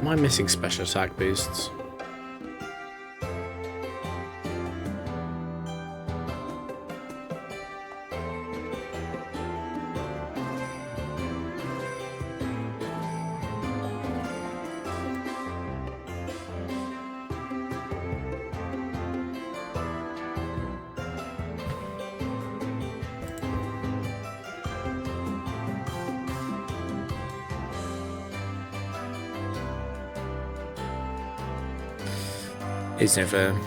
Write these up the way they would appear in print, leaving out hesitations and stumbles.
I missing special attack boosts? It's never.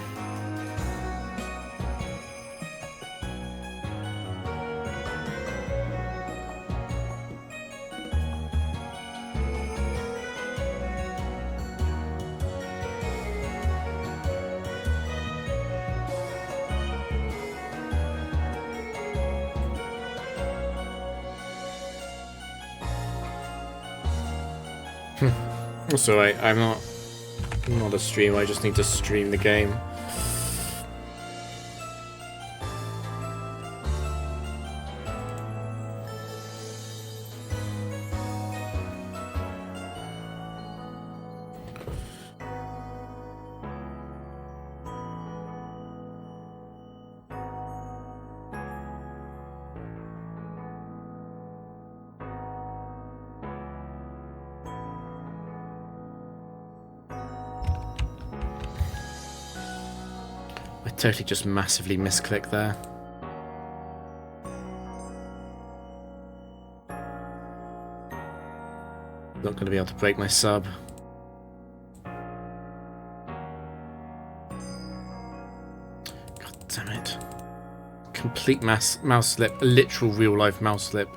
Also, I'm not a streamer. I just need to stream the game. I totally just massively misclicked there. Not going to be able to break my sub. God damn it. Complete mouse slip. A literal real life mouse slip.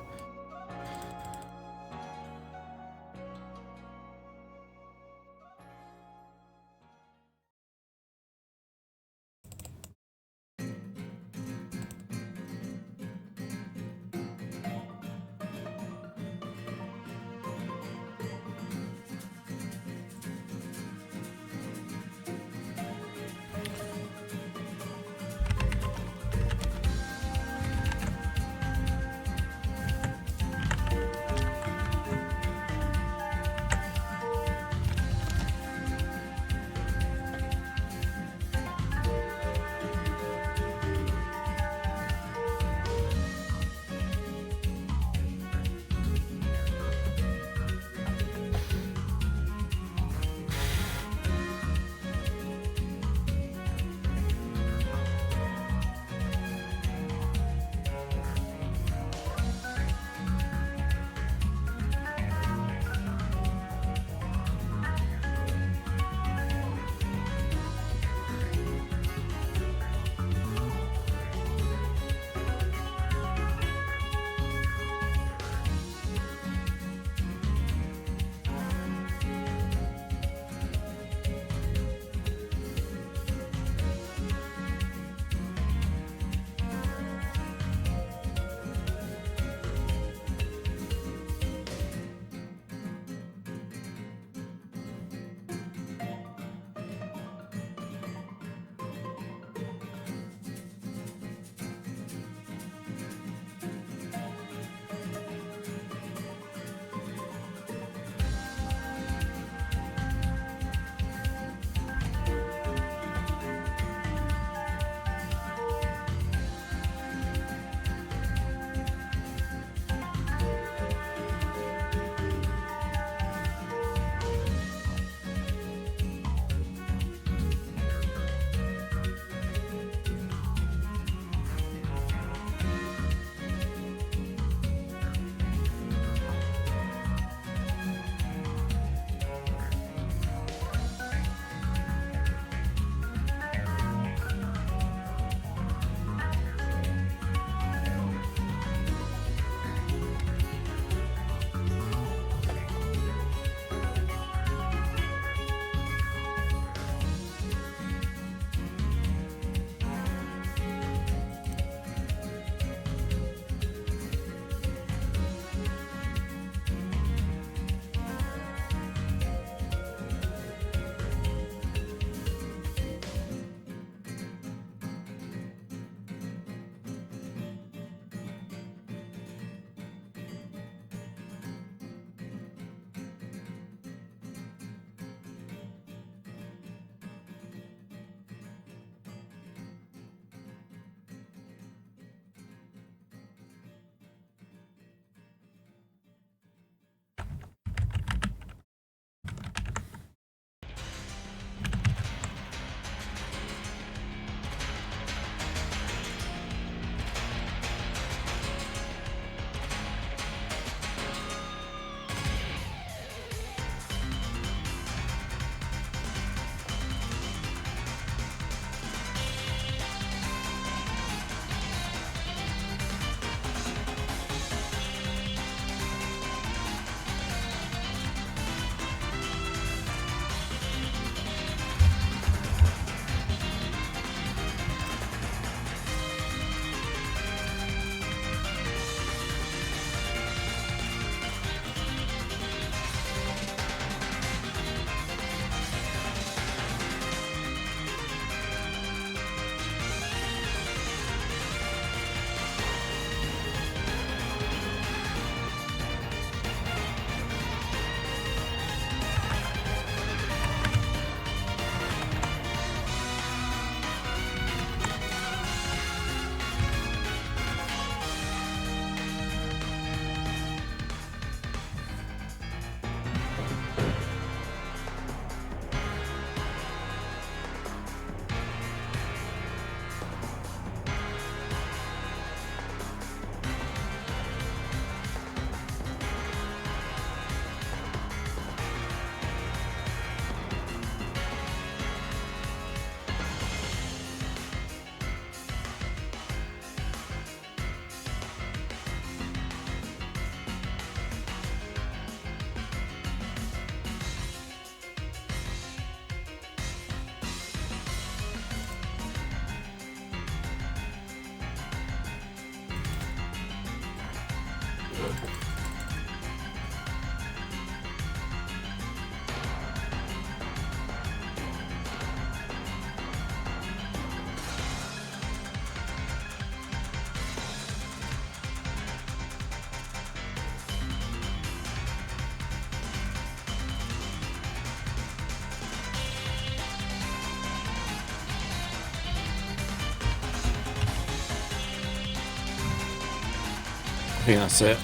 think that's it.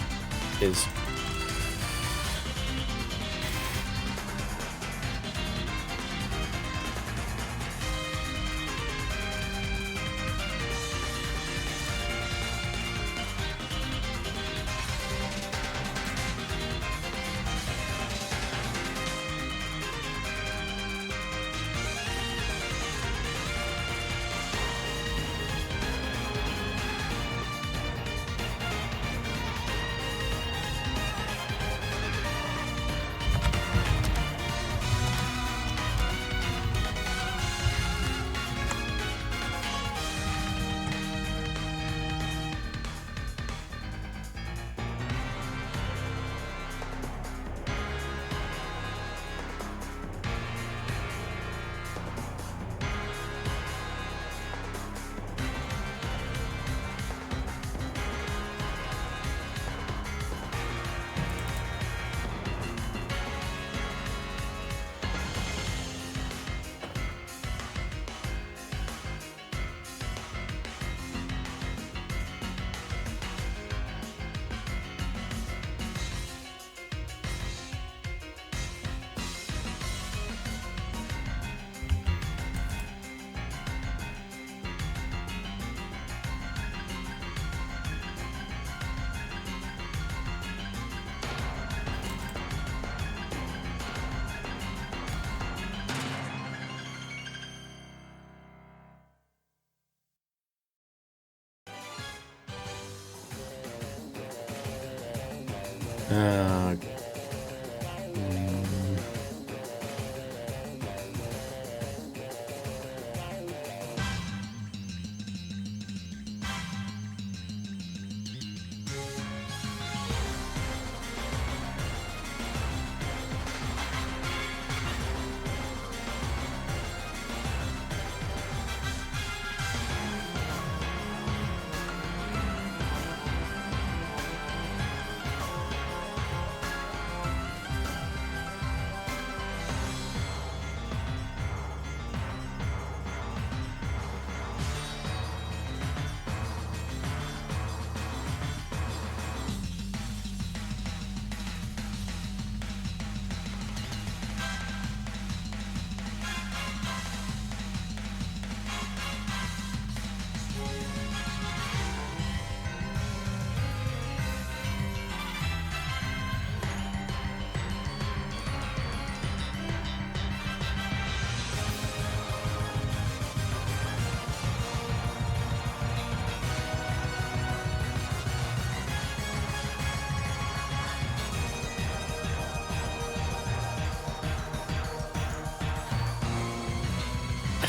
Is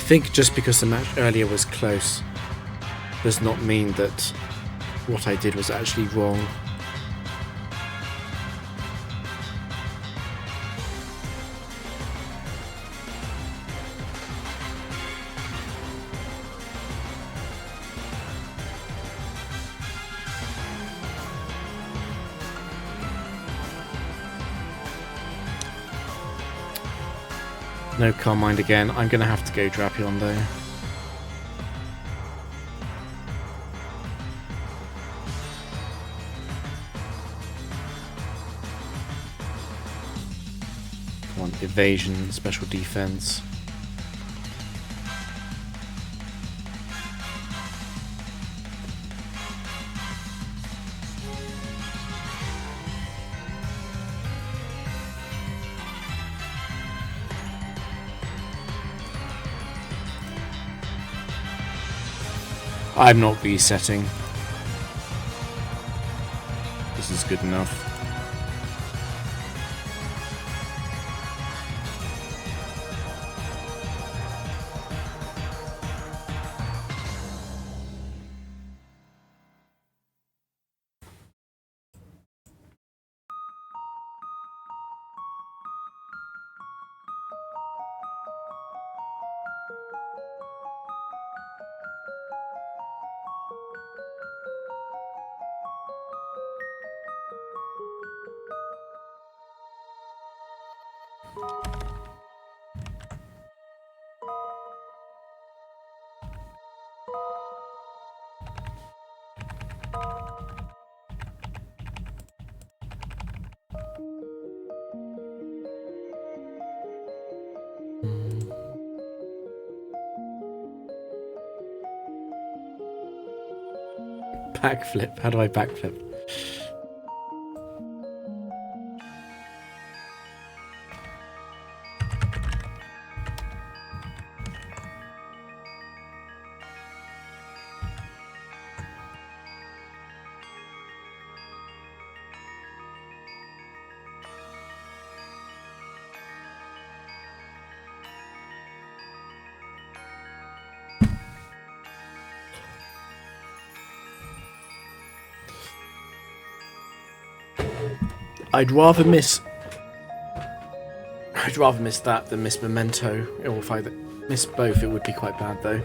I think just because the match earlier was close does not mean that what I did was actually wrong. No Carmine again. I'm going to have to go Drapion though. Come on, evasion, special defense. I'm not resetting. This is good enough. backflip. How do I backflip? I'd rather miss that than miss Memento. Or if I miss both, it would be quite bad, though.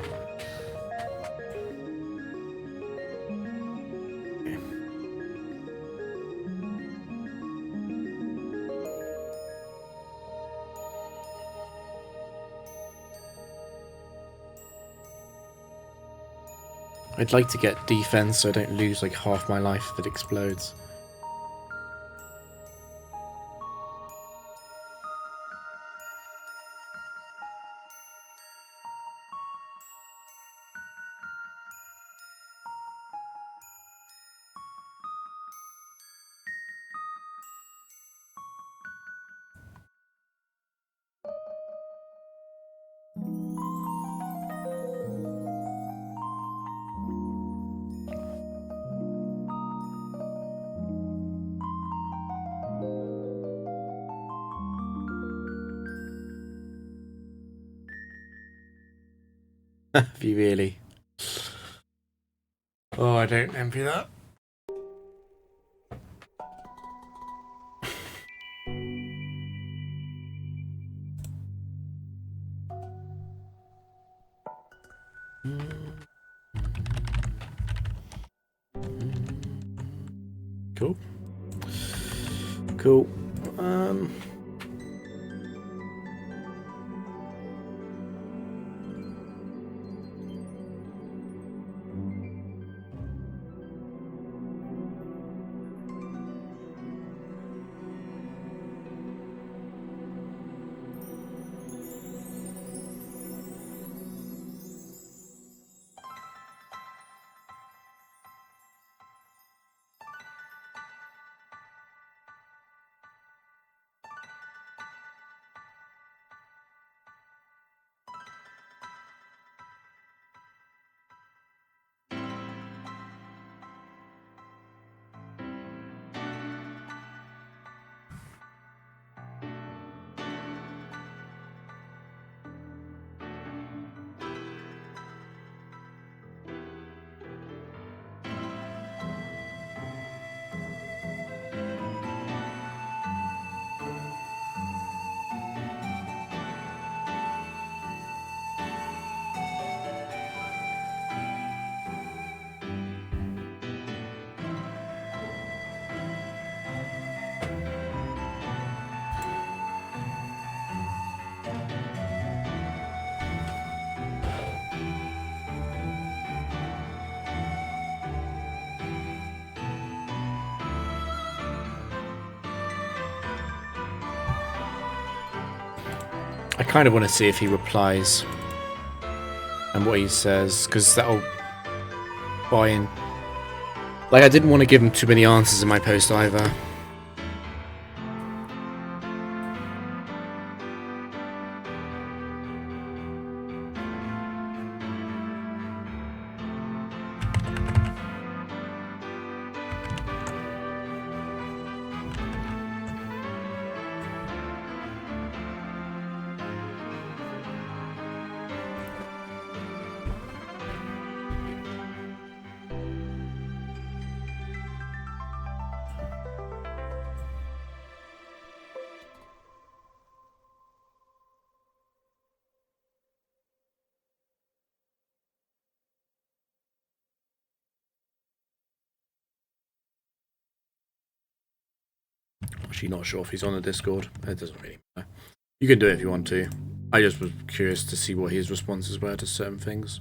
I'd like to get defense so I don't lose like half my life if it explodes. Have you really? Oh, I don't envy that. Cool. Cool. I kind of want to see if he replies and what he says, because that'll buy in. Like, I didn't want to give him too many answers in my post either. Actually, not sure if he's on the Discord. It doesn't really matter. You can do it if you want to. I just was curious to see what his responses were to certain things.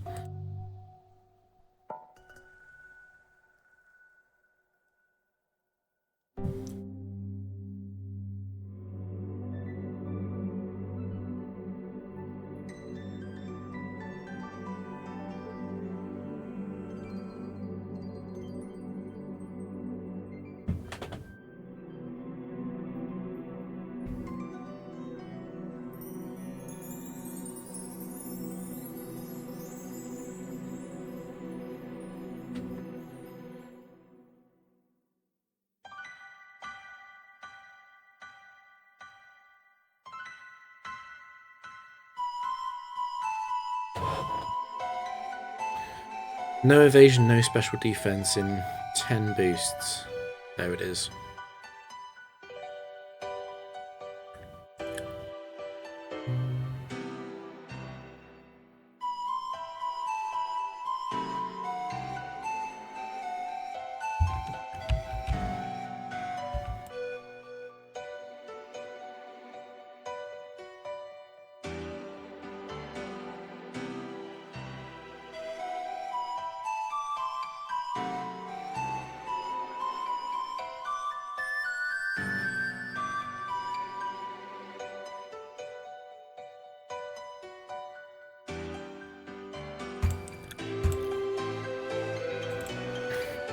No evasion, no special defense in 10 boosts. There it is.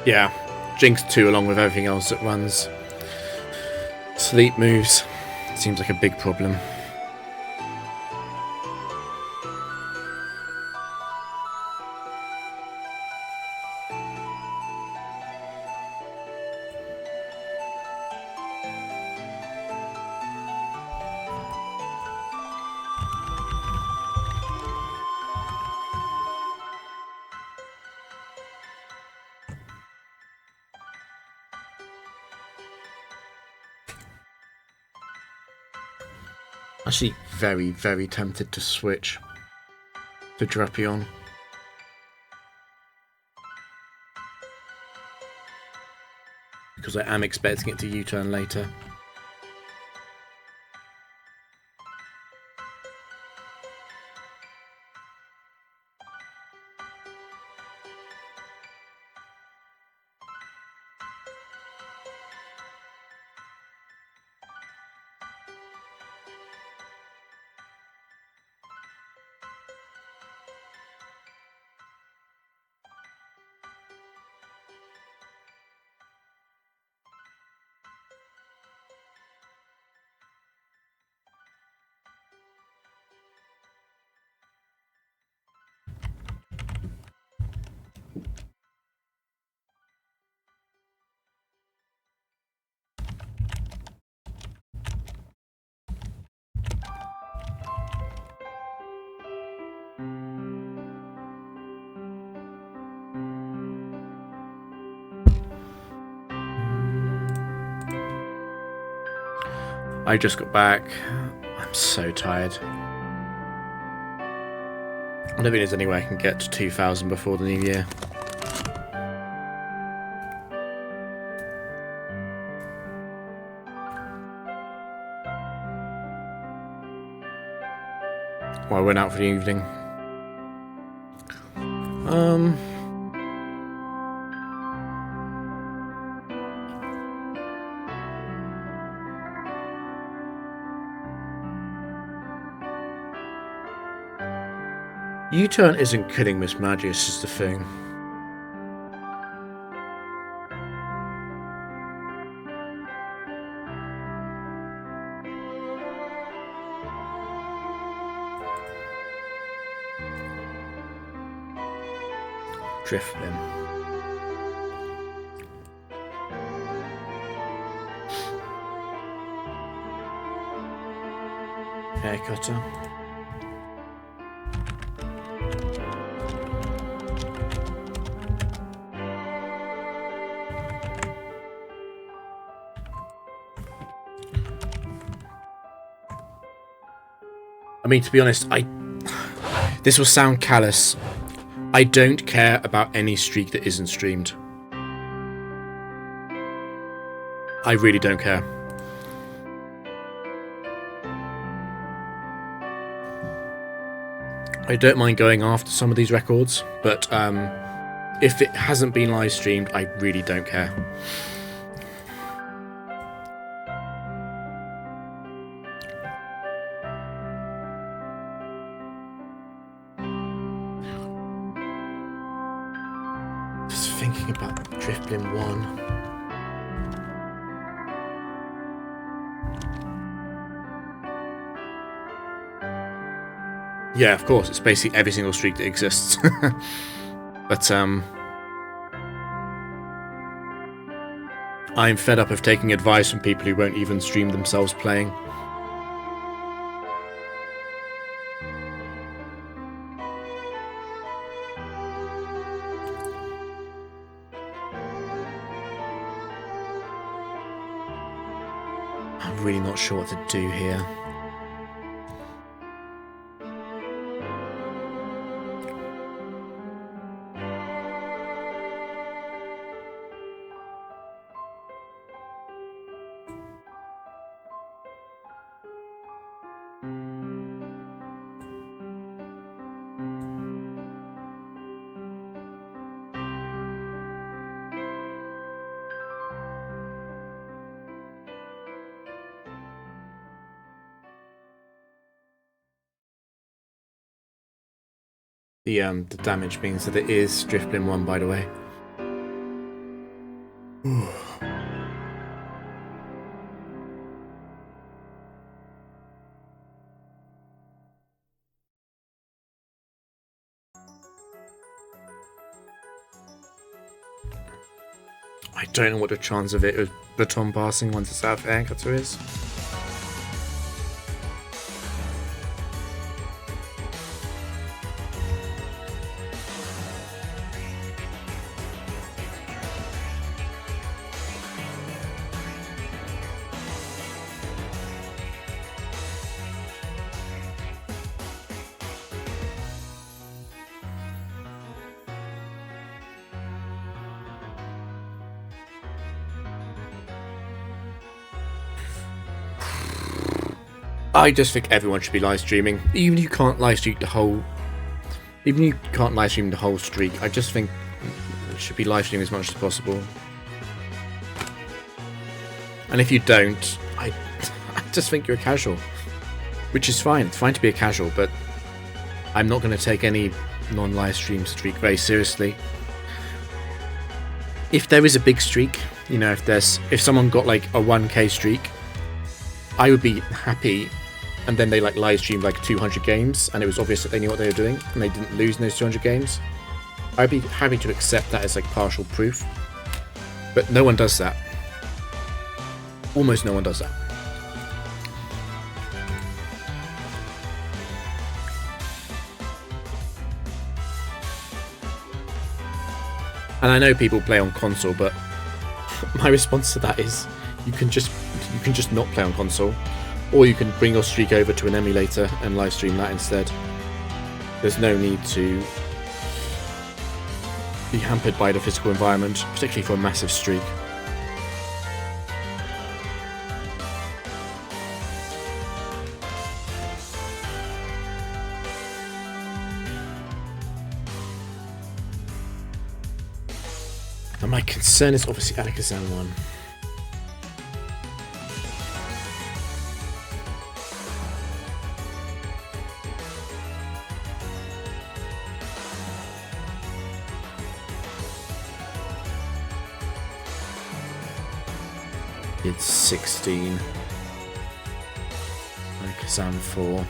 Yeah, Jinx 2 along with everything else that runs. Sleep moves. Seems like a big problem. Actually, very, very tempted to switch to Drapion. Because I am expecting it to U-turn later. I just got back. I'm so tired. I don't think there's any way I can get to 2,000 before the new year. Well, I went out for the evening. U-turn isn't killing Miss Magius is the thing. Drifblim. Haircutter. I mean, to be honest, this will sound callous. I don't care about any streak that isn't streamed. I really don't care. I don't mind going after some of these records, but if it hasn't been live streamed, I really don't care. Just thinking about Drifblim 1. Yeah, of course, it's basically every single streak that exists. But, I'm fed up of taking advice from people who won't even stream themselves playing. really not sure what to do here. The damage means that it is Drifblim 1, by the way. I don't know what the chance of it, of baton passing once it's out of air cutter is. I just think everyone should be live streaming. Even if you can't live stream the whole streak, I just think it should be live streaming as much as possible. And if you don't, I just think you're a casual. Which is fine. It's fine to be a casual, but I'm not going to take any non-live stream streak very seriously. If there is a big streak, you know, if someone got like a 1k streak, I would be happy. And then they like live streamed like 200 games, and it was obvious that they knew what they were doing, and they didn't lose in those 200 games. I'd be happy to accept that as like partial proof, but no one does that. Almost no one does that. And I know people play on console, but my response to that is you can just not play on console. Or you can bring your streak over to an emulator and live stream that instead. There's no need to be hampered by the physical environment, particularly for a massive streak. And my concern is obviously Alakazam 1. It's 16. Alakazam 4.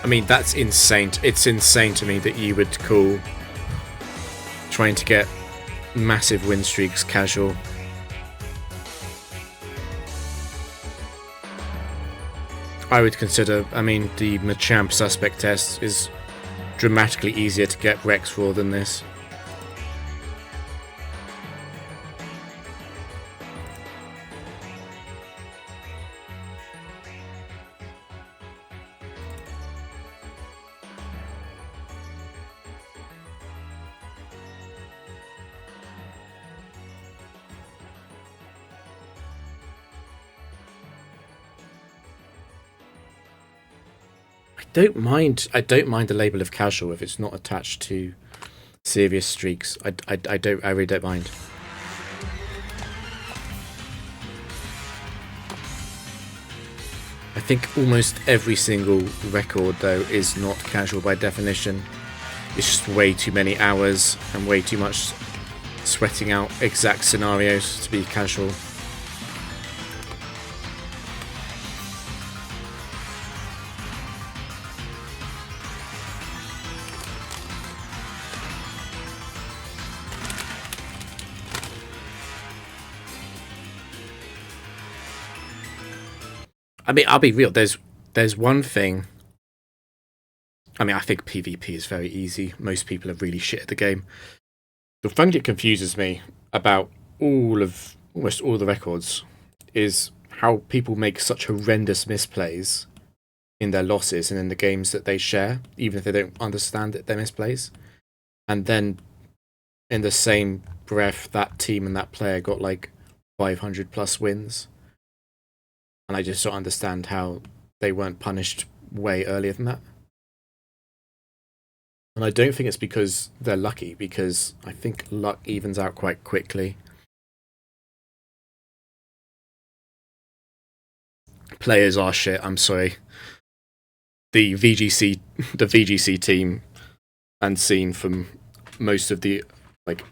I mean, that's insane. It's insane to me that you would call trying to get massive win streaks casual. I would consider, I mean, the Machamp suspect test is dramatically easier to get Rex for than this. I don't mind the label of casual if it's not attached to serious streaks. I really don't mind. I think almost every single record, though, is not casual by definition. It's just way too many hours and way too much sweating out exact scenarios to be casual. I mean, I'll be real. There's one thing. I mean, I think PvP is very easy. Most people are really shit at the game. The thing that confuses me about almost all the records is how people make such horrendous misplays in their losses and in the games that they share, even if they don't understand that they're misplays. And then, in the same breath, that team and that player got like 500 plus wins. And I just don't understand how they weren't punished way earlier than that. And I don't think it's because they're lucky, because I think luck evens out quite quickly. Players are shit, I'm sorry. The VGC team and scene from most of the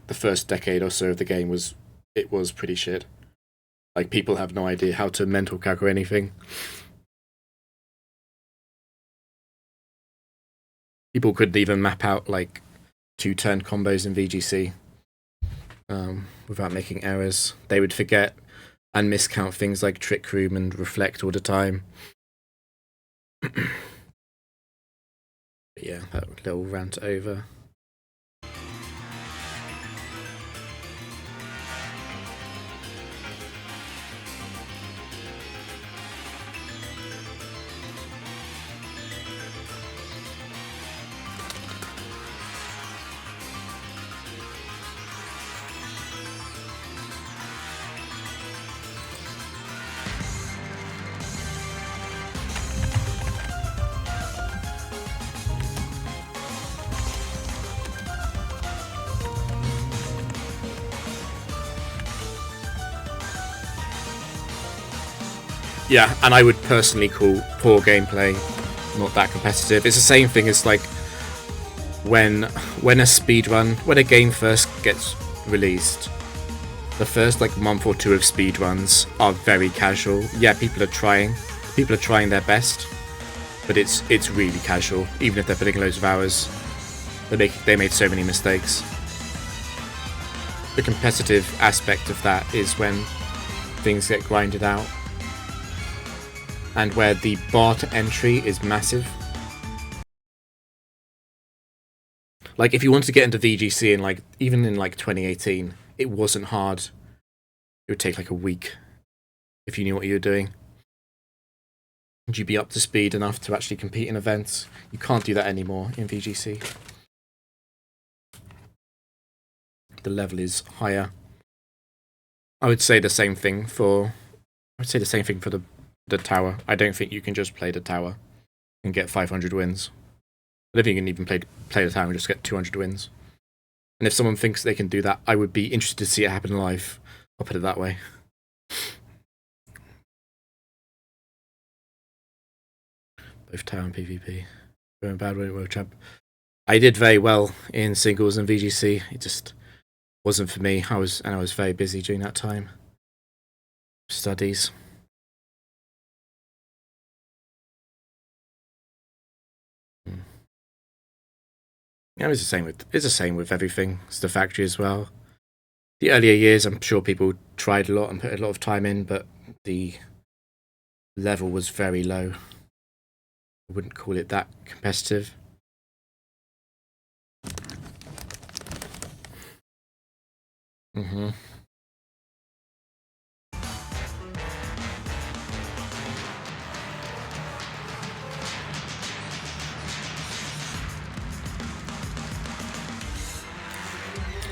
first decade or so of the game was pretty shit. Like, people have no idea how to mental calc or anything. People couldn't even map out, like, 2-turn combos in VGC without making errors. They would forget and miscount things like Trick Room and Reflect all the time. But yeah, that little rant over. Yeah, and I would personally call poor gameplay not that competitive. It's the same thing as like when a game first gets released, the first like month or two of speedruns are very casual. Yeah, people are trying their best, but it's really casual. Even if they're putting loads of hours, they made so many mistakes. The competitive aspect of that is when things get grinded out, and where the bar to entry is massive. Like, if you wanted to get into VGC in even in 2018, it wasn't hard. It would take like a week if you knew what you were doing. Would you be up to speed enough to actually compete in events? You can't do that anymore in VGC. The level is higher. I would say the same thing for the tower. I don't think you can just play the tower and get 500 wins. I don't think you can even play the tower and just get 200 wins. And if someone thinks they can do that, I would be interested to see it happen live. I'll put it that way. Both tower and PvP. Going bad when World Champ. I did very well in singles and VGC. It just wasn't for me. I was very busy during that time. Studies. Yeah, it's the same with everything. It's the factory as well. The earlier years, I'm sure people tried a lot and put a lot of time in, but the level was very low. I wouldn't call it that competitive.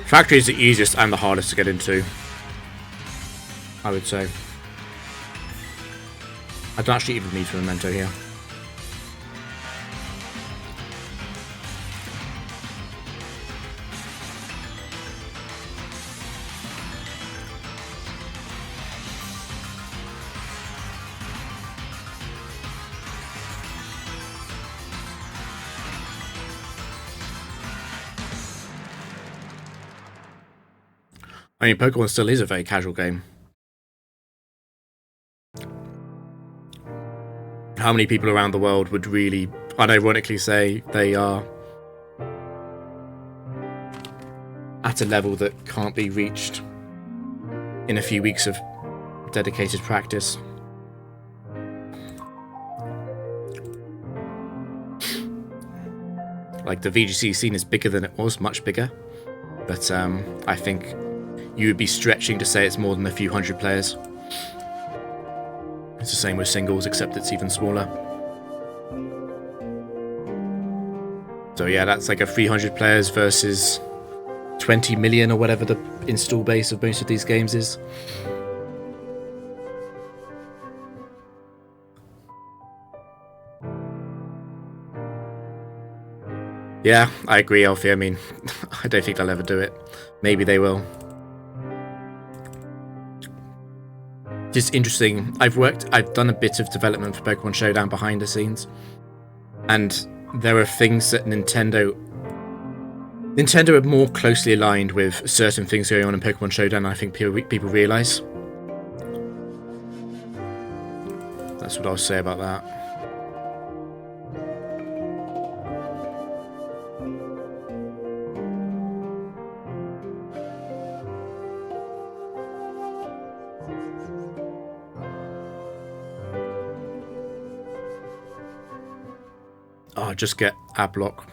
Factory is the easiest and the hardest to get into, I would say. I don't actually even need a memento here. I mean, Pokemon still is a very casual game. How many people around the world would really unironically say they are at a level that can't be reached in a few weeks of dedicated practice? Like, the VGC scene is bigger than it was, much bigger. But I think you would be stretching to say it's more than a few hundred players. It's the same with singles, except it's even smaller. So yeah, that's like a 300 players versus 20 million or whatever the install base of most of these games is. Yeah, I agree, Alfie. I mean, I don't think they'll ever do it. Maybe they will. Just interesting. I've done a bit of development for Pokemon Showdown behind the scenes. And there are things that Nintendo are more closely aligned with certain things going on in Pokemon Showdown than I think people realise. That's what I'll say about that. Oh, just get Adblock.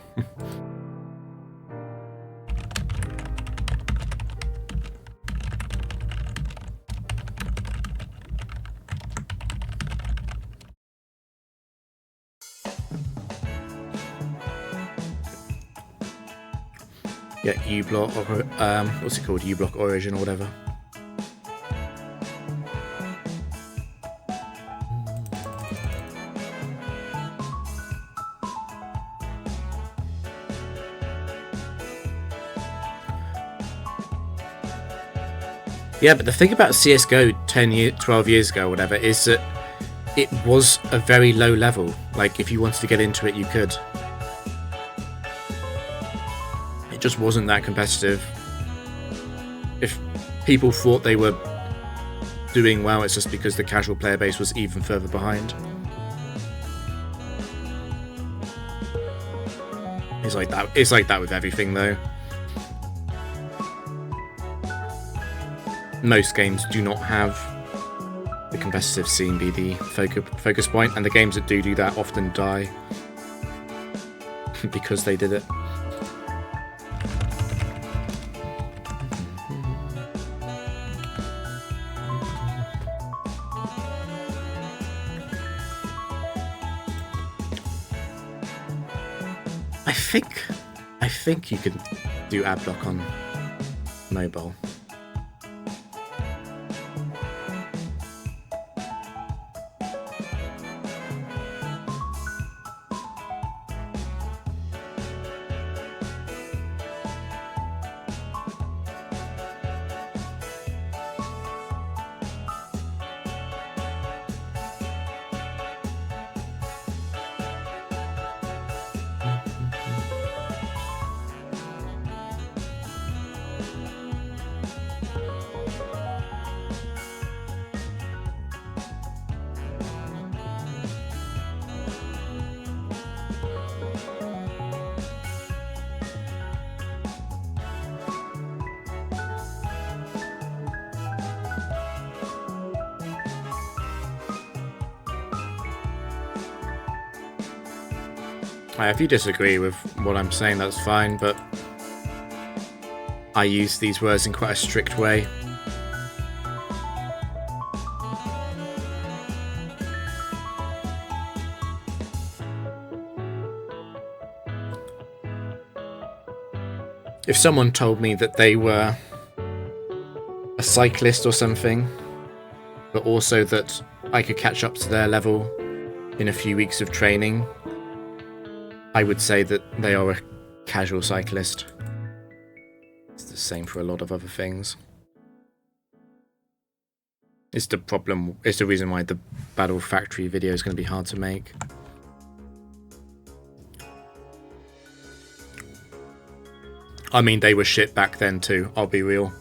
Yeah, uBlock, or what's it called? uBlock Origin or whatever. Yeah, but the thing about CSGO 12 years ago or whatever is that it was a very low level. Like, if you wanted to get into it, you could. It just wasn't that competitive. If people thought they were doing well, it's just because the casual player base was even further behind. It's like that. It's like that with everything, though. Most games do not have the competitive scene be the focus point, and the games that do that often die because they did it. I think you can do Adblock on mobile. If you disagree with what I'm saying, that's fine, but I use these words in quite a strict way. If someone told me that they were a cyclist or something, but also that I could catch up to their level in a few weeks of training, I would say that they are a casual cyclist. It's the same for a lot of other things. It's the problem, it's the reason why the Battle Factory video is going to be hard to make. I mean, they were shit back then too, I'll be real.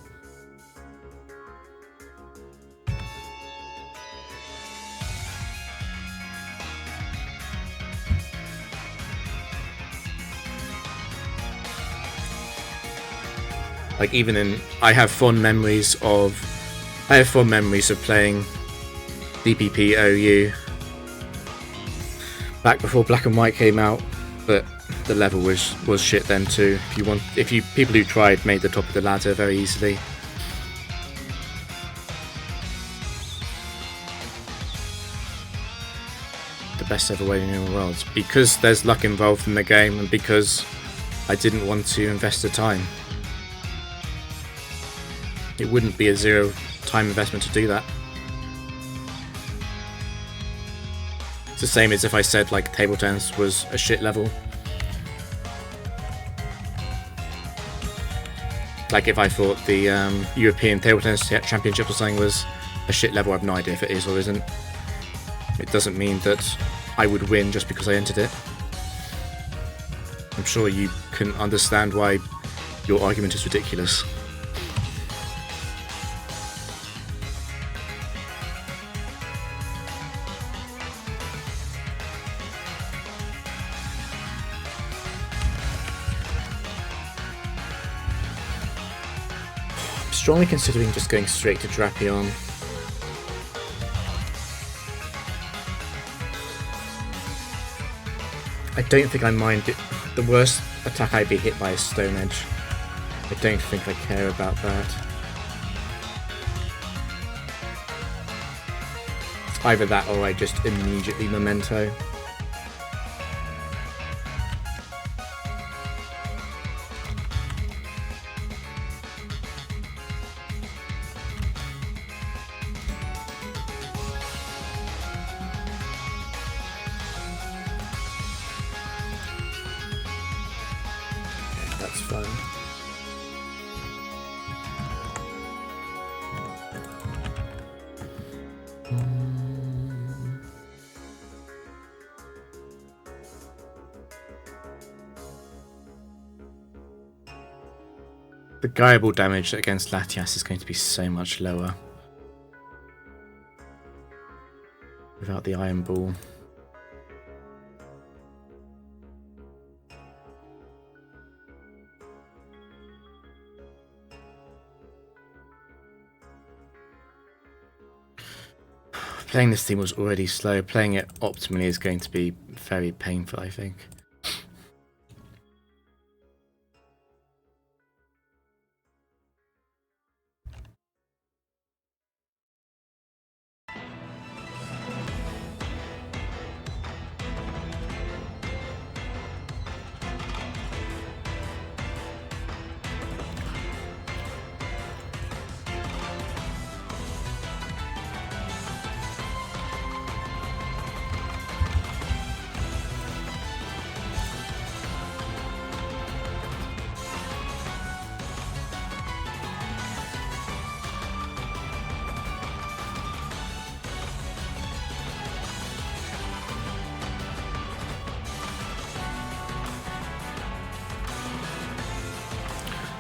Like I have fond memories of playing DPP OU back before Black and White came out, but the level was shit then too. People who tried made the top of the ladder very easily. The best ever way in the world, because there's luck involved in the game, and because I didn't want to invest the time. It wouldn't be a zero time investment to do that. It's the same as if I said like table tennis was a shit level. Like if I thought the European Table Tennis Championship or something was a shit level, I have no idea if it is or isn't. It doesn't mean that I would win just because I entered it. I'm sure you can understand why your argument is ridiculous. I'm strongly considering just going straight to Drapion. I don't think I mind it. The worst attack I'd be hit by is Stone Edge. I don't think I care about that. It's either that or I just immediately Memento. That's fun. The guyable damage against Latias is going to be so much lower without the Iron Ball. Playing this team was already slow. Playing it optimally is going to be very painful, I think.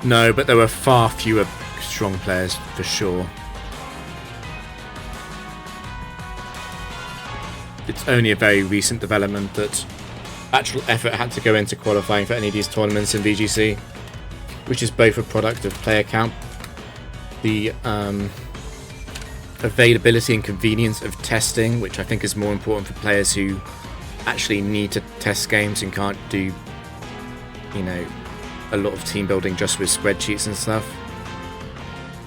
No, but there were far fewer strong players, for sure. It's only a very recent development that actual effort had to go into qualifying for any of these tournaments in VGC, which is both a product of player count, the availability and convenience of testing, which I think is more important for players who actually need to test games and can't do, you know, a lot of team building just with spreadsheets and stuff,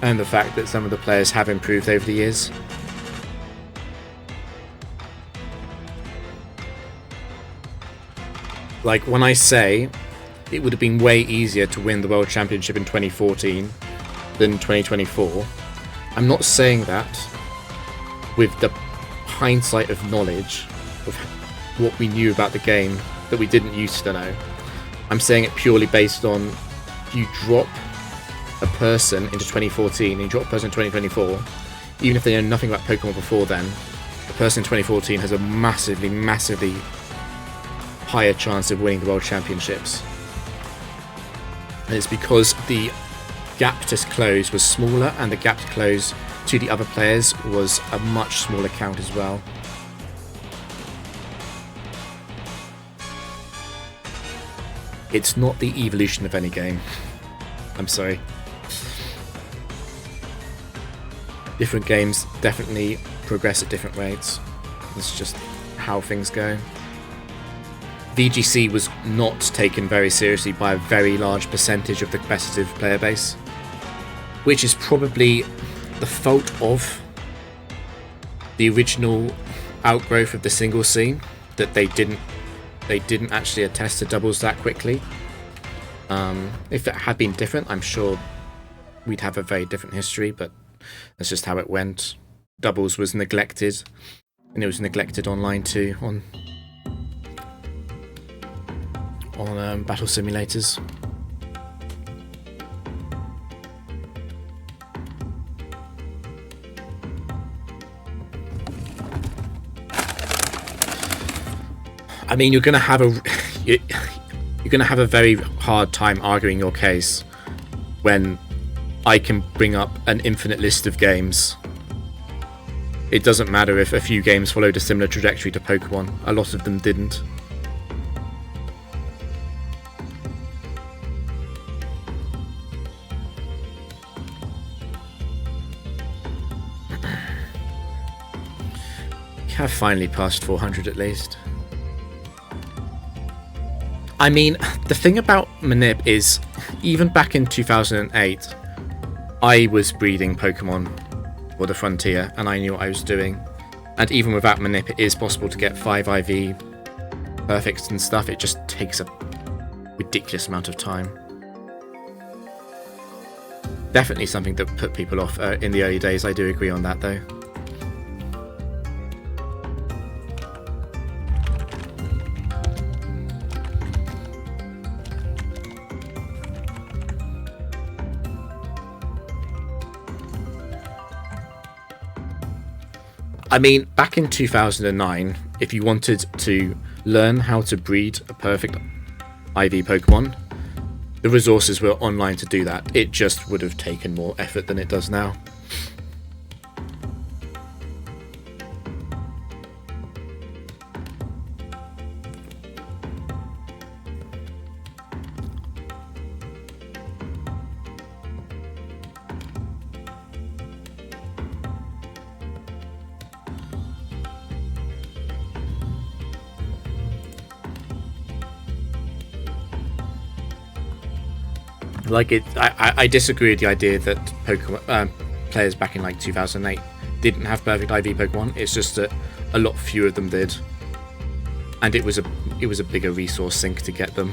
and the fact that some of the players have improved over the years. Like, when I say it would have been way easier to win the World Championship in 2014 than 2024, I'm not saying that with the hindsight of knowledge of what we knew about the game that we didn't used to know. I'm saying it purely based on, you drop a person into 2014 and you drop a person in 2024, even if they know nothing about Pokemon before then, the person in 2014 has a massively, massively higher chance of winning the World Championships. And it's because the gap to close was smaller, and the gap to close to the other players was a much smaller count as well. It's not the evolution of any game. I'm sorry. different games definitely progress at different rates. It's just how things go. VGC was not taken very seriously by a very large percentage of the competitive player base, which is probably the fault of the original outgrowth of the single scene, that they didn't actually attest to doubles that quickly. If it had been different, I'm sure we'd have a very different history, but that's just how it went. Doubles was neglected, and it was neglected online too, on battle simulators. I mean, you're gonna have a very hard time arguing your case when I can bring up an infinite list of games. It doesn't matter if a few games followed a similar trajectory to Pokemon. A lot of them didn't. We have finally passed 400 at least. I mean, the thing about Manip is, even back in 2008, I was breeding Pokemon for the Frontier, and I knew what I was doing. And even without Manip, it is possible to get 5 IV perfects and stuff. It just takes a ridiculous amount of time. Definitely something that put people off in the early days. I do agree on that, though. I mean, back in 2009, if you wanted to learn how to breed a perfect IV Pokemon, the resources were online to do that. It just would have taken more effort than it does now. Like I disagree with the idea that Pokemon players back in like 2008 didn't have perfect IV Pokemon. It's just that a lot fewer of them did, and it was a bigger resource sink to get them.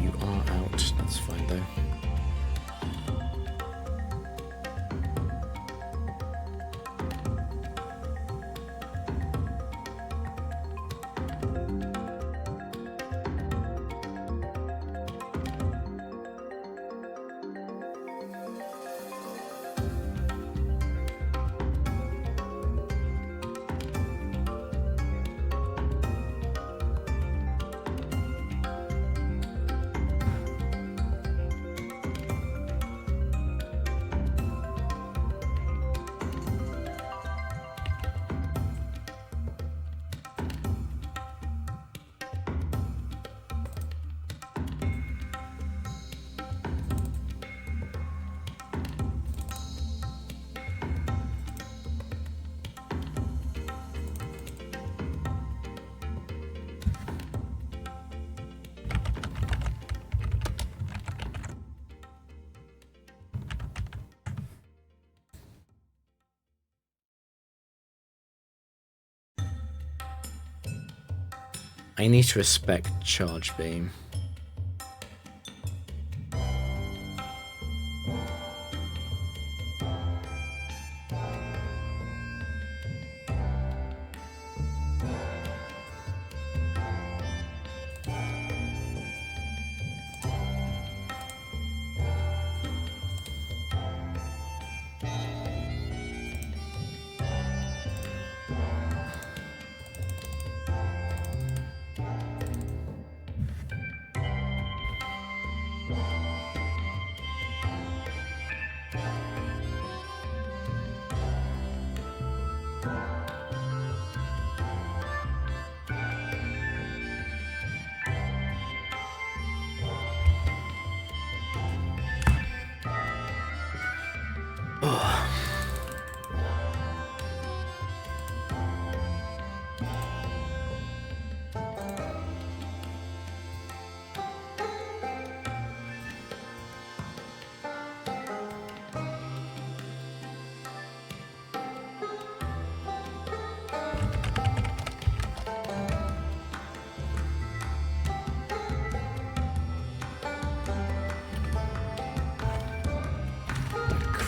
You are out. That's fine though. I need to respect Charge Beam.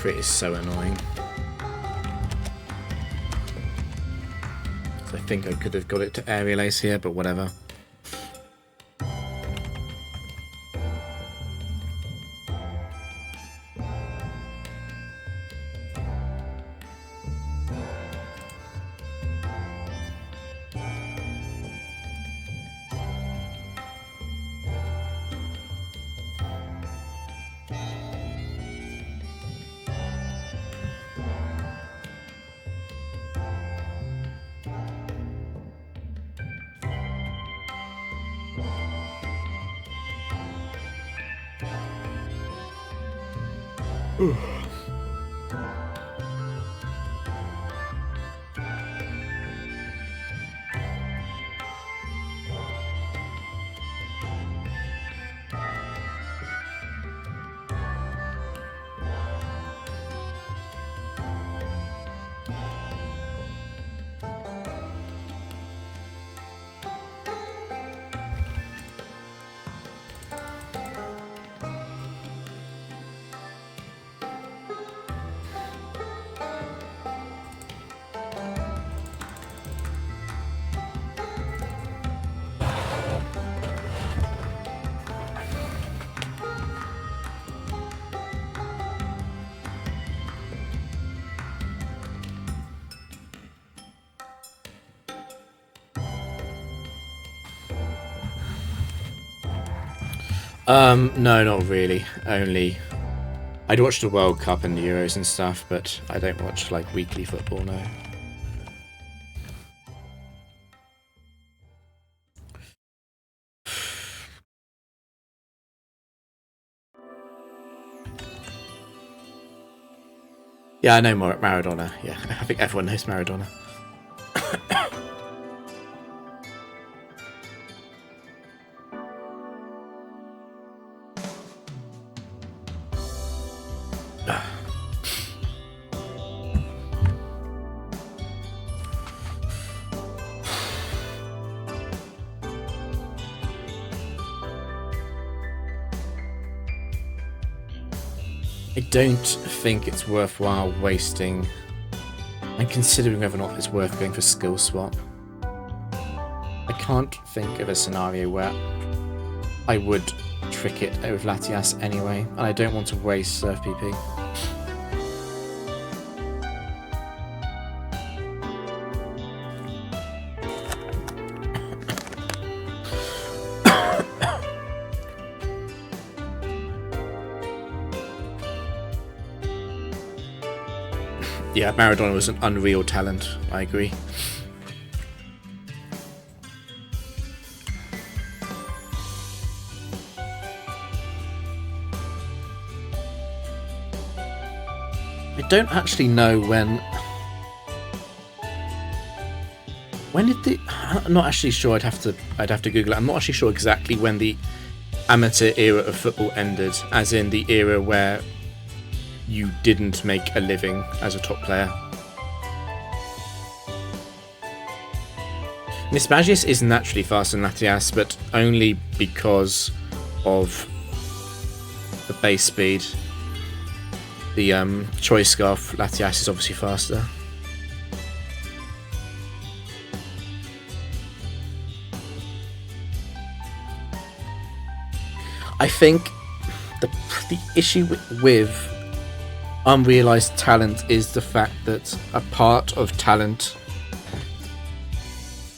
Crit is so annoying. I think I could have got it to Aerial Ace here, but whatever. No, not really. Only I'd watch the World Cup and the Euros and stuff, but I don't watch like weekly football, no. Yeah, I know Maradona. Yeah, I think everyone knows Maradona. I don't think it's worthwhile wasting and considering whether or not it's worth going for skill swap. I can't think of a scenario where I would trick it with Latias anyway, and I don't want to waste Surf PP. Yeah, Maradona was an unreal talent, I agree. I don't actually know when did the... I'm not actually sure, I'd have to Google it. I'm not actually sure exactly when the amateur era of football ended, as in the era where you didn't make a living as a top player. Nispagius is naturally faster than Latias, but only because of the base speed. The choice scarf, Latias is obviously faster. I think the issue with unrealized talent is the fact that a part of talent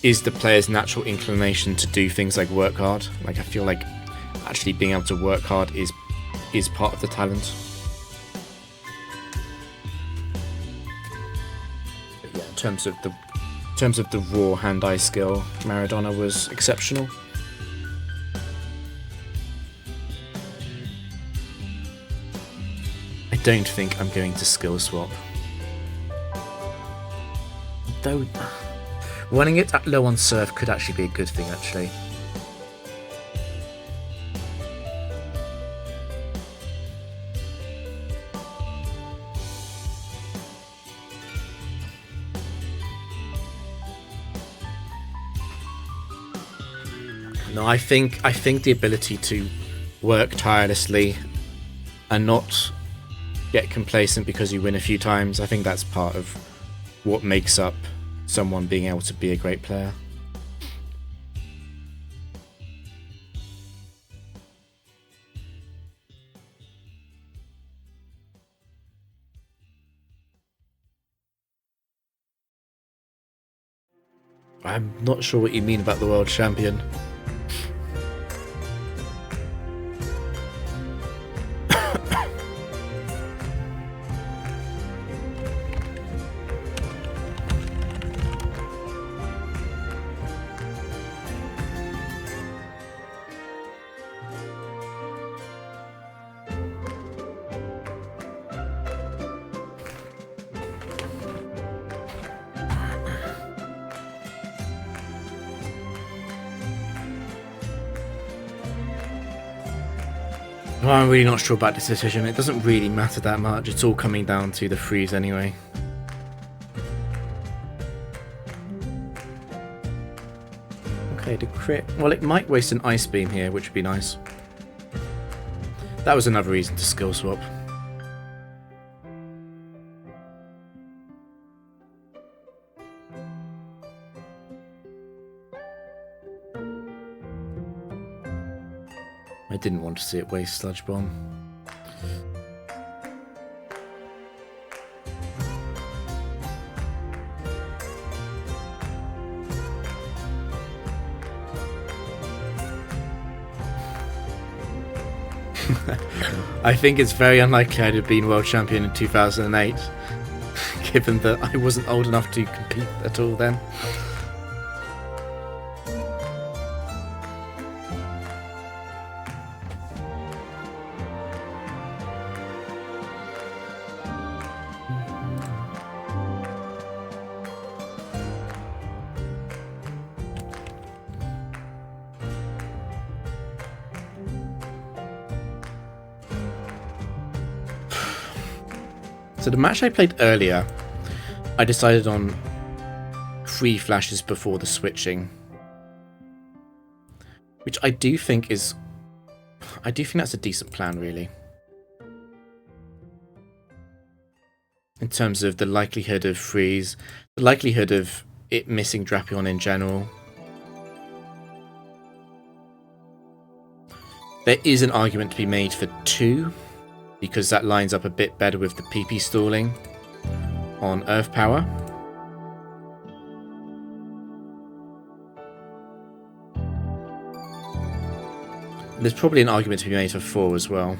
is the player's natural inclination to do things like work hard. Like, I feel like actually being able to work hard is part of the talent. But yeah, in terms of the raw hand-eye skill, Maradona was exceptional. I don't think I'm going to skill swap. Though, running it at low on surf could actually be a good thing, actually. No, I think the ability to work tirelessly and not get complacent because you win a few times, I think that's part of what makes up someone being able to be a great player. I'm not sure what you mean about the world champion. Well, I'm really not sure about this decision. It doesn't really matter that much. It's all coming down to the freeze anyway. Okay, the crit. Well, it might waste an ice beam here, which would be nice. That was another reason to skill swap. I didn't want to see it waste Sludge Bomb. I think it's very unlikely I'd have been world champion in 2008, given that I wasn't old enough to compete at all then. So the match I played earlier, I decided on 3 flashes before the switching, which I do think that's a decent plan, really, in terms of the likelihood of freeze, the likelihood of it missing Drapion in general. There is an argument to be made for 2. Because that lines up a bit better with the PP stalling on Earth Power. There's probably an argument to be made for 4 as well.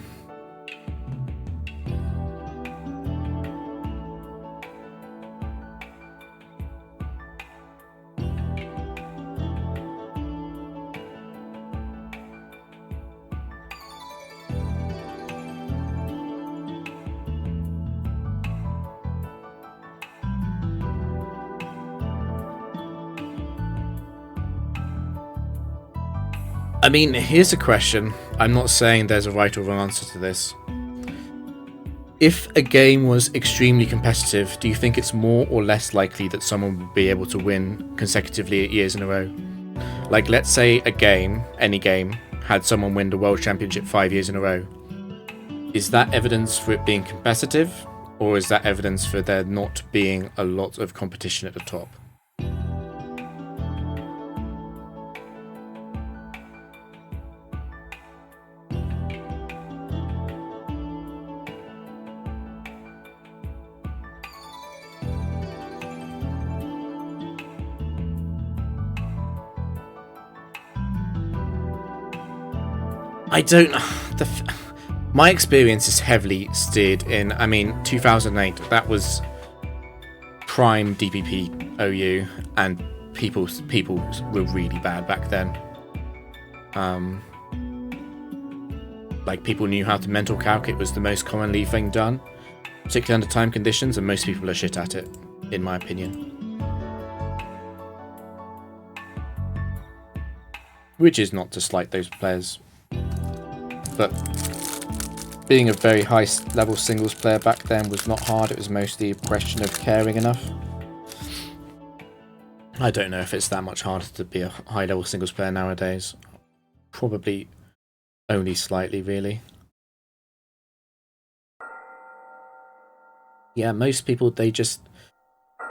I mean, here's a question. I'm not saying there's a right or wrong answer to this. If a game was extremely competitive, do you think it's more or less likely that someone would be able to win consecutively years in a row? Like, let's say a game, any game, had someone win the World Championship 5 years in a row. Is that evidence for it being competitive, or is that evidence for there not being a lot of competition at the top? I don't know. My experience is heavily steered in, 2008, that was prime DPP OU, and people were really bad back then. Like, people knew how to mental calc, it was the most commonly thing done. particularly under time conditions, and most people are shit at it, in my opinion. Which is not to slight those players, but being a very high level singles player back then was not hard. It was mostly a question of caring enough. I don't know if it's that much harder to be a high level singles player nowadays. Probably only slightly, really. Yeah, most people, they just...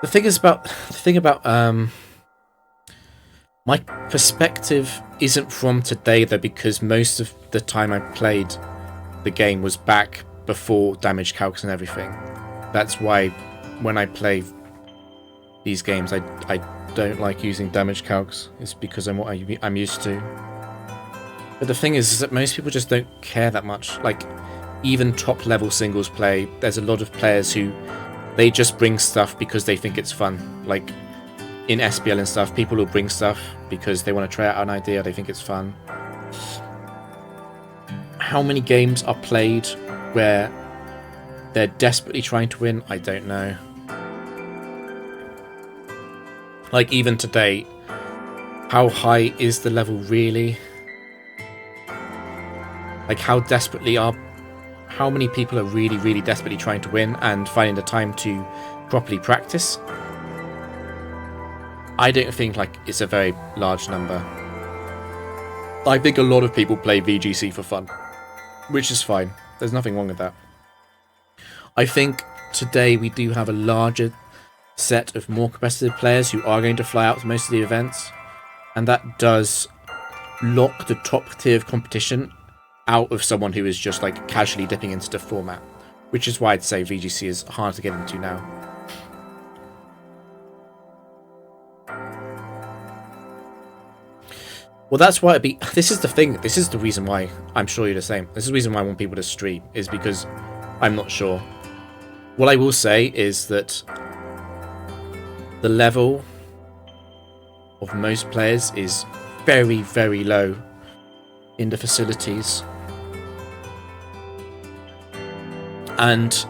The thing about my perspective isn't from today, though, because most of the time I played the game was back before damage calcs and everything. That's why when I play these games, I don't like using damage calcs. It's because I'm used to. But the thing is that most people just don't care that much. Like, even top level singles play, there's a lot of players who they just bring stuff because they think it's fun. Like in SPL and stuff, people will bring stuff because they want to try out an idea, they think it's fun. How many games are played where they're desperately trying to win? I don't know. Like, even today, how high is the level really? Like, how many people are really, really desperately trying to win and finding the time to properly practice? I don't think, like, it's a very large number. I think a lot of people play VGC for fun, which is fine. There's nothing wrong with that. I think today we do have a larger set of more competitive players who are going to fly out to most of the events, and that does lock the top tier of competition out of someone who is just like casually dipping into the format, which is why I'd say VGC is hard to get into now. Well, that's why this is the thing. This is the reason why I'm sure you're the same. This is the reason why I want people to stream, is because I'm not sure. What I will say is that the level of most players is very, very low in the facilities. And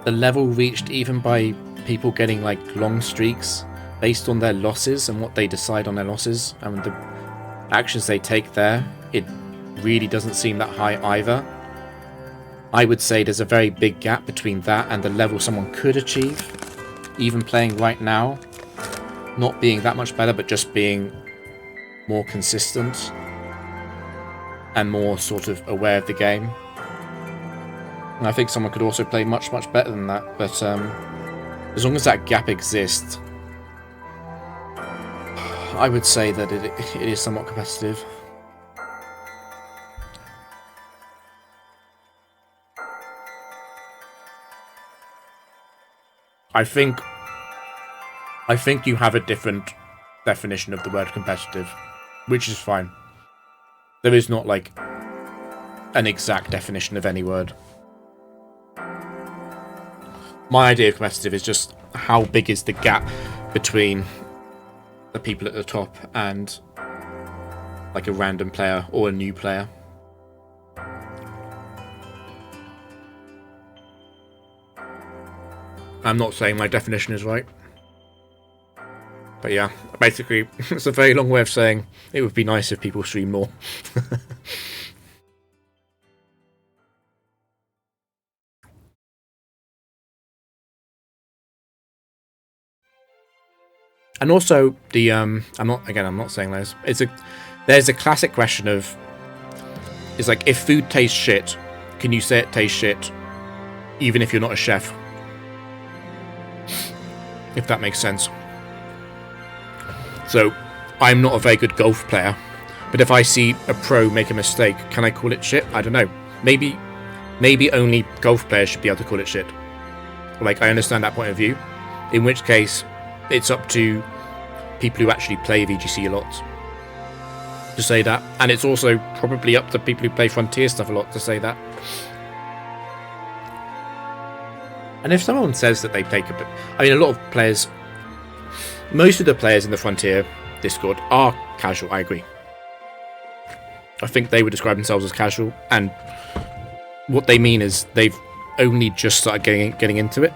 the level reached even by people getting like long streaks based on their losses and what they decide on their losses and the actions they take there, it really doesn't seem that high either. I would say there's a very big gap between that and the level someone could achieve, even playing right now, not being that much better, but just being more consistent and more sort of aware of the game. And I think someone could also play much, much better than that, but as long as that gap exists, I would say that it is somewhat competitive. I think you have a different definition of the word competitive, which is fine. There is not like an exact definition of any word. My idea of competitive is just how big is the gap between the people at the top and like a random player or a new player. I'm not saying my definition is right. But yeah, basically, it's a very long way of saying it would be nice if people stream more. And also the I'm not saying those. There's a classic question of, it's like, if food tastes shit, can you say it tastes shit even if you're not a chef? If that makes sense. So, I'm not a very good golf player, but if I see a pro make a mistake, can I call it shit? I don't know. Maybe only golf players should be able to call it shit. Like, I understand that point of view. In which case, it's up to people who actually play VGC a lot to say that. And it's also probably up to people who play Frontier stuff a lot to say that. And if someone says that they play... I mean, a lot of players... Most of the players in the Frontier Discord are casual, I agree. I think they would describe themselves as casual, and what they mean is they've only just started getting into it,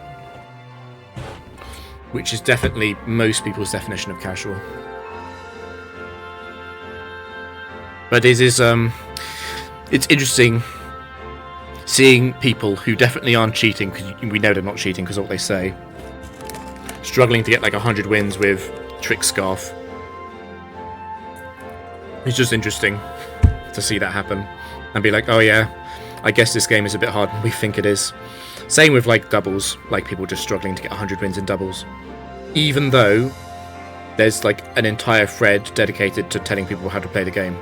which is definitely most people's definition of casual. But it is it's interesting seeing people who definitely aren't cheating, because we know they're not cheating because of what they say, struggling to get like 100 wins with Trick Scarf. It's just interesting to see that happen and be like, oh yeah, I guess this game is a bit harder than we think it is. Same with like doubles, like people just struggling to get 100 wins in doubles, even though there's like an entire thread dedicated to telling people how to play the game.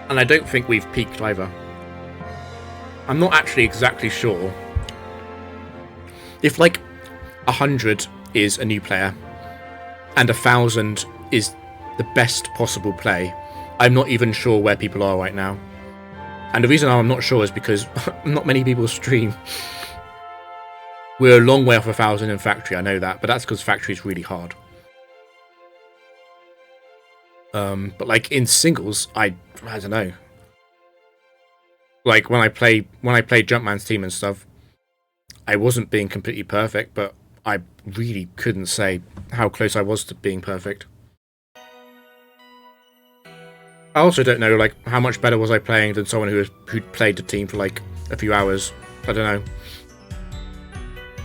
And I don't think we've peaked either. I'm not actually exactly sure if like 100 is a new player and 1,000 is the best possible play. I'm not even sure where people are right now. And the reason I'm not sure is because not many people stream. We're a long way off 1,000 in Factory, I know that, but that's because Factory is really hard. But like in singles, I don't know. Like when I played Jumpman's team and stuff, I wasn't being completely perfect, but I really couldn't say how close I was to being perfect. I also don't know like how much better was I playing than someone who'd played the team for like a few hours. I don't know.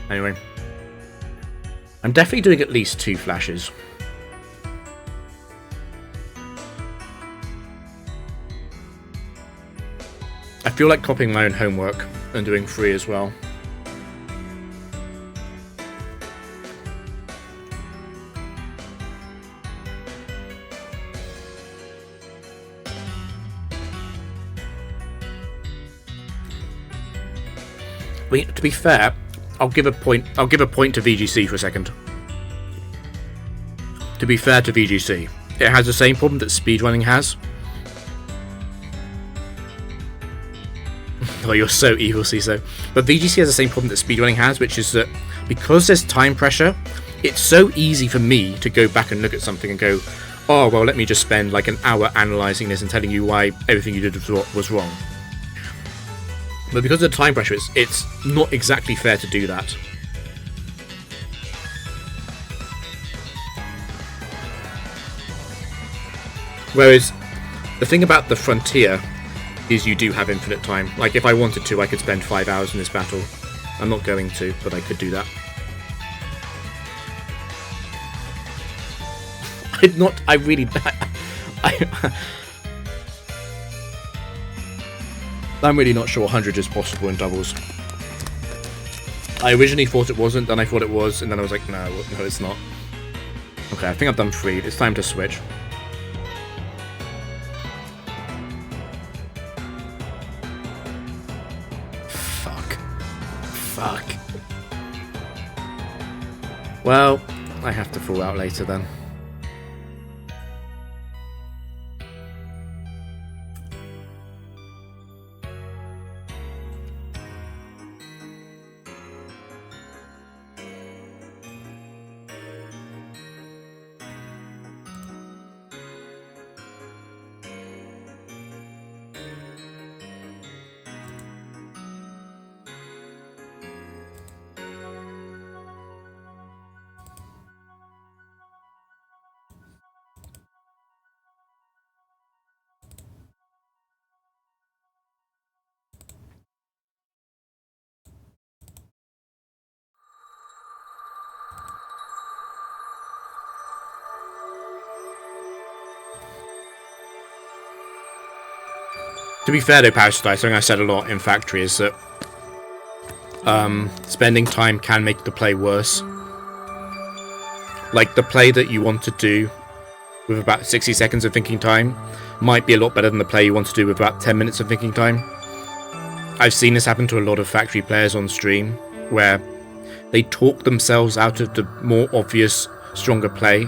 Anyway, I'm definitely doing at least 2 flashes. I feel like copying my own homework and doing 3 as well. I mean, to be fair, I'll give a point to VGC for a second. To be fair to VGC, it has the same problem that speedrunning has. Oh, you're so evil, CISO. But VGC has the same problem that speedrunning has, which is that because there's time pressure, it's so easy for me to go back and look at something and go, oh, well, let me just spend like an hour analysing this and telling you why everything you did was wrong. But because of the time pressure, it's not exactly fair to do that. Whereas, the thing about the Frontier is you do have infinite time. Like, if I wanted to, I could spend 5 hours in this battle. I'm not going to, but I could do that. I'm really not sure 100 is possible in doubles. I originally thought it wasn't, then I thought it was, and then I was like, no, it's not. Okay, I think I've done 3. It's time to switch. Fuck. Well, I have to fall out later then. To be fair though, Parasite, something I said a lot in Factory is that spending time can make the play worse. Like, the play that you want to do with about 60 seconds of thinking time might be a lot better than the play you want to do with about 10 minutes of thinking time. I've seen this happen to a lot of Factory players on stream, where they talk themselves out of the more obvious, stronger play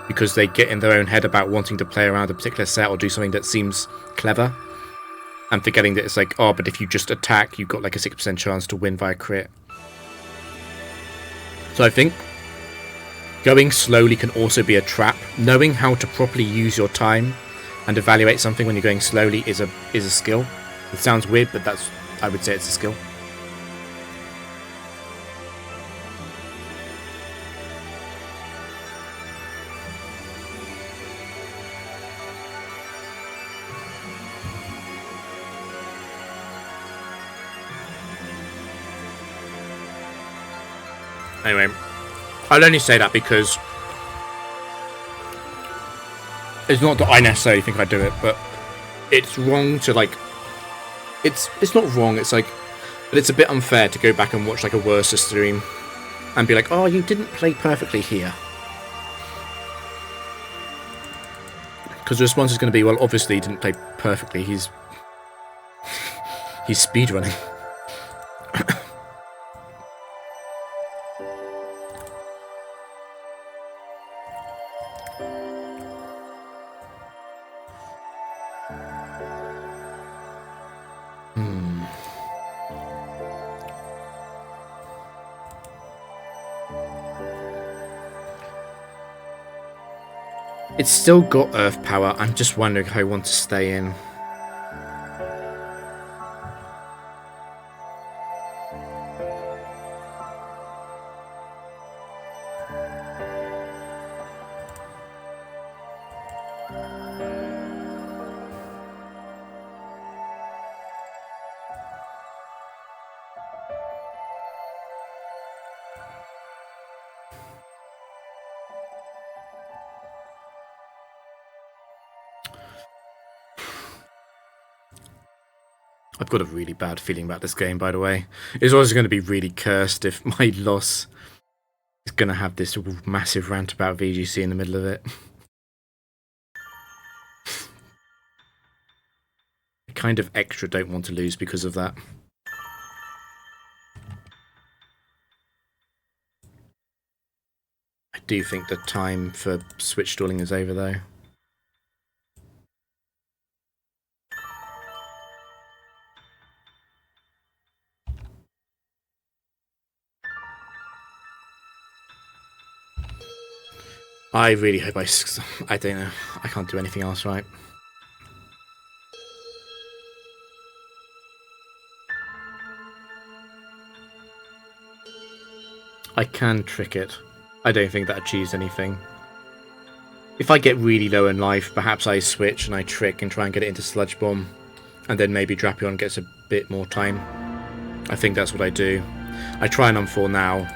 because they get in their own head about wanting to play around a particular set or do something that seems clever, and forgetting that it's like, oh, but if you just attack, you've got like a 6% chance to win via crit. So I think going slowly can also be a trap. Knowing how to properly use your time and evaluate something when you're going slowly is a skill. It sounds weird, but I would say it's a skill. Anyway, I'll only say that because it's not that I necessarily think I do it, but it's wrong to like. It's not wrong. It's like, but it's a bit unfair to go back and watch like a Worcester stream and be like, oh, you didn't play perfectly here, because the response is going to be, well, obviously he didn't play perfectly. He's speedrunning. It's still got earth power. I'm just wondering how I want to stay in. I've got a really bad feeling about this game, by the way. It's also going to be really cursed if my loss is going to have this massive rant about VGC in the middle of it. I kind of extra don't want to lose because of that. I do think the time for switch stalling is over, though. I really hope I don't know. I can't do anything else right. I can trick it. I don't think that achieves anything. If I get really low in life, perhaps I switch and I trick and try and get it into Sludge Bomb, and then maybe Drapion gets a bit more time. I think that's what I do. I try and unfall now.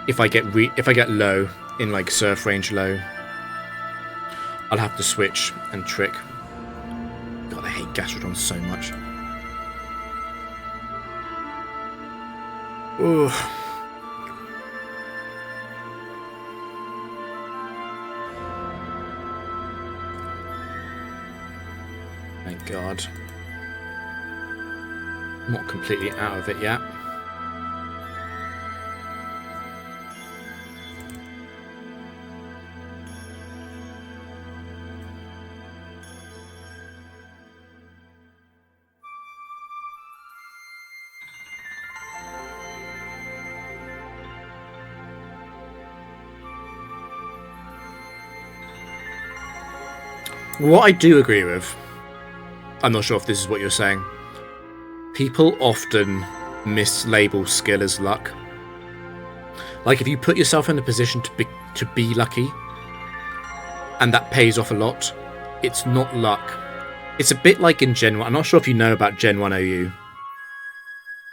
If I get low in like Surf Range low, I'll have to switch and trick. God, I hate Gastrodon so much. Ooh. Thank God. Not completely out of it yet. What I do agree with, I'm not sure if this is what you're saying, people often mislabel skill as luck. Like if you put yourself in a position to be lucky, and that pays off a lot, it's not luck. It's a bit like in Gen 1. I'm not sure if you know about Gen 1 OU,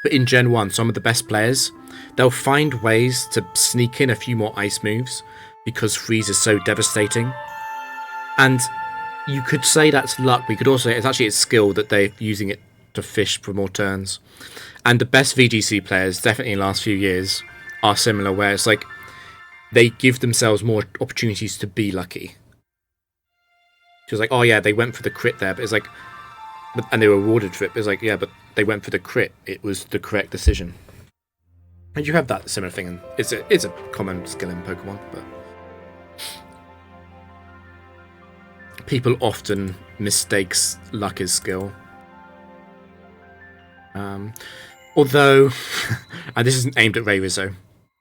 but in Gen 1, some of the best players, they'll find ways to sneak in a few more ice moves because freeze is so devastating. And you could say that's luck, but you could also say it's actually its skill that they're using it to fish for more turns. And the best VGC players, definitely in the last few years, are similar, where it's like they give themselves more opportunities to be lucky. It's like, oh yeah, they went for the crit there, but it's like, and they were rewarded for it. But it's like, yeah, but they went for the crit. It was the correct decision. And you have that similar thing, and it's a common skill in Pokemon, but people often mistakes luck as skill. Although, and this isn't aimed at Ray Rizzo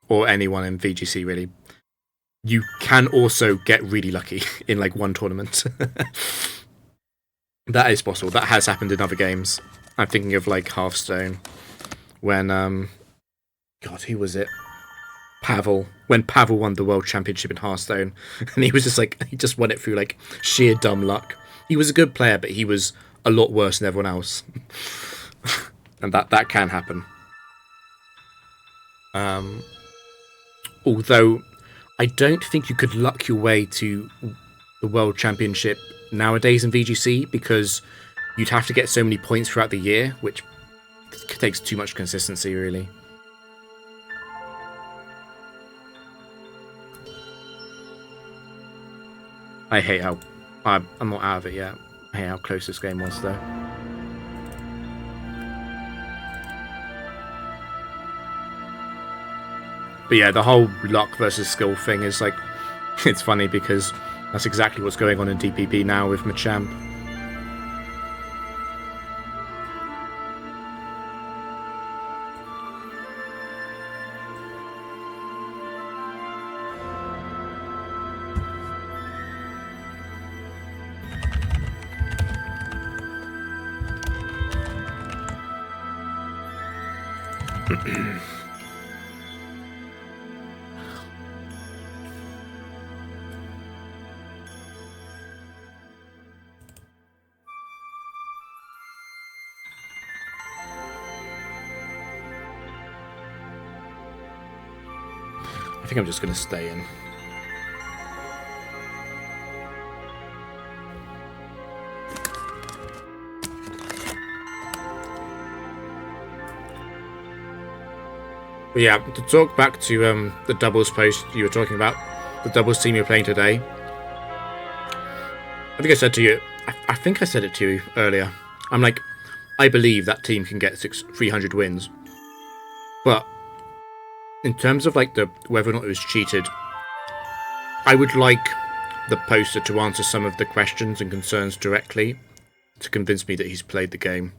or anyone in VGC really, you can also get really lucky in like one tournament. That is possible. That has happened in other games. I'm thinking of like Hearthstone, when God, who was it? Pavel. When Pavel won the world championship in Hearthstone, and he was just like, he just won it through like sheer dumb luck. He was a good player, but he was a lot worse than everyone else, and that can happen. Although I don't think you could luck your way to the world championship nowadays in VGC, because you'd have to get so many points throughout the year, which takes too much consistency, really. I hate how... I'm not out of it yet. I hate how close this game was, though. But yeah, the whole luck versus skill thing is like... It's funny because that's exactly what's going on in DPP now with Machamp. I think I'm just going to stay in. But yeah, to talk back to the doubles post you were talking about, the doubles team you're playing today. I think I said to you, I think I said it to you earlier. I'm like, I believe that team can get 300 wins. But in terms of like whether or not it was cheated, I would like the poster to answer some of the questions and concerns directly to convince me that he's played the game.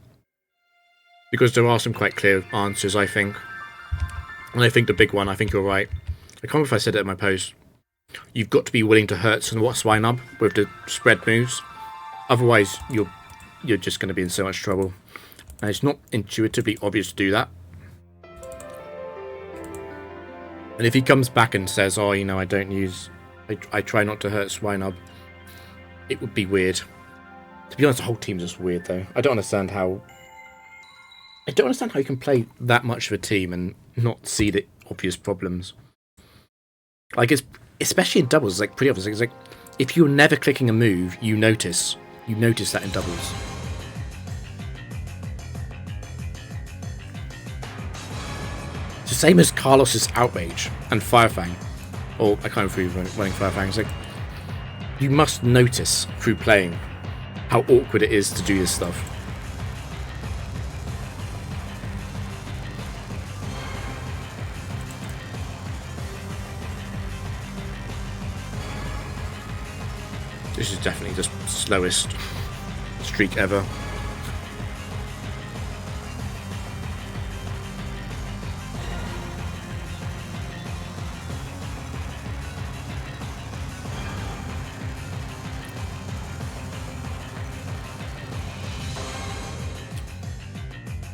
Because there are some quite clear answers, I think. And I think the big one, I think you're right. I can't remember if I said it in my post. You've got to be willing to hurt Swinub with the spread moves. Otherwise, you're just going to be in so much trouble. And it's not intuitively obvious to do that. And if he comes back and says, oh, you know, I try not to hurt Swinub, it would be weird. To be honest, the whole team's just weird, though. I don't understand how you can play that much of a team and not see the obvious problems. Like, it's especially in doubles, it's like pretty obvious. It's like, if you're never clicking a move, you notice that in doubles. It's the same as Carlos's Outrage and Firefang. Or, I can't remember running Firefang. It's like, you must notice through playing how awkward it is to do this stuff. This is definitely the slowest streak ever.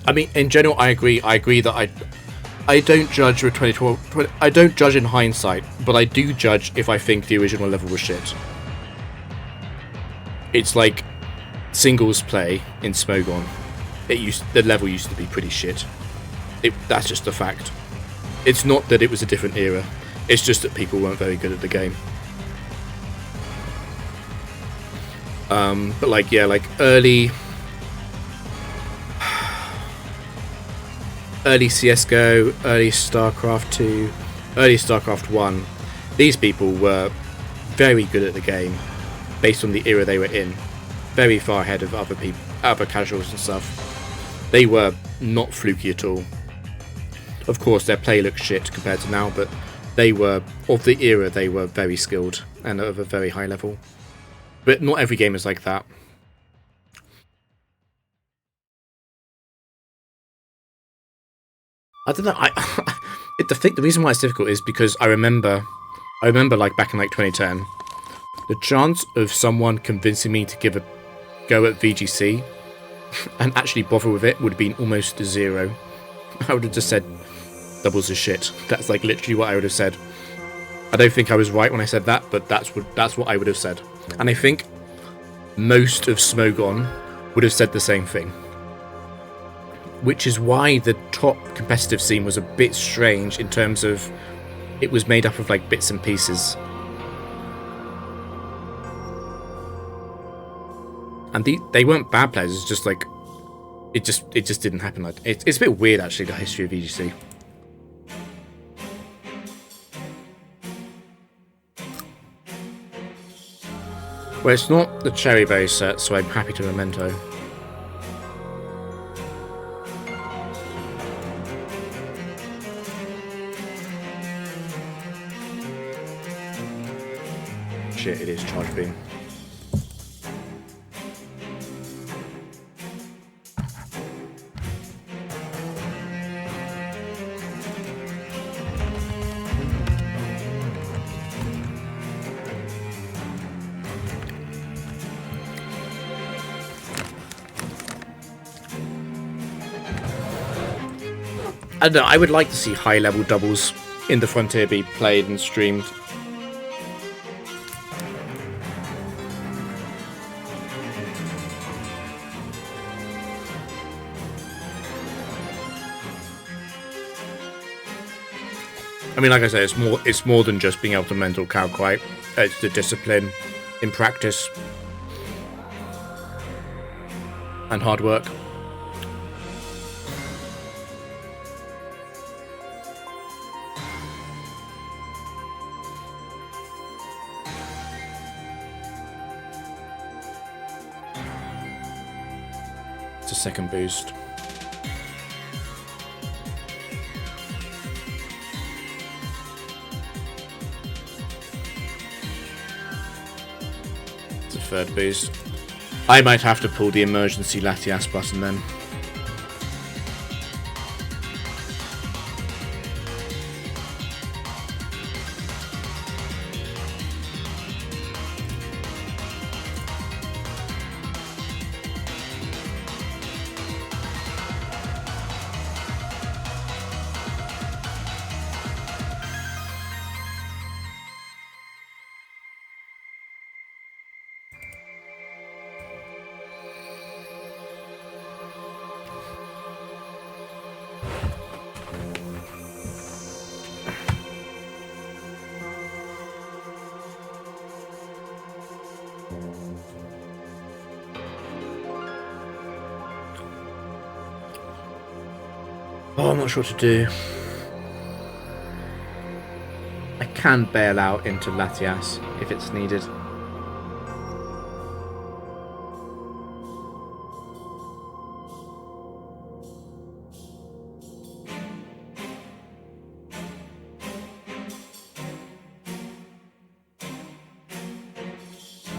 I mean, in general, I agree. I agree that I don't judge with 2012. I don't judge in hindsight, but I do judge if I think the original level was shit. It's like singles play in Smogon. The level used to be pretty shit. That's just a fact. It's not that it was a different era. It's just that people weren't very good at the game. But like, yeah, like early CSGO, early StarCraft 2, early StarCraft 1, these people were very good at the game based on the era they were in. Very far ahead of other people, other casuals and stuff. They were not fluky at all. Of course, their play looks shit compared to now, but they were, of the era, they were very skilled and of a very high level. But not every game is like that. I don't know. The reason why it's difficult is because I remember like back in like 2010, the chance of someone convincing me to give go at VGC and actually bother with it would have been almost 0. I would have just said doubles is shit. That's like literally what I would have said. I don't think I was right when I said that, but that's what I would have said. And I think most of Smogon would have said the same thing. Which is why the top competitive scene was a bit strange in terms of it was made up of like bits and pieces. And they weren't bad players, it's just like it just didn't happen. Like it's a bit weird actually, the history of VGC. Well, it's not the Cherry Berry set, so I'm happy to Memento. Shit, it is Charge Beam. I don't know, I would like to see high-level doubles in the Frontier be played and streamed. I mean, like I said, it's more than just being able to mental calc, right? It's the discipline in practice and hard work. It's a second boost. It's a third boost. I might have to pull the emergency Latias button then. Oh, I'm not sure what to do. I can bail out into Latias if it's needed.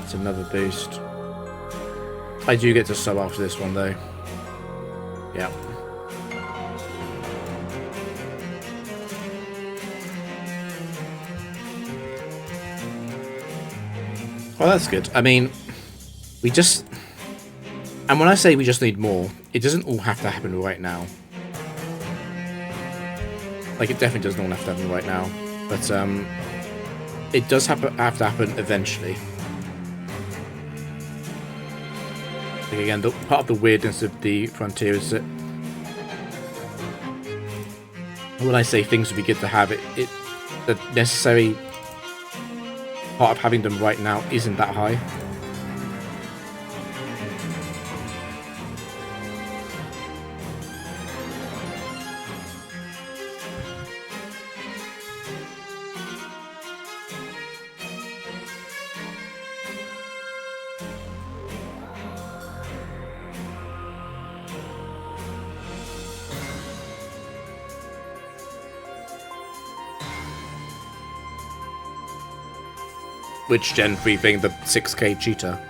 It's another boost. I do get to sub after this one though. Yeah. Well, that's good. I mean, we just... And when I say we just need more, it doesn't all have to happen right now. Like, it definitely doesn't all have to happen right now. But, it does have to happen eventually. Like, again, part of the weirdness of the Frontier is that... When I say things would be good to have, the necessary... part of having them right now isn't that high. Which Gen 3 thing? The 6K cheetah?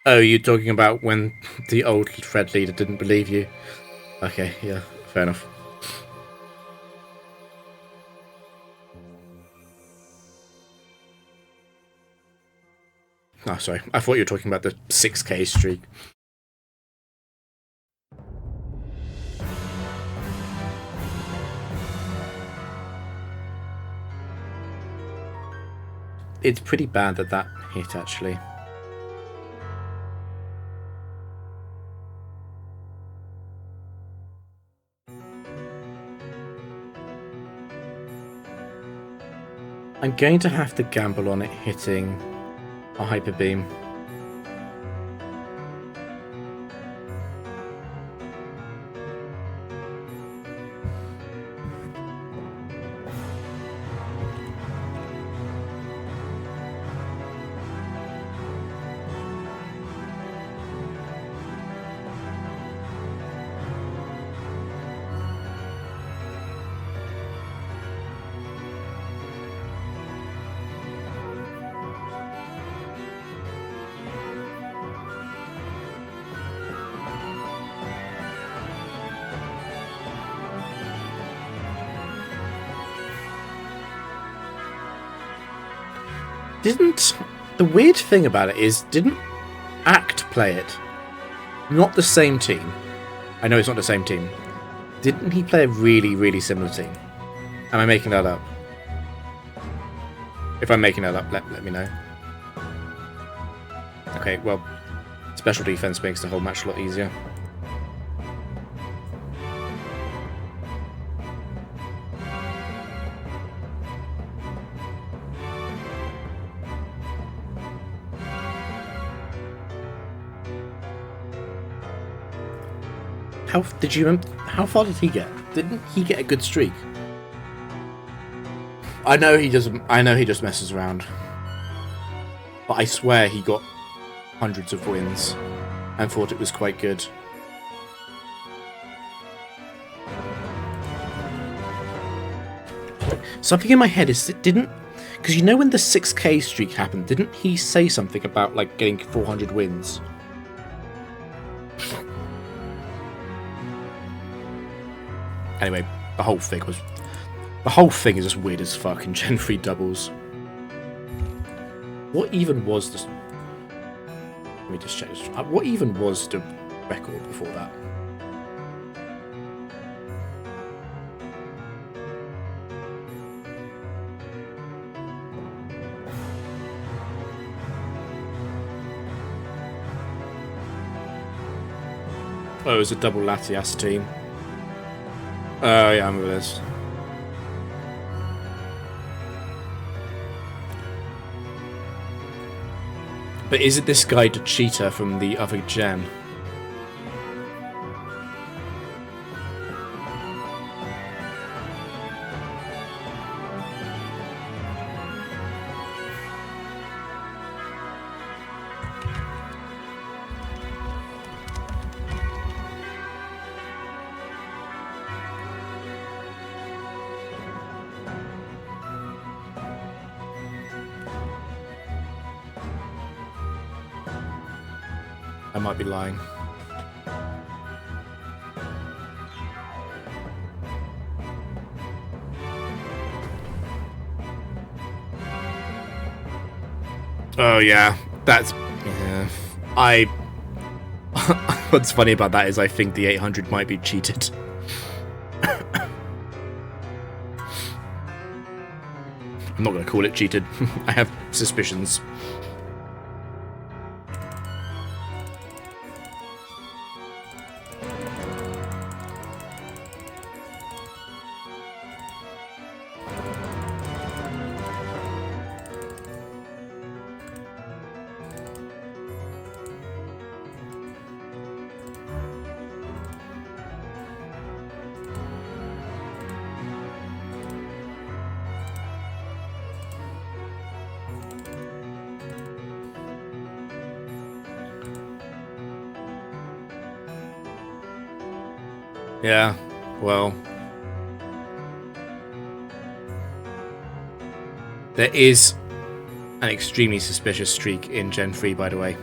Oh, you're talking about when the old Fred leader didn't believe you? Okay, yeah, fair enough. Oh, sorry. I thought you were talking about the 6k streak. It's pretty bad that that hit, actually. I'm going to have to gamble on it hitting a Hyper Beam. The weird thing about it is, didn't Act play it? Not the same team. I know it's not the same team. Didn't he play a really, really similar team? Am I making that up? If I'm making that up, let me know. Okay, well, special defense makes the whole match a lot easier. How far did he get? Didn't he get a good streak? I know he doesn't. I know he just messes around. But I swear he got hundreds of wins and thought it was quite good. Something in my head is it didn't, because you know when the 6k streak happened, didn't he say something about like getting 400 wins? Anyway, the whole thing is just weird as fuck in Gen 3 doubles. What even was this? Let me just check this. What even was the record before that? Oh, it was a double Latias team. Oh, yeah, I remember this. But is it this guy, the cheater from the other gen? I might be lying. Oh yeah, that's... Yeah. What's funny about that is I think the 800 might be cheated. I'm not going to call it cheated. I have suspicions. Yeah, well... There is an extremely suspicious streak in Gen 3, by the way.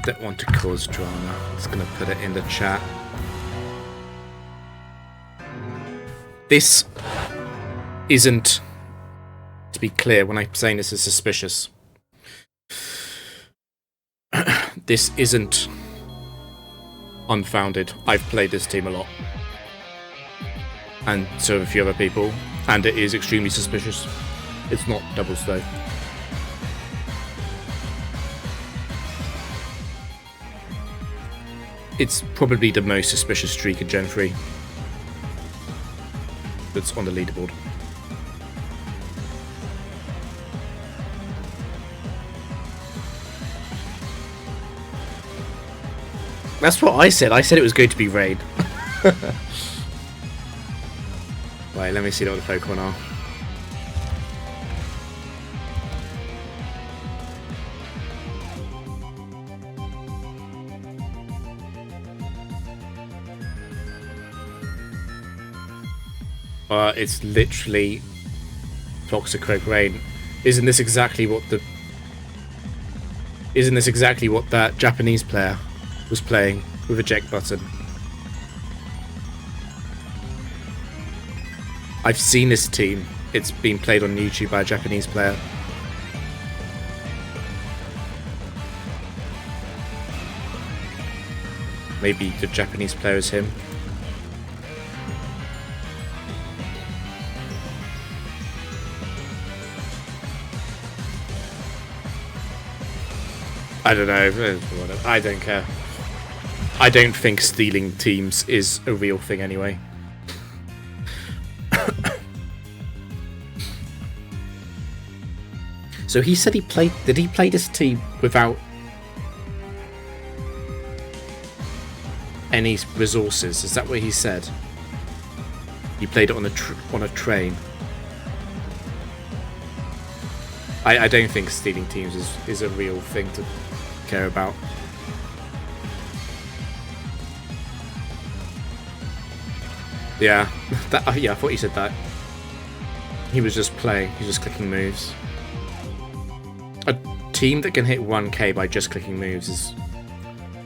don't want to cause drama. I'm just going to put it in the chat. This isn't, to be clear, when I'm saying this is suspicious, this isn't unfounded. I've played this team a lot. And so have a few other people. And it is extremely suspicious. It's not doubles though. It's probably the most suspicious streak in Gen 3 that's on the leaderboard. That's what I said. I said it was going to be raid. Right, let me see what the Pokemon are. It's literally Toxicroak Rain. Isn't this exactly what that Japanese player was playing with eject button? I've seen this team. It's been played on YouTube by a Japanese player. Maybe the Japanese player is him. I don't know. I don't care. I don't think stealing teams is a real thing anyway. So he said he played... Did he play this team without any resources? Is that what he said? He played it on a train. I don't think stealing teams is a real thing to care about. Yeah, yeah, I thought he said that. He was just playing. He was just clicking moves. A team that can hit 1k by just clicking moves is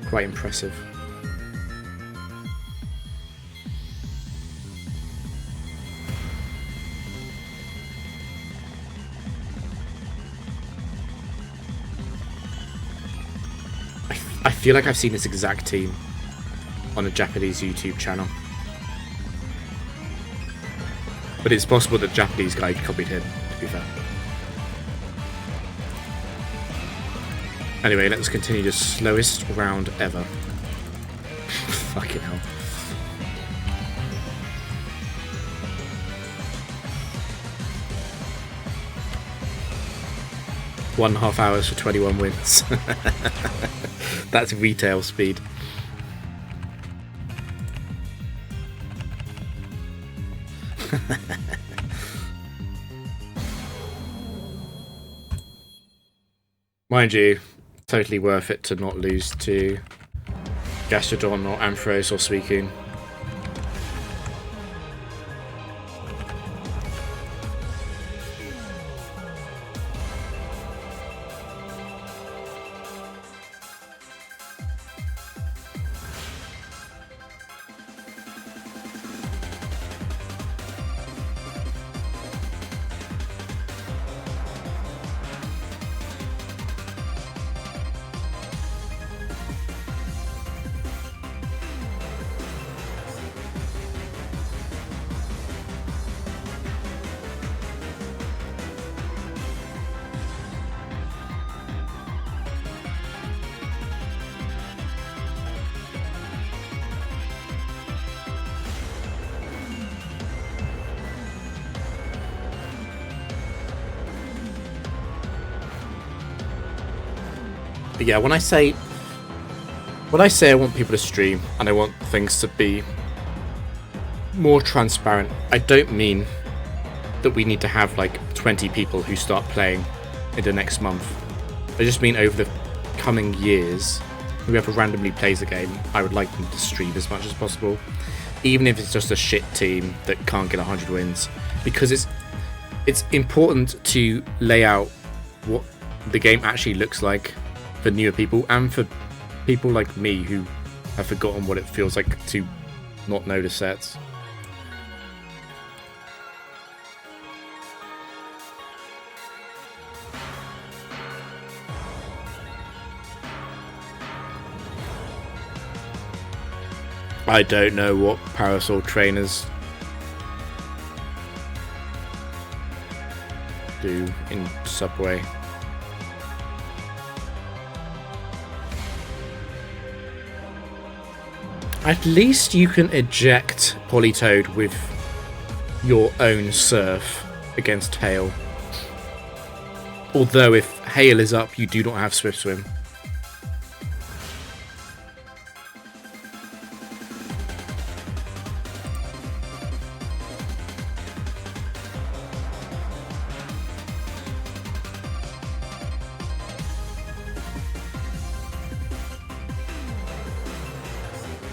quite impressive. I feel like I've seen this exact team on a Japanese YouTube channel. But it's possible that the Japanese guy copied him, to be fair. Anyway, let's continue the slowest round ever. Fucking hell. One and a half hours for 21 wins. That's retail speed. Mind you, totally worth it to not lose to Gastrodon or Ampharos or Suicune. But yeah, when I say I want people to stream and I want things to be more transparent, I don't mean that we need to have like 20 people who start playing in the next month. I just mean over the coming years, whoever randomly plays the game, I would like them to stream as much as possible, even if it's just a shit team that can't get 100 wins, because it's important to lay out what the game actually looks like for newer people and for people like me who have forgotten what it feels like to not know the sets. I don't know what Parasol trainers do in Subway. At least you can eject Politoed with your own Surf against Hail. Although if Hail is up, you do not have Swift Swim.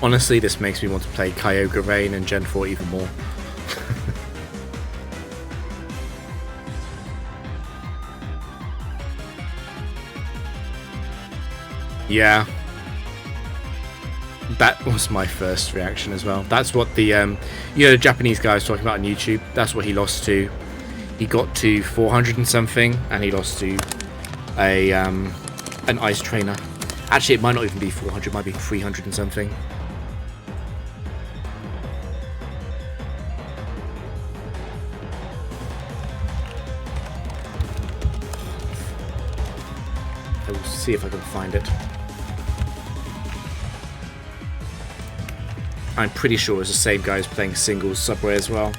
Honestly, this makes me want to play Kyogre Rain and Gen 4 even more. Yeah. That was my first reaction as well. That's what the, the Japanese guy was talking about on YouTube. That's what he lost to. He got to 400 and something, and he lost to an Ice Trainer. Actually, it might not even be 400, it might be 300 and something. I will see if I can find it. I'm pretty sure it's the same guy who's playing singles Subway as well.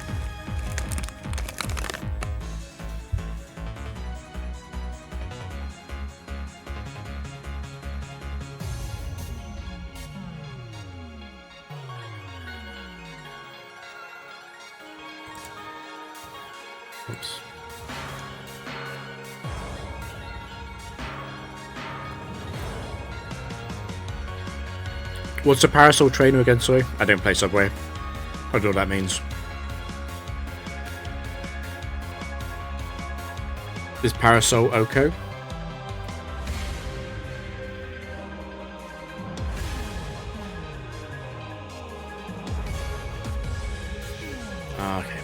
Oops. What's a Parasol trainer again, sorry? I don't play Subway. I don't know what that means. Is Parasol Oko? Ah, okay.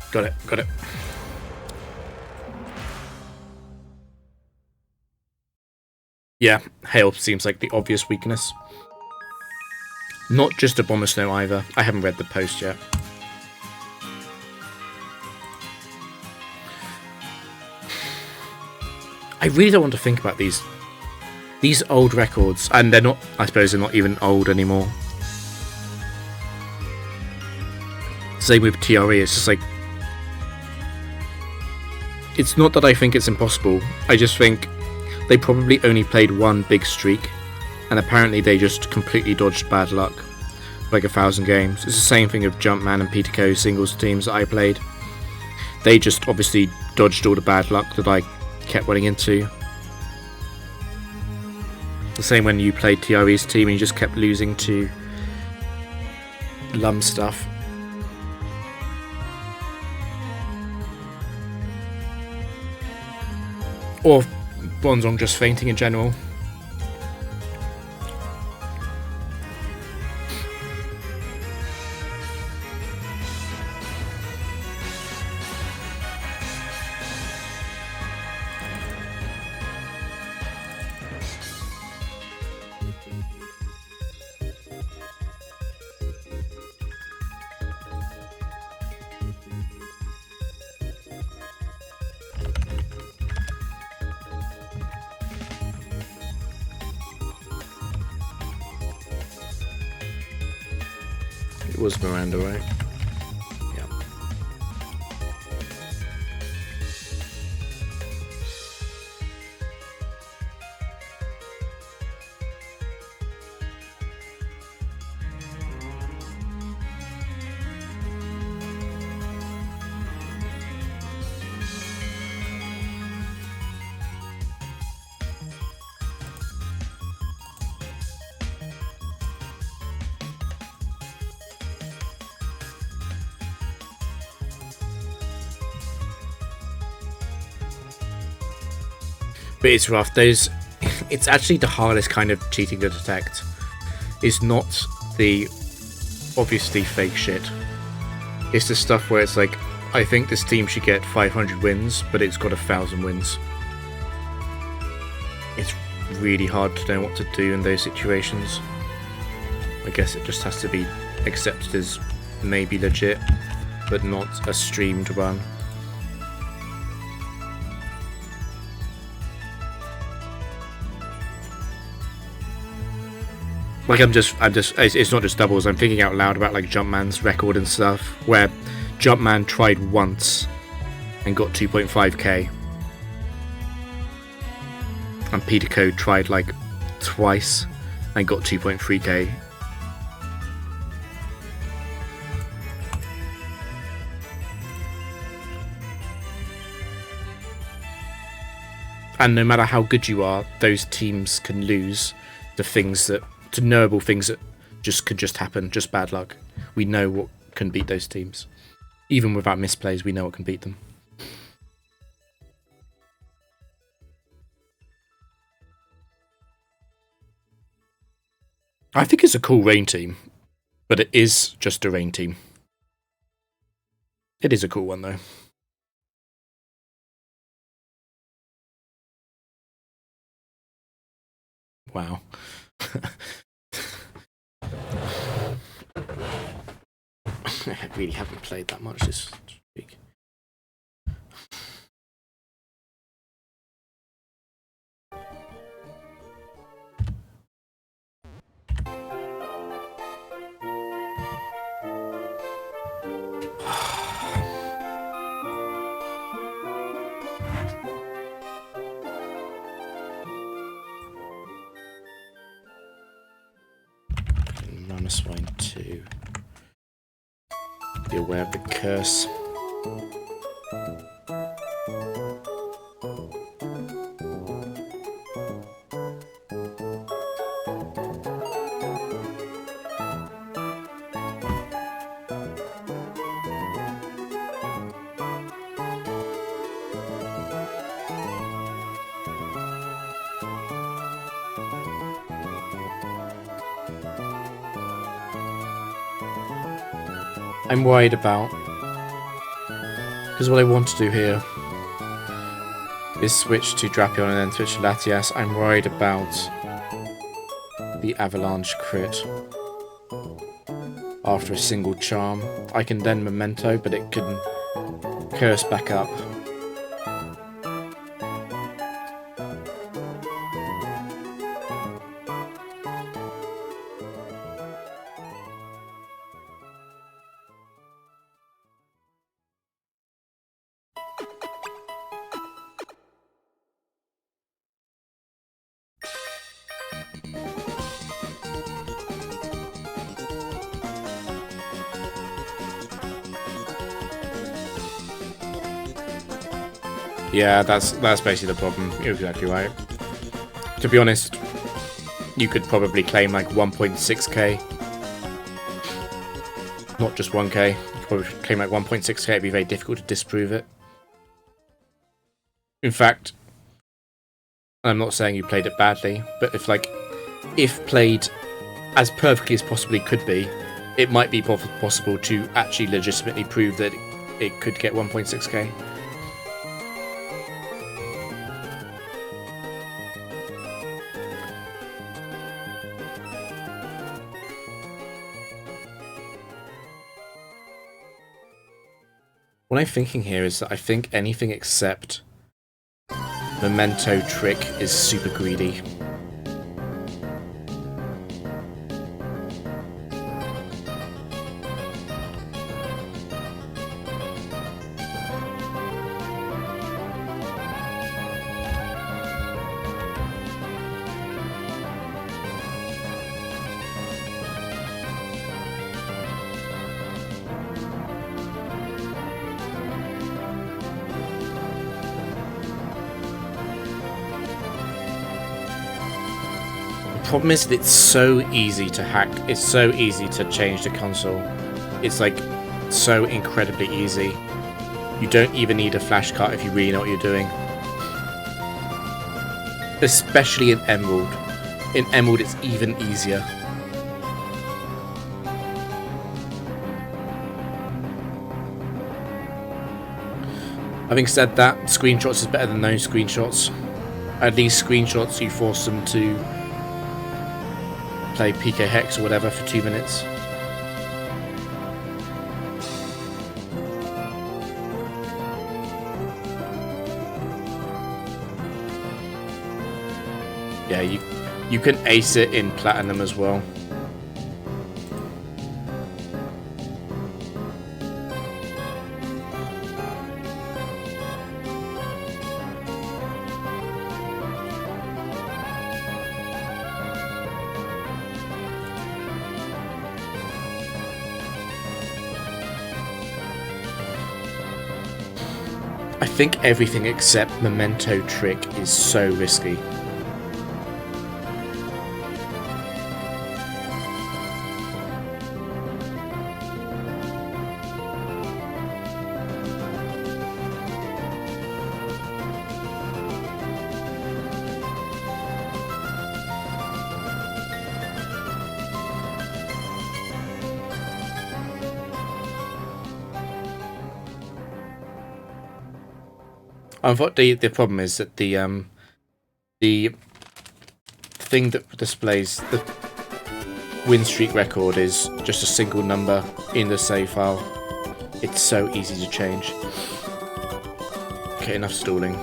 Got it, got it. Yeah, Hail seems like the obvious weakness. Not just Abomasnow either. I haven't read the post yet. I really don't want to think about these old records, and they're not, I suppose they're not even old anymore. Same with TRE, it's just like, it's not that I think it's impossible, I just think they probably only played one big streak, and apparently they just completely dodged bad luck. Like 1,000 games. It's the same thing with Jumpman and Peter Co singles teams that I played. They just obviously dodged all the bad luck that I kept running into. The same when you played TRE's team and you just kept losing to Lum stuff. Or Bronzong just fainting in general. It was Miranda, right? Yeah. But it's rough. Those, it's actually the hardest kind of cheating to detect. It's not the obviously fake shit. It's the stuff where it's like, I think this team should get 500 wins, but it's got 1,000 wins. It's really hard to know what to do in those situations. I guess it just has to be accepted as maybe legit, but not a streamed run. Like it's not just doubles, I'm thinking out loud about like Jumpman's record and stuff, where Jumpman tried once and got 2.5k. And Peter Code tried like twice and got 2.3k. And no matter how good you are, those teams can lose to knowable things that could just happen, just bad luck. We know what can beat those teams. Even without misplays, we know what can beat them. I think it's a cool rain team, but it is just a rain team. It is a cool one though. Wow. I really haven't played that much this week. Swine 2. Be aware of the curse. I'm worried about, because what I want to do here is switch to Drapion and then switch to Latias. I'm worried about the Avalanche crit after a single charm. I can then Memento, but it can curse back up. Yeah, that's basically the problem. You're exactly right. To be honest, you could probably claim like 1.6k. Not just 1k. You could probably claim like 1.6k, it'd be very difficult to disprove it. In fact, I'm not saying you played it badly, but if played as perfectly as possibly could be, it might be possible to actually legitimately prove that it could get 1.6k. What I'm thinking here is that I think anything except Memento Trick is super greedy. Problem is that it's so easy to hack. It's so easy to change the console. It's like so incredibly easy. You don't even need a flash card if you really know what you're doing. Especially in Emerald. In Emerald, it's even easier. Having said that, screenshots is better than no screenshots. At least screenshots, you force them to play PK Hex or whatever for 2 minutes. Yeah, you can ace it in Platinum as well. I think everything except Memento Trick is so risky. The problem is that the thing that displays the win streak record is just a single number in the save file. It's so easy to change. Okay, enough stalling.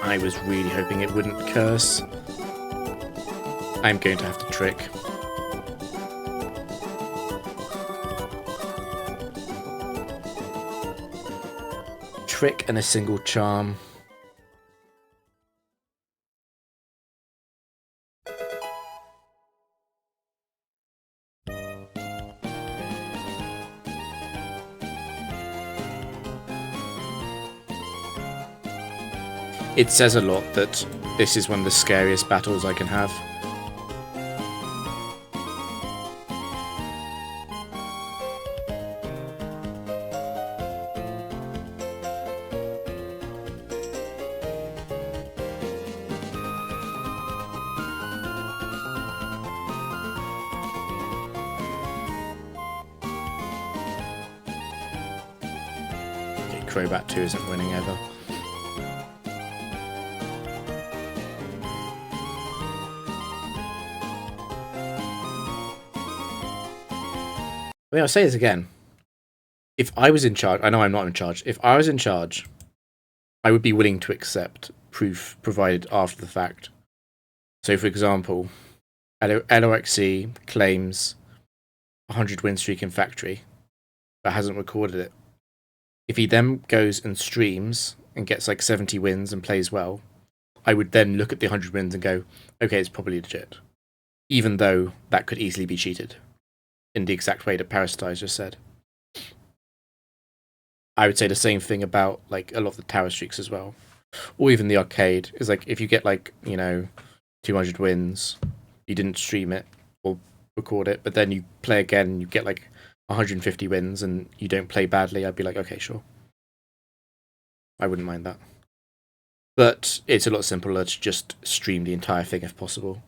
I was really hoping it wouldn't curse. I'm going to have to trick. Trick and a single charm. It says a lot that this is one of the scariest battles I can have. Crobat 2 isn't winning ever. I mean, I'll say this again. If I was in charge, I know I'm not in charge. If I was in charge, I would be willing to accept proof provided after the fact. So, for example, LOXC claims 100 win streak in Factory, but hasn't recorded it. If he then goes and streams and gets like 70 wins and plays well, I would then look at the 100 wins and go, okay, it's probably legit. Even though that could easily be cheated in the exact way that Parasitize just said. I would say the same thing about like a lot of the tower streaks as well. Or even the arcade is like, if you get like, 200 wins, you didn't stream it or record it, but then you play again and you get like 150 wins and you don't play badly, I'd be like, okay, sure. I wouldn't mind that. But it's a lot simpler to just stream the entire thing if possible.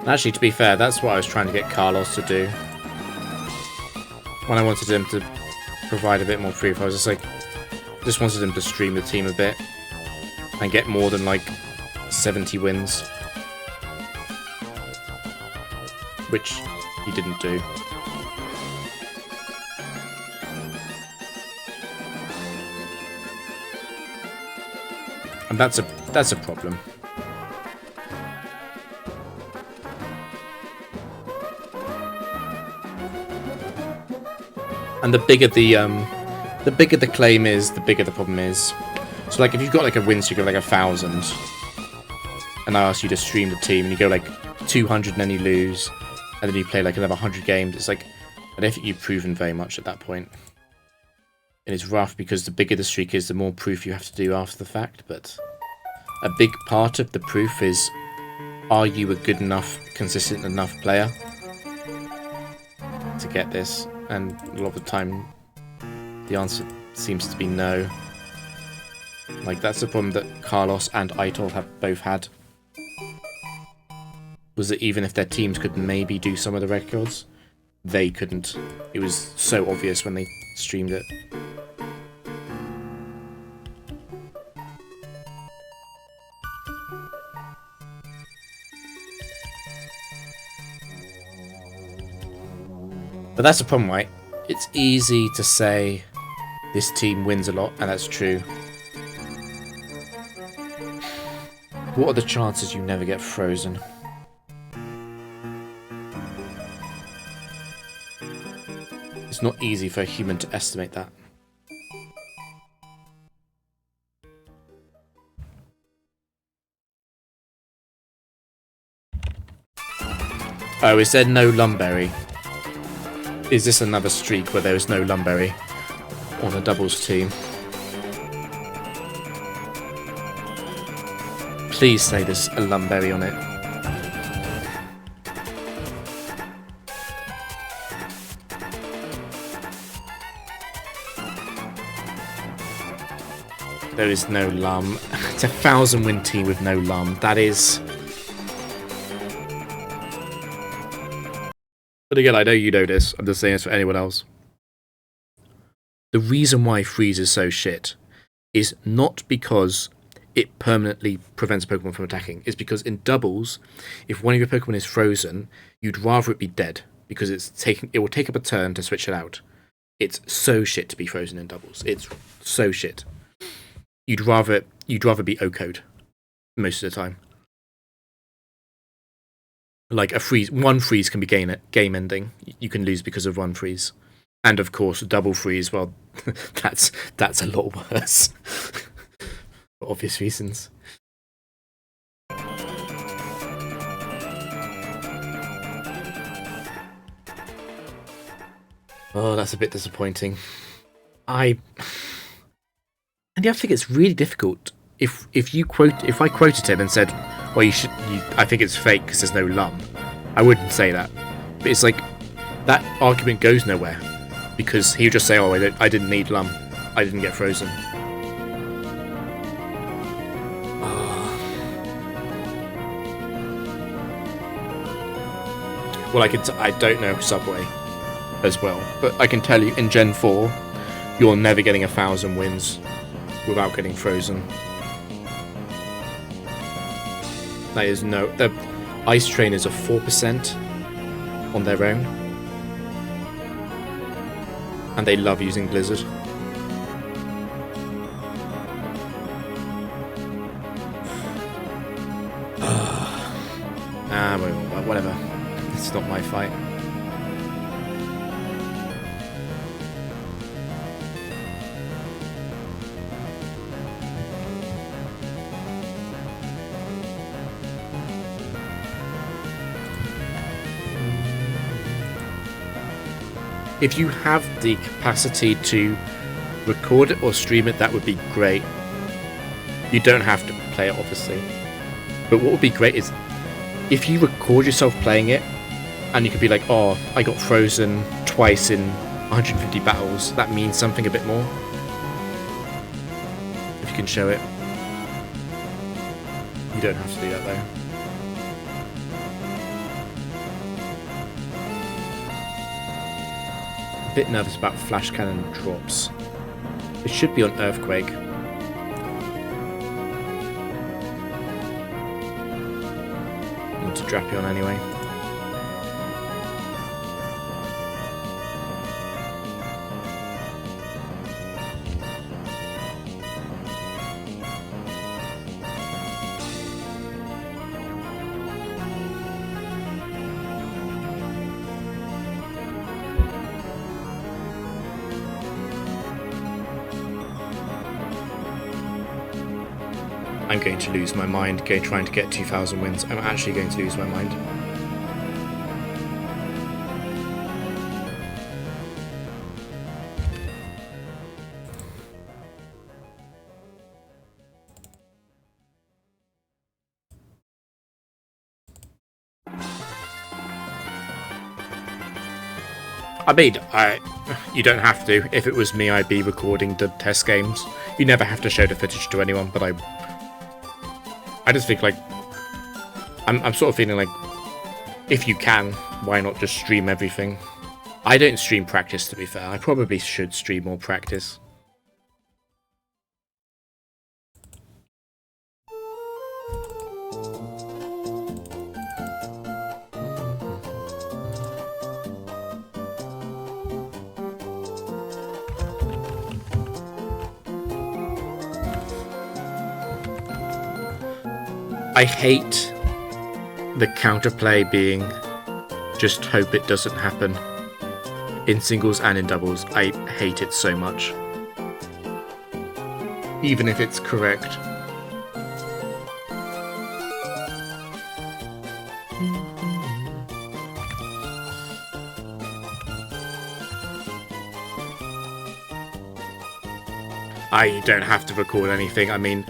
And actually, to be fair, that's what I was trying to get Carlos to do. When I wanted him to provide a bit more proof, I was just like, just wanted him to stream the team a bit and get more than like 70 wins, which he didn't do. And that's a problem. And the bigger the claim is, the bigger the problem is. So like if you've got like a win streak of like 1,000, and I ask you to stream the team, and you go like 200 and then you lose, and then you play like another 100 games, it's like, I don't think you've proven very much at that point. And it's rough because the bigger the streak is, the more proof you have to do after the fact, but a big part of the proof is, are you a good enough, consistent enough player to get this? And a lot of the time, the answer seems to be no. Like, that's the problem that Carlos and Aitor have both had. Was that even if their teams could maybe do some of the records, they couldn't. It was so obvious when they streamed it. But that's the problem, right? It's easy to say this team wins a lot, and that's true. What are the chances you never get frozen? It's not easy for a human to estimate that. Oh, is there no Lumberry? Is this another streak where there is no Lumberry on a doubles team? Please say there's a Lumberry on it. There is no Lum. It's a 1,000 win team with no Lum. That is... But again, I know you know this. I'm just saying this for anyone else. The reason why freeze is so shit is not because it permanently prevents a Pokemon from attacking. It's because in doubles, if one of your Pokemon is frozen, you'd rather it be dead because it will take up a turn to switch it out. It's so shit to be frozen in doubles. It's so shit. You'd rather be OHKO'd most of the time. Like a freeze, one freeze can be game ending. You can lose because of one freeze, and of course a double freeze. Well, that's a lot worse for obvious reasons. Oh, that's a bit disappointing. And the other thing, it's really difficult if I quoted him and said, well, I think it's fake because there's no Lum, I wouldn't say that. But it's like, that argument goes nowhere. Because he would just say, oh, I didn't need Lum. I didn't get frozen. Well, I don't know Subway as well. But I can tell you, in Gen 4, you're never getting 1,000 wins without getting frozen. That is no... The Ice Trainers are 4% on their own. And they love using Blizzard. Whatever. It's not my fight. If you have the capacity to record it or stream it, that would be great. You don't have to play it, obviously. But what would be great is if you record yourself playing it, and you could be like, oh, I got frozen twice in 150 battles. That means something a bit more. If you can show it. You don't have to do that, though. bit nervous about flash cannon drops. It should be on Earthquake. Not to Drapion anyway. I'm going to lose my mind trying to get 2,000 wins. I'm actually going to lose my mind. I mean, you don't have to. If it was me, I'd be recording the test games. You never have to show the footage to anyone, but I just think, like, I'm sort of feeling like, if you can, why not just stream everything? I don't stream practice, to be fair. I probably should stream more practice. I hate the counterplay being just hope it doesn't happen. In singles and in doubles, I hate it so much. Even if it's correct. I don't have to record anything. I mean,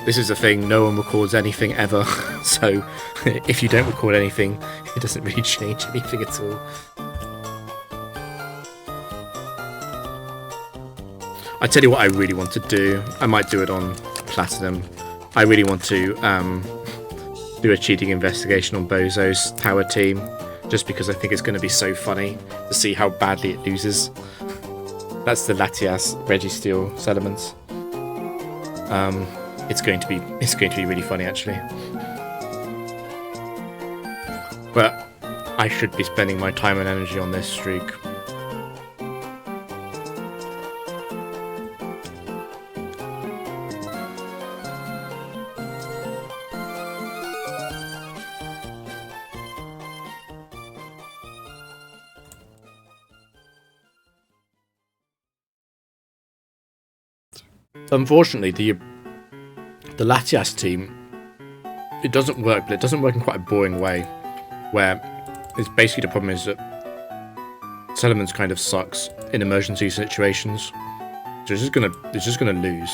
this is the thing, no one records anything ever, so if you don't record anything, it doesn't really change anything at all. I tell you what I really want to do, I might do it on Platinum. I really want to do a cheating investigation on Bozo's tower team, just because I think it's going to be so funny to see how badly it loses. That's the Latias, Registeel, Salamence. It's going to be really funny, actually. But I should be spending my time and energy on this streak. Unfortunately, the Latias team, it doesn't work, but it doesn't work in quite a boring way, where it's basically the problem is that Salamence kind of sucks in emergency situations, so it's just gonna lose.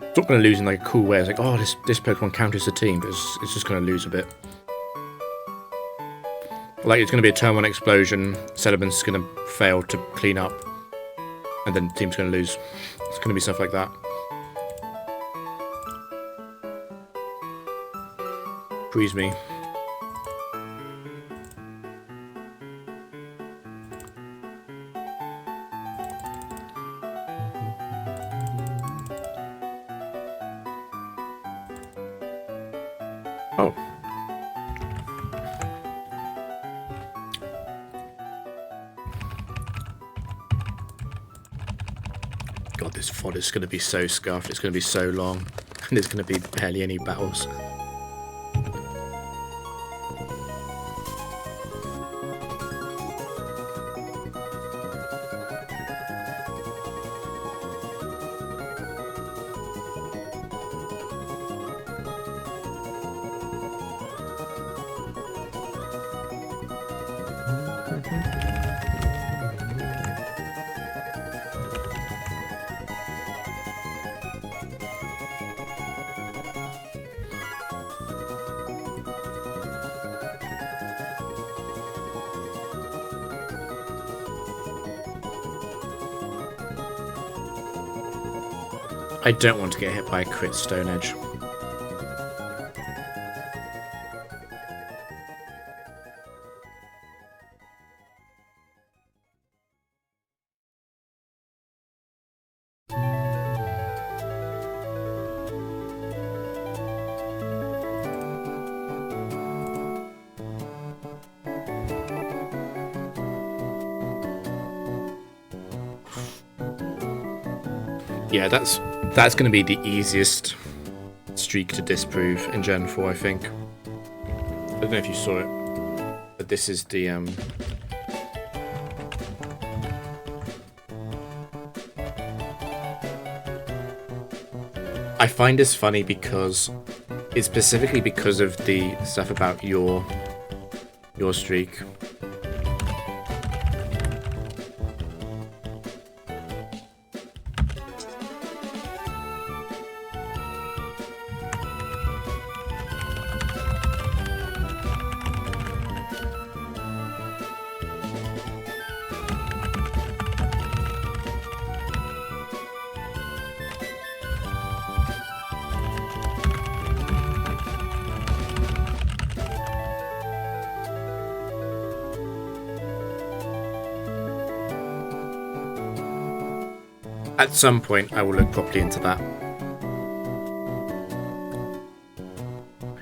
It's not gonna lose in like a cool way. It's like, oh, this Pokemon counters the team, but it's just gonna lose a bit. Like, it's gonna be a turn 1 explosion, Salamence is gonna fail to clean up, and then the team's gonna lose. It's gonna be stuff like that. Freeze me. Oh. God, this VOD is going to be so scuffed. It's going to be so long. And there's going to be barely any battles. I don't want to get hit by a crit Stone Edge. Yeah, that's going to be the easiest streak to disprove in Gen 4, I think. I don't know if you saw it, but this is the I find this funny because it's specifically because of the stuff about your streak. At some point, I will look properly into that.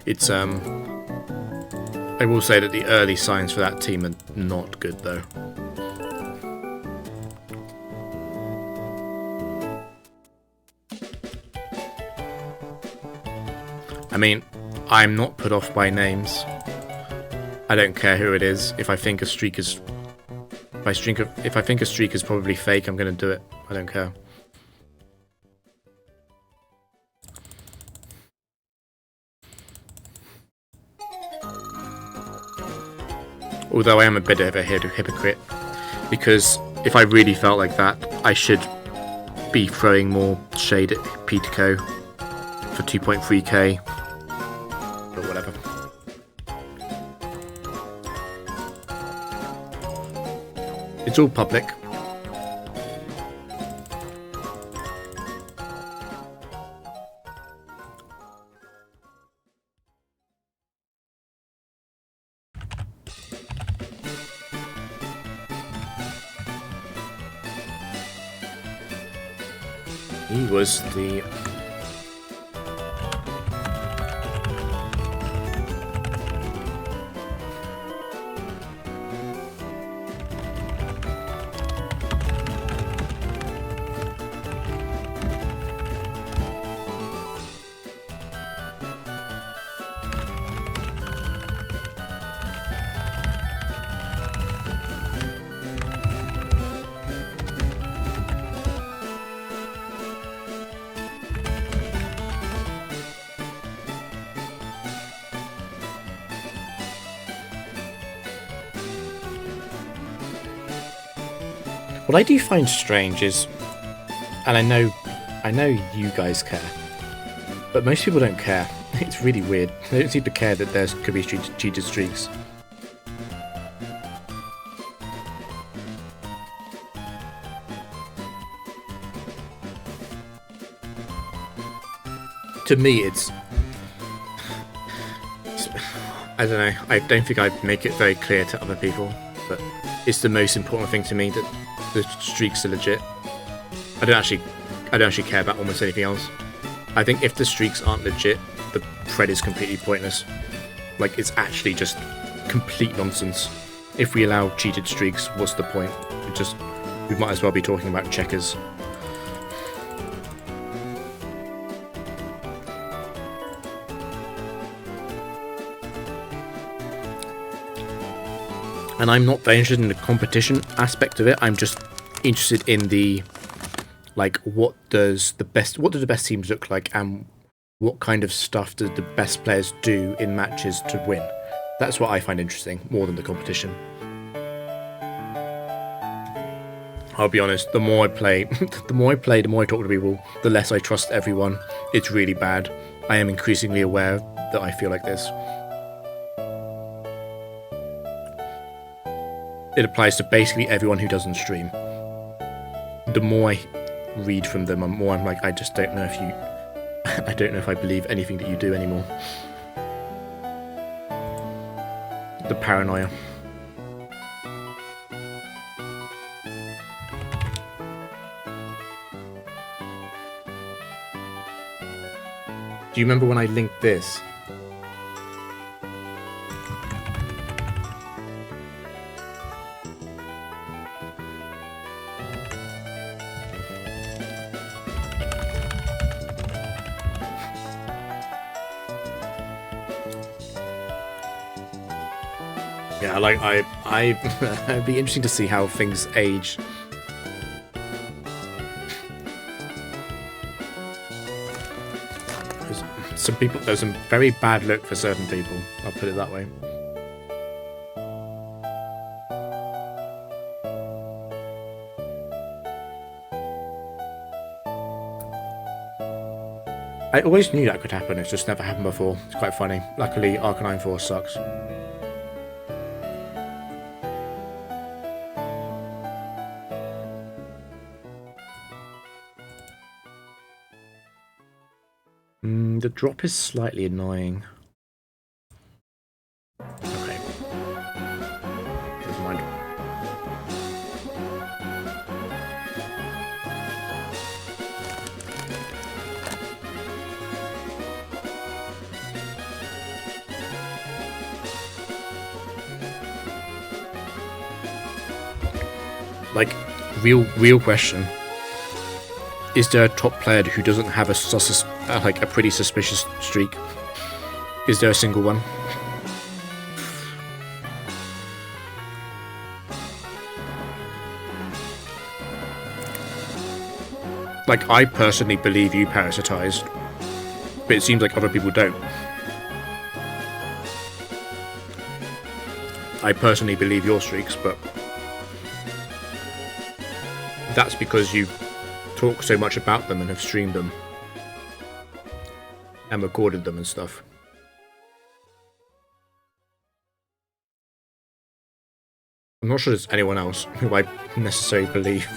It's, I will say that the early signs for that team are not good, though. I mean, I'm not put off by names. I don't care who it is. If I think a streak is... If I think a streak is probably fake, I'm going to do it. I don't care. Although I am a bit of a hypocrite, because if I really felt like that, I should be throwing more shade at Peterco for 2.3k, but whatever. It's all public. He was the... What I do find strange is, and I know you guys care, but most people don't care. It's really weird. They don't seem to care that there could be cheated streaks. To me, it's I don't know. I don't think I make it very clear to other people, but it's the most important thing to me that the streaks are legit. I don't actually care about almost anything else. I think if the streaks aren't legit, the thread is completely pointless. Like, it's actually just complete nonsense. If we allow cheated streaks, what's the point? We might as well be talking about checkers. And I'm not very interested in the competition aspect of it. I'm just interested in the, like, what do the best teams look like, and what kind of stuff do the best players do in matches to win. That's what I find interesting, more than the competition. I'll be honest, the more I play, the more I talk to people, the less I trust everyone. It's really bad. I am increasingly aware that I feel like this. It applies to basically everyone who doesn't stream. The more I read from them, the more I'm like, I just don't know if you... I don't know if I believe anything that you do anymore. The paranoia. Do you remember when I linked this? Yeah, like it'd be interesting to see how things age. Some people, there's some very bad look for certain people. I'll put it that way. I always knew that could happen, it's just never happened before. It's quite funny. Luckily, Arcanine Force sucks. The drop is slightly annoying. Okay. Never mind. Like, real question. Is there a top player who doesn't have a pretty suspicious streak? Is there a single one? Like, I personally believe you parasitized, but it seems like other people don't. I personally believe your streaks, but that's because you talk so much about them and have streamed them and recorded them and stuff. I'm not sure there's anyone else who I necessarily believe.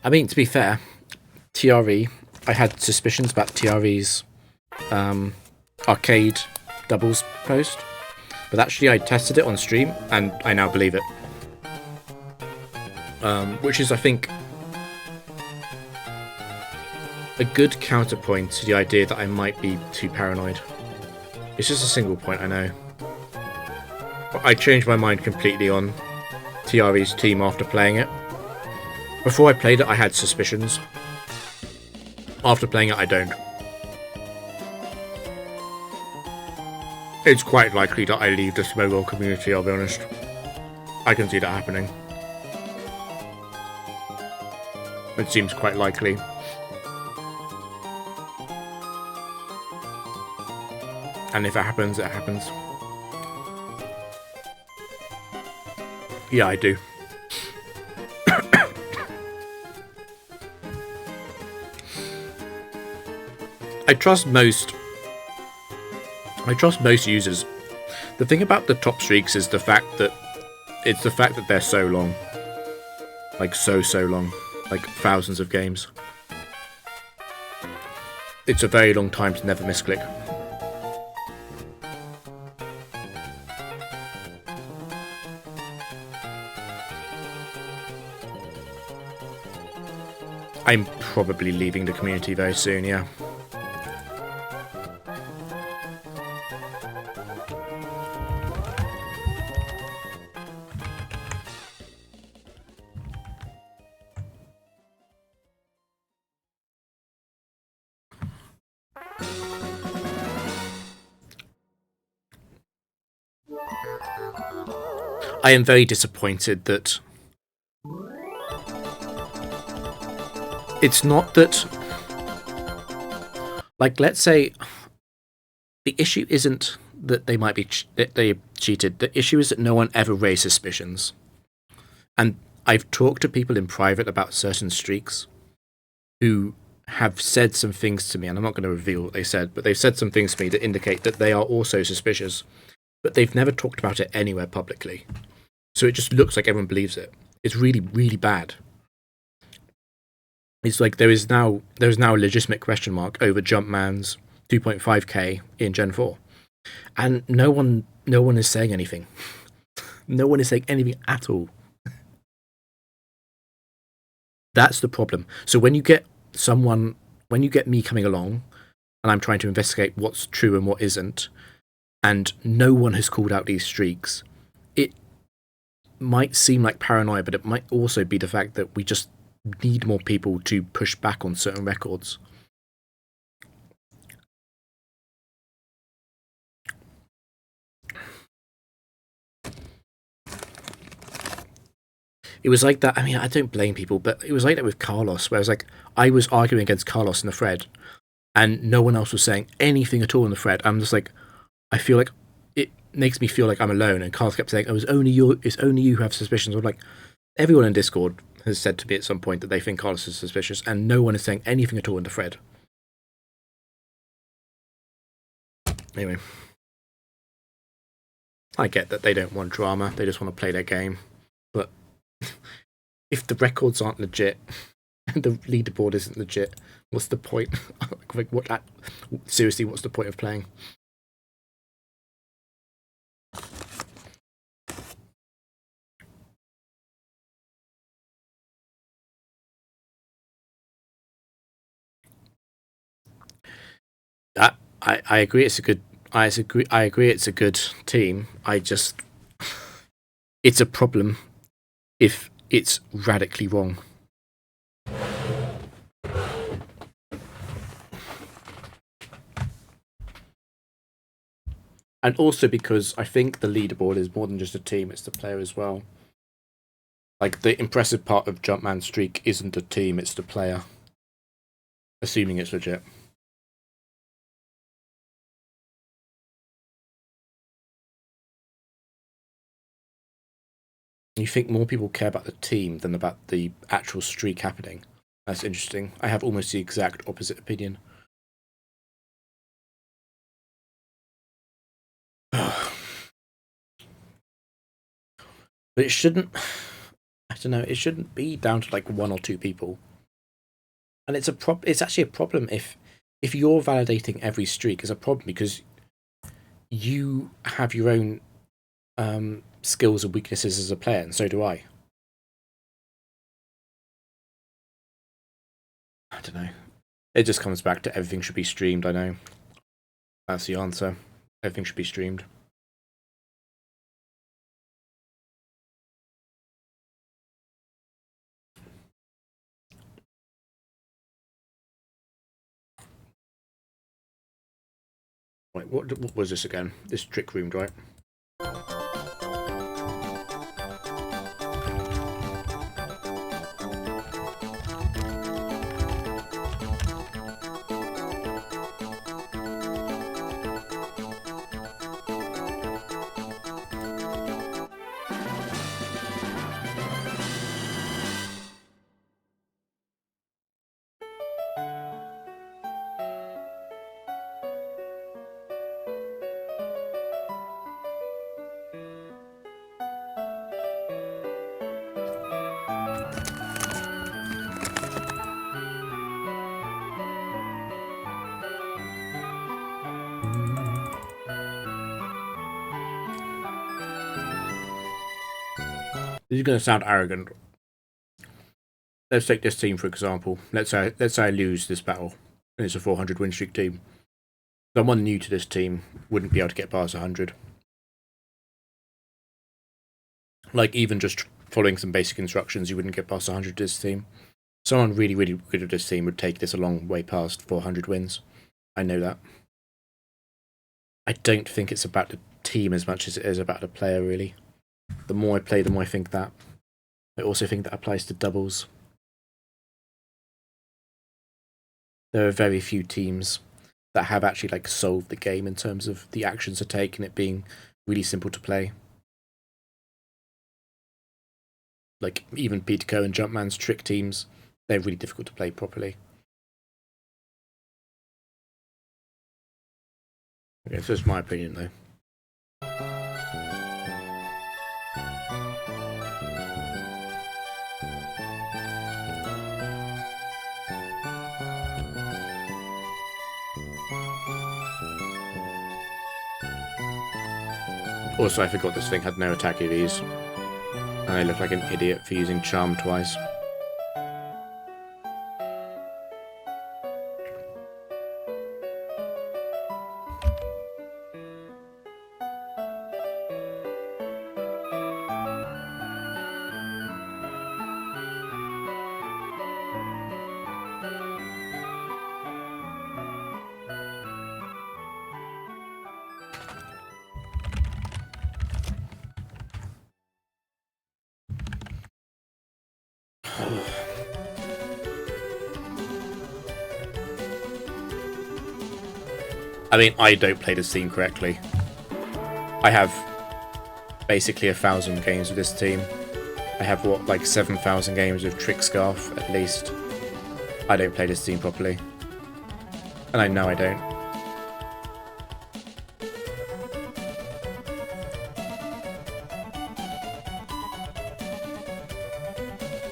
I mean, to be fair, TRE, I had suspicions about TRE's arcade doubles post, but actually I tested it on stream and I now believe it. Which is, I think, a good counterpoint to the idea that I might be too paranoid. It's just a single point, I know. But I changed my mind completely on TRE's team after playing it. Before I played it, I had suspicions. After playing it, I don't. It's quite likely that I leave the Smogon community, I'll be honest. I can see that happening. It seems quite likely. And if it happens, it happens. Yeah, I do. I trust most users. The thing about the top streaks is the fact that they're so long. Like so long. Like thousands of games. It's a very long time to never misclick. I'm probably leaving the community very soon, yeah. I am very disappointed that it's not that, like, let's say the issue isn't that they might be that they cheated. The issue is that no one ever raised suspicions. And I've talked to people in private about certain streaks who have said some things to me, and I'm not going to reveal what they said, but they've said some things to me that indicate that they are also suspicious, but they've never talked about it anywhere publicly. So it just looks like everyone believes it. It's really, really bad. It's like there is now a legitimate question mark over Jumpman's 2.5k in Gen 4. And no one is saying anything. No one is saying anything at all. That's the problem. So when you get me coming along and I'm trying to investigate what's true and what isn't, and no one has called out these streaks, it might seem like paranoia, but it might also be the fact that we just need more people to push back on certain records. It was like that. I mean, I don't blame people, but it was like that with Carlos, where it was like I was arguing against Carlos in the thread, and no one else was saying anything at all in the thread. I'm just like, I feel like it makes me feel like I'm alone. And Carlos kept saying, "Oh, it's only you who have suspicions." I'm like, everyone in Discord has said to me at some point that they think Carlos is suspicious, and no one is saying anything at all in the thread. Anyway, I get that they don't want drama; they just want to play their game, but if the records aren't legit and the leaderboard isn't legit, what's the point? Like, seriously, what's the point of playing? I agree. It's a good. I agree. It's a good team. It's a problem if it's radically wrong. And also because I think the leaderboard is more than just a team, it's the player as well. Like, the impressive part of Jumpman's streak isn't a team, it's the player. Assuming it's legit. You think more people care about the team than about the actual streak happening. That's interesting. I have almost the exact opposite opinion. But it shouldn't... I don't know, it shouldn't be down to like one or two people. And it's actually a problem if you're validating every streak. Is a problem because you have your own skills and weaknesses as a player, and so do I. I don't know. It just comes back to everything should be streamed, I know. That's the answer. Everything should be streamed. Right, what was this again? This trick room, right? This is going to sound arrogant. Let's take this team for example. Let's say I lose this battle, and it's a 400 win streak team. Someone new to this team wouldn't be able to get past 100. Like, even just following some basic instructions, you wouldn't get past 100 to this team. Someone really, really good at this team would take this a long way past 400 wins. I know that. I don't think it's about the team as much as it is about the player, really. The more I play, the more I think that. I also think that applies to doubles. There are very few teams that have actually like solved the game in terms of the actions to take and it being really simple to play. Like even Peter Co and Jumpman's trick teams, they're really difficult to play properly. Okay, so that's my opinion though. Also, I forgot this thing had no attack EVs. And I look like an idiot for using Charm twice. I mean, I don't play this team correctly. I have basically 1,000 games with this team. I have, what, like 7,000 games with Trick Scarf, at least. I don't play this team properly. And I know I don't.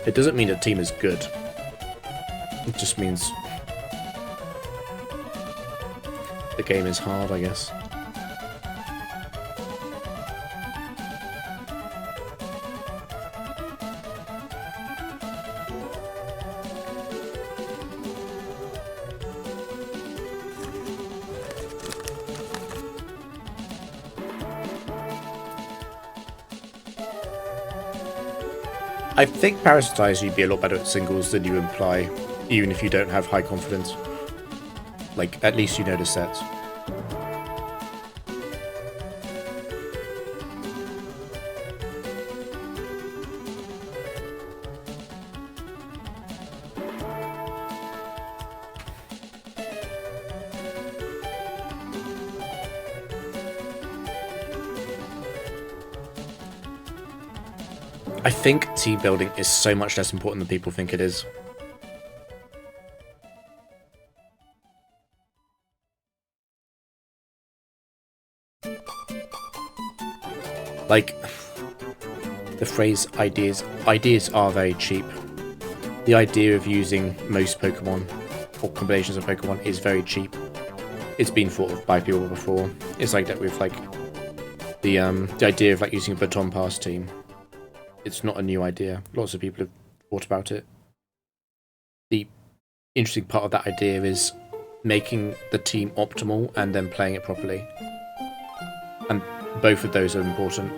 It doesn't mean the team is good. It just means the game is hard, I guess. I think Parasitize you'd be a lot better at singles than you imply, even if you don't have high confidence. Like, at least you know the sets. I think team building is so much less important than people think it is. Like, the phrase ideas are very cheap. The idea of using most Pokemon, or combinations of Pokemon, is very cheap. It's been thought of by people before. It's like that with, like, the idea of, like, using a baton pass team. It's not a new idea. Lots of people have thought about it. The interesting part of that idea is making the team optimal and then playing it properly. And both of those are important.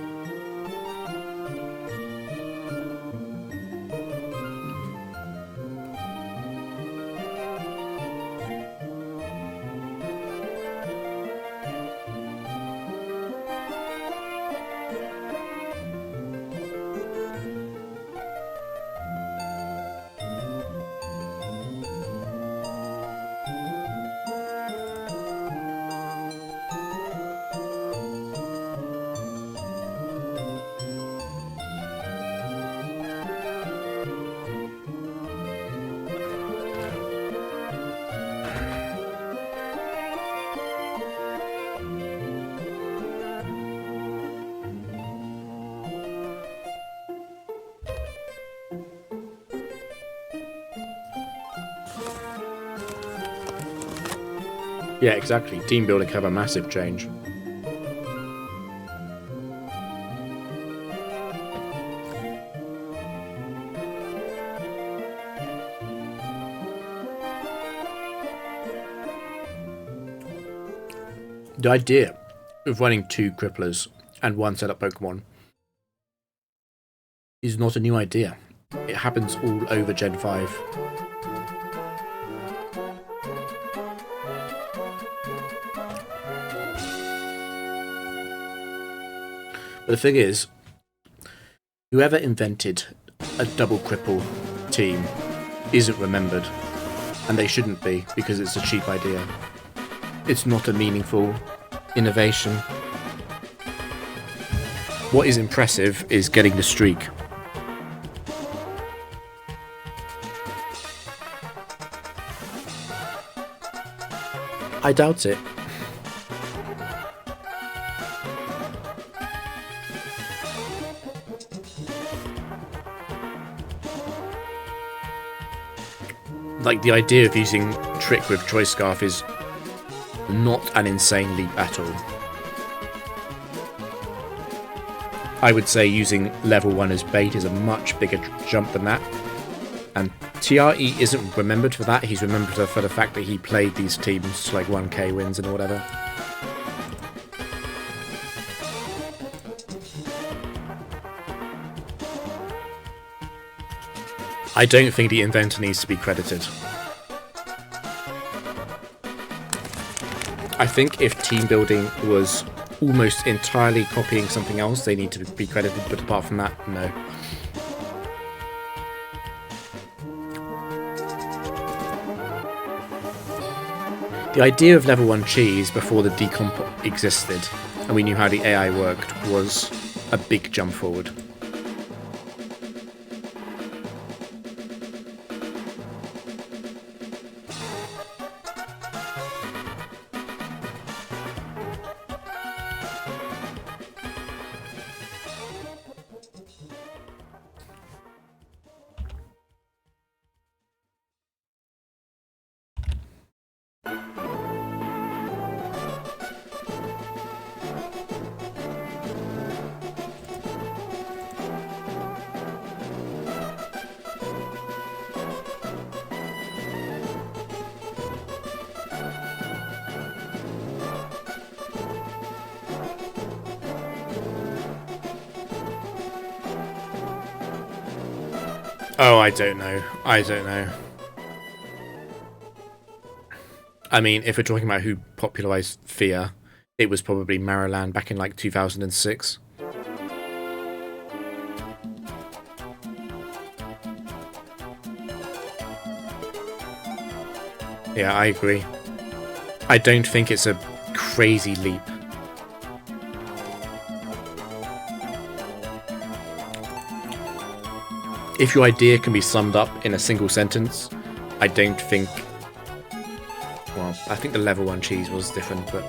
Yeah, exactly. Team building can have a massive change. The idea of running 2 Cripplers and 1 setup Pokemon is not a new idea. It happens all over Gen 5. But the thing is, Whoever invented a double cripple team isn't remembered, and they shouldn't be because it's a cheap idea. It's not a meaningful innovation. What is impressive is getting the streak. I doubt it. Like, the idea of using Trick with Choice Scarf is not an insane leap at all. I would say using level 1 as bait is a much bigger jump than that. And TRE isn't remembered for that, he's remembered for the fact that he played these teams to like 1k wins and whatever. I don't think the inventor needs to be credited. I think if team building was almost entirely copying something else, they need to be credited, but apart from that, no. The idea of level 1 cheese before the decomp existed, and we knew how the AI worked, was a big jump forward. Oh, I don't know. I don't know. I mean, if we're talking about who popularized Fear, it was probably Mariland back in like 2006. Yeah, I agree. I don't think it's a crazy leap. If your idea can be summed up in a single sentence, I don't think... Well, I think the level 1 cheese was different, but...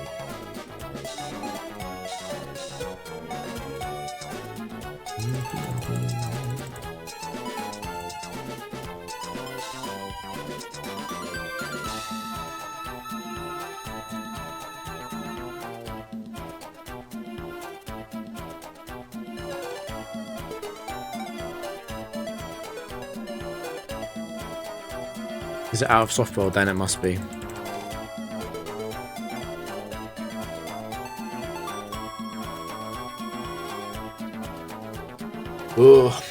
Is it out of softball? Then it must be. Ugh.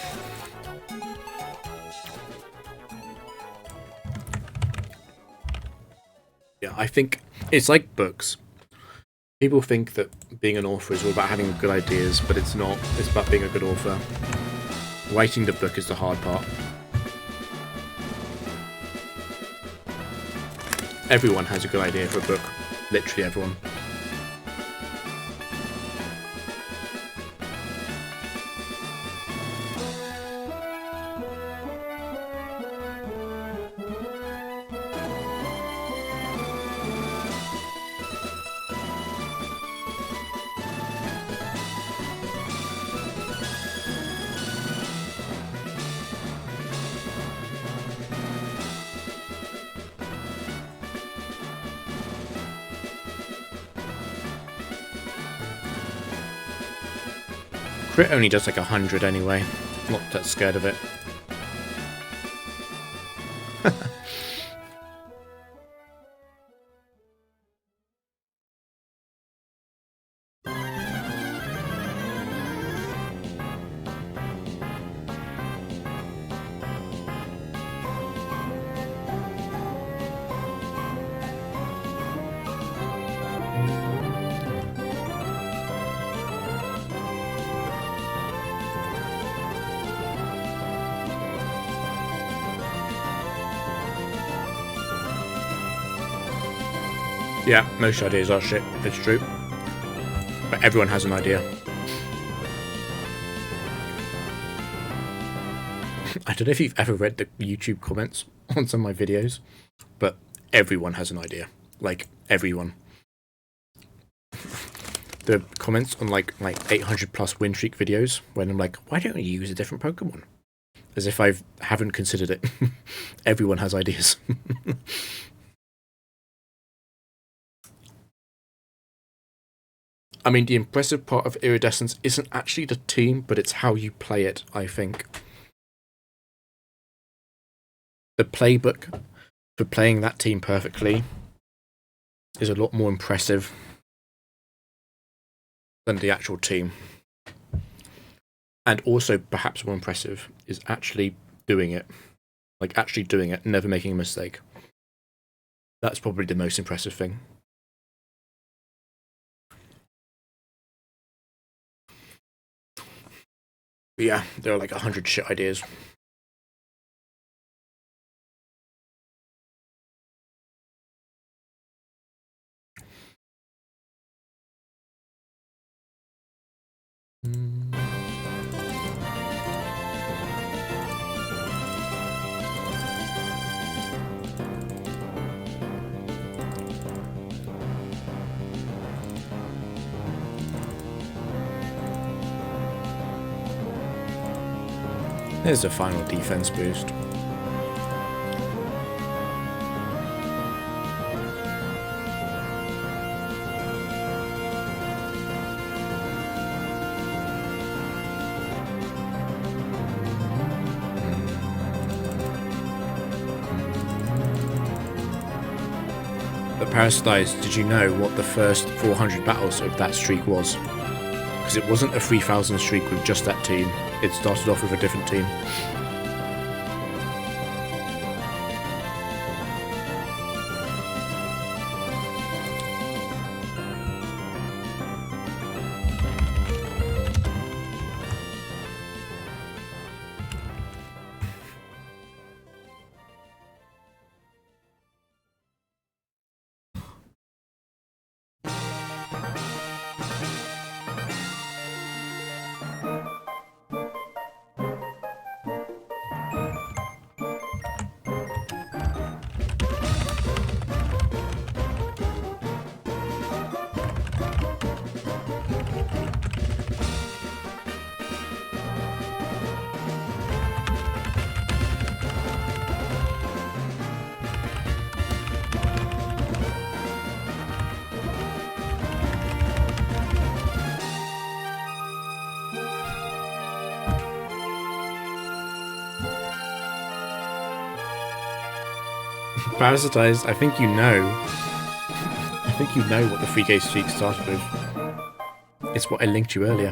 Yeah, I think it's like books. People think that being an author is all about having good ideas, but it's not. It's about being a good author. Writing the book is the hard part. Everyone has a good idea for a book. Literally everyone. Crit only does like 100 anyway. Not that scared of it. Yeah, most ideas are shit, it's true. But everyone has an idea. I don't know if you've ever read the YouTube comments on some of my videos, but everyone has an idea. Like, everyone. The comments on like 800 plus win streak videos when I'm like, why don't you use a different Pokemon? As if I haven't considered it. Everyone has ideas. I mean, the impressive part of Iridescence isn't actually the team, but it's how you play it, I think. The playbook for playing that team perfectly is a lot more impressive than the actual team. And also, perhaps more impressive, is actually doing it. Like, actually doing it, never making a mistake. That's probably the most impressive thing. But yeah, there are like 100 shit ideas. Here's a final defense boost. But Parasitize, did you know what the first 400 battles of that streak was? Because it wasn't a 3000 streak with just that team. It started off with a different team. Parasitize, I think you know. I think you know what the 3K streak started with. It's what I linked you earlier.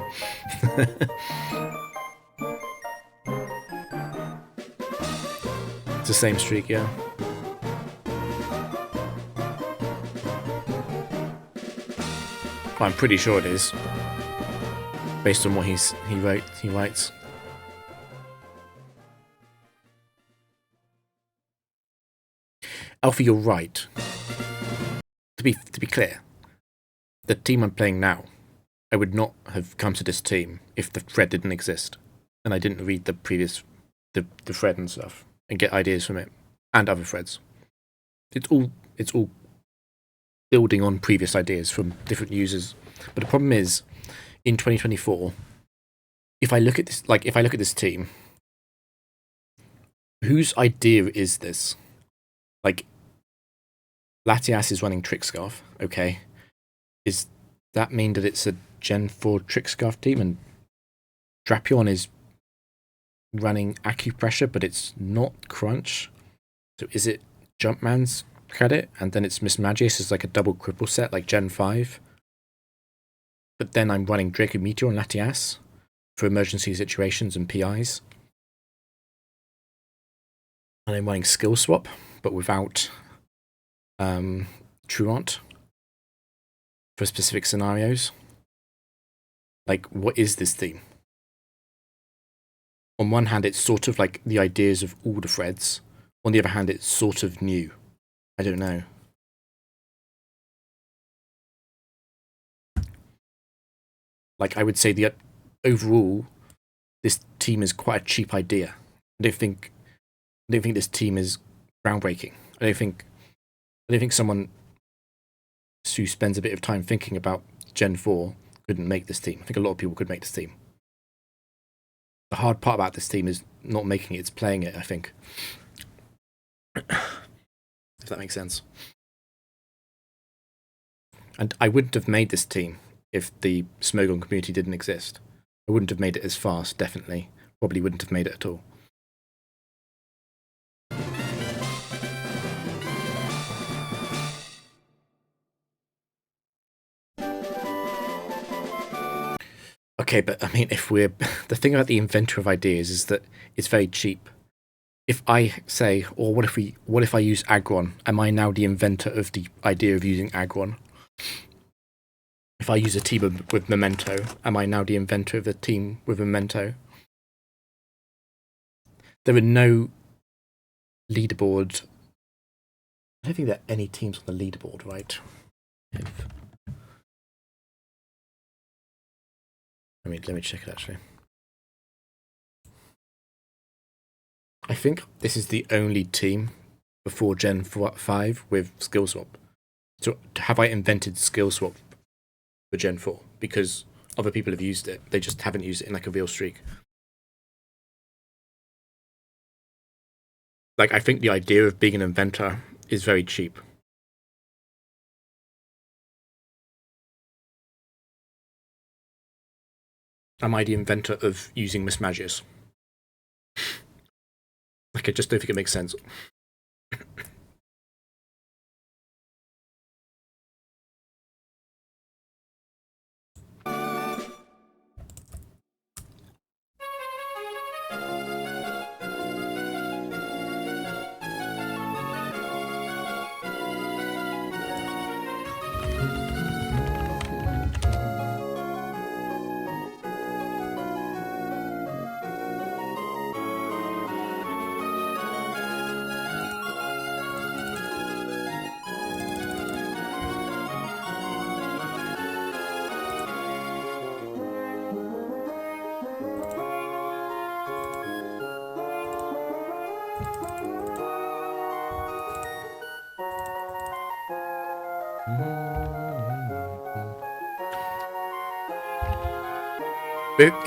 It's the same streak, yeah. Well, I'm pretty sure it is. Based on what he writes. Alfie, you're right. To be clear, the team I'm playing now, I would not have come to this team if the thread didn't exist, and I didn't read the previous the thread and stuff and get ideas from it and other threads. It's all building on previous ideas from different users. But the problem is, in 2024, if I look at this team, whose idea is this? Like, Latias is running Trick Scarf, okay. Does that mean that it's a Gen 4 Trick Scarf team and Drapion is running Acupressure, but it's not Crunch? So is it Jumpman's credit, and then it's Mismagius is like a double cripple set like Gen 5? But then I'm running Draco Meteor and Latias for emergency situations and PIs. And I'm running Skill Swap, but without Truant for specific scenarios. Like, what is this theme? On one hand, it's sort of like the ideas of all the threads. On the other hand, it's sort of new. I don't know. Like, I would say overall, this team is quite a cheap idea. I don't think this team is groundbreaking. I don't think someone who spends a bit of time thinking about Gen 4 couldn't make this team. I think a lot of people could make this team. The hard part about this team is not making it, it's playing it, I think. If that makes sense. And I wouldn't have made this team if the Smogon community didn't exist. I wouldn't have made it as fast, definitely. Probably wouldn't have made it at all. Okay, but I mean, if we're... The thing about the inventor of ideas is that it's very cheap. If I say, or what if I use Aggron? Am I now the inventor of the idea of using Aggron? If I use a team with Memento, am I now the inventor of a team with Memento? There are no leaderboard. I don't think there are any teams on the leaderboard, right? Let me check it actually. I think this is the only team before Gen 5 with skill swap. So have I invented skill swap for Gen 4? Because other people have used it. They just haven't used it in like a real streak. Like, I think the idea of being an inventor is very cheap. Am I the inventor of using mismatches? Like, I just don't think it makes sense.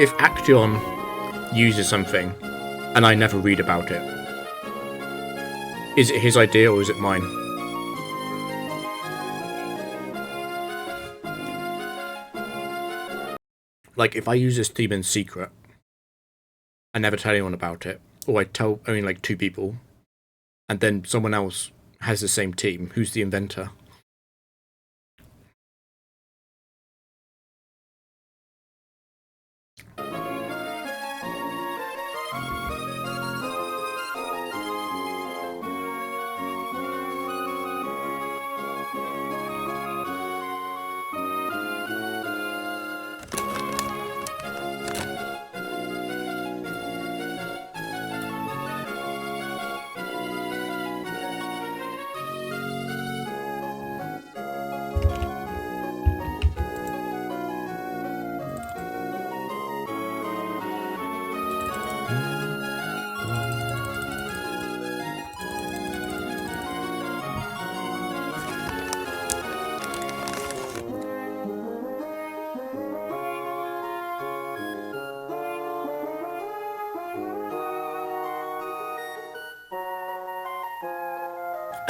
If Action uses something and I never read about it, is it his idea or is it mine? Like, if I use this team in secret, I never tell anyone about it, or I tell only like 2 people, and then someone else has the same team, who's the inventor?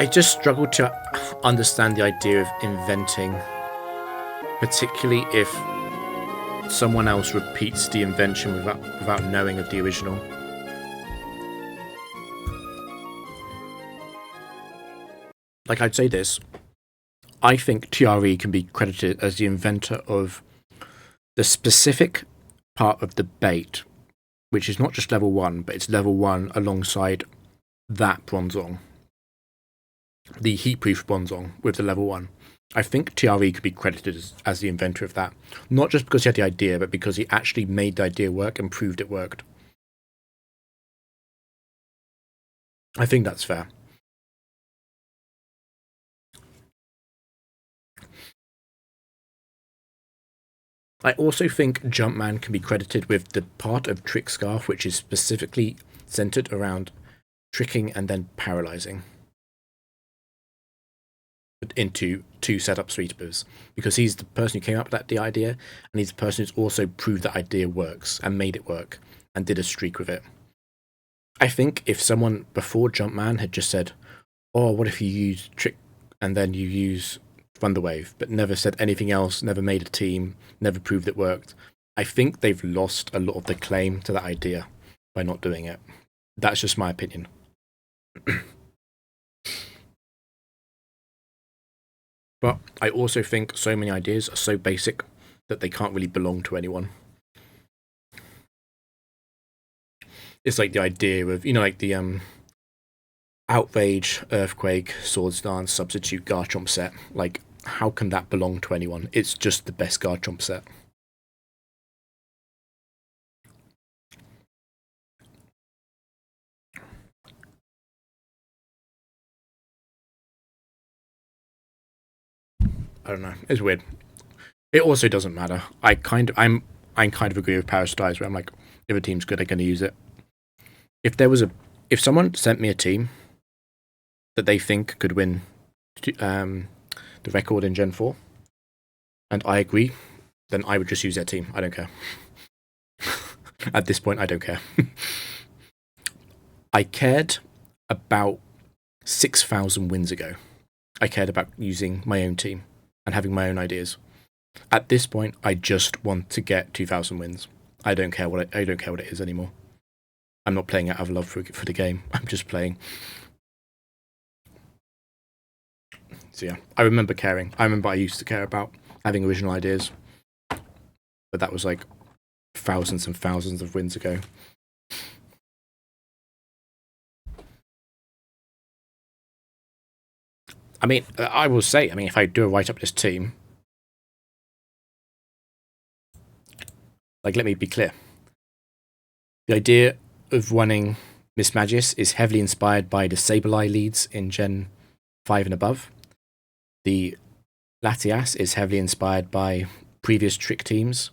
I just struggle to understand the idea of inventing, particularly if someone else repeats the invention without knowing of the original. Like, I'd say this. I think TRE can be credited as the inventor of the specific part of the bait, which is not just level 1, but it's level 1 alongside that Bronzong. The heat-proof Bronzong with the level 1. I think TRE could be credited as the inventor of that. Not just because he had the idea, but because he actually made the idea work and proved it worked. I think that's fair. I also think Jumpman can be credited with the part of Trick Scarf which is specifically centered around tricking and then paralyzing into 2 setup sweepers, because he's the person who came up with the idea, and he's the person who's also proved that idea works and made it work and did a streak with it. I think if someone before Jumpman had just said, oh, what if you use Trick and then you use Thunderwave, but never said anything else, never made a team, never proved it worked, I think they've lost a lot of the claim to that idea by not doing it. That's just my opinion. But I also think so many ideas are so basic that they can't really belong to anyone. It's like the idea of, like the Outrage, Earthquake, Swords Dance, Substitute, Garchomp set. Like, how can that belong to anyone? It's just the best Garchomp set. I don't know. It's weird. It also doesn't matter. I kind of agree with Parasitize, where I'm like, if a team's good, they're going to use it. If someone sent me a team that they think could win the record in Gen 4, and I agree, then I would just use their team. I don't care. At this point, I don't care. I cared about 6,000 wins ago. I cared about using my own team and having my own ideas. At this point, I just want to get 2,000 wins. I don't care what it is anymore. I'm not playing out of love for the game. I'm just playing. So yeah, I remember caring. I remember I used to care about having original ideas, but that was like thousands and thousands of wins ago. I mean, I will say, if I do a write up this team, like, let me be clear. The idea of running Mismagius is heavily inspired by the Sableye leads in Gen 5 and above. The Latias is heavily inspired by previous Trick teams,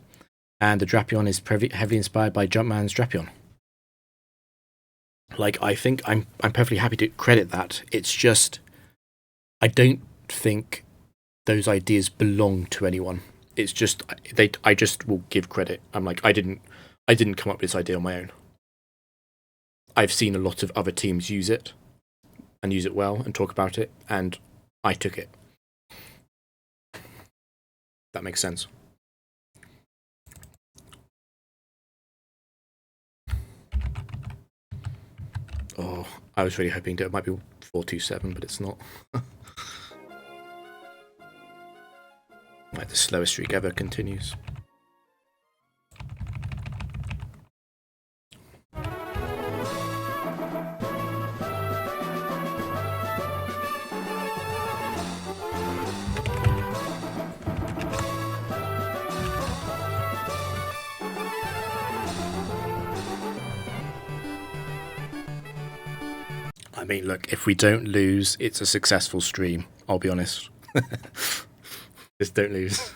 and the Drapion is heavily inspired by Jumpman's Drapion. Like, I think I'm perfectly happy to credit that. It's just, I don't think those ideas belong to anyone. It's just I just will give credit. I'm like, I didn't come up with this idea on my own. I've seen a lot of other teams use it and use it well and talk about it, and I took it. That makes sense. Oh, I was really hoping that it might be 427, but it's not. Like, the slowest streak ever continues. I mean, look, if we don't lose, it's a successful stream. I'll be honest. Just don't lose.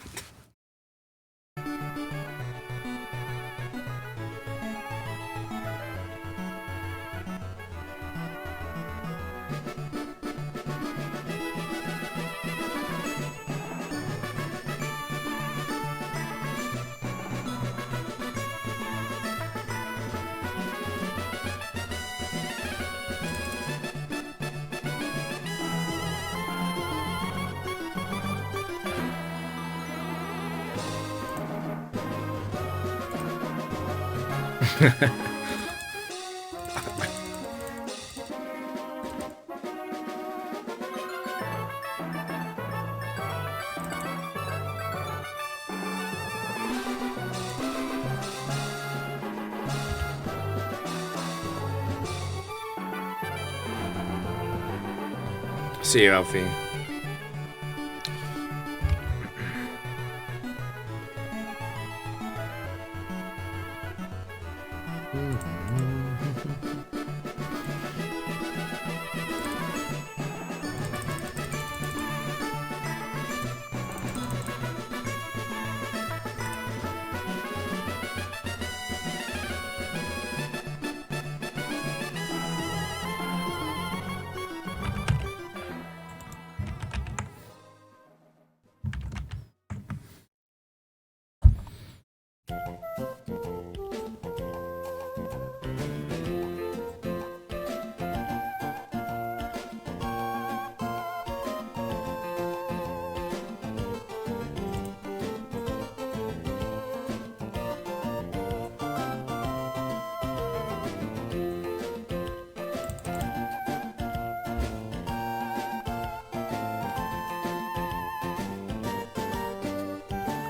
See you, Alfie.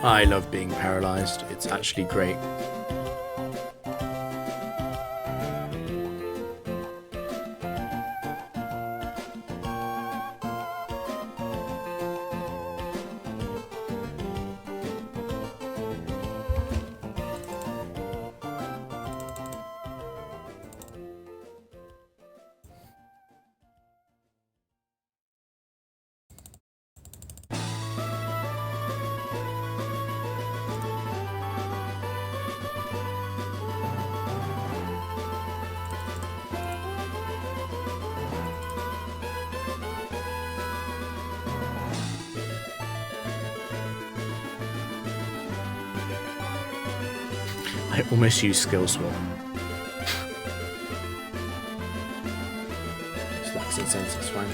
I love being paralyzed. It's actually great. I almost use skill swap. Just lacks in sense, it's fine.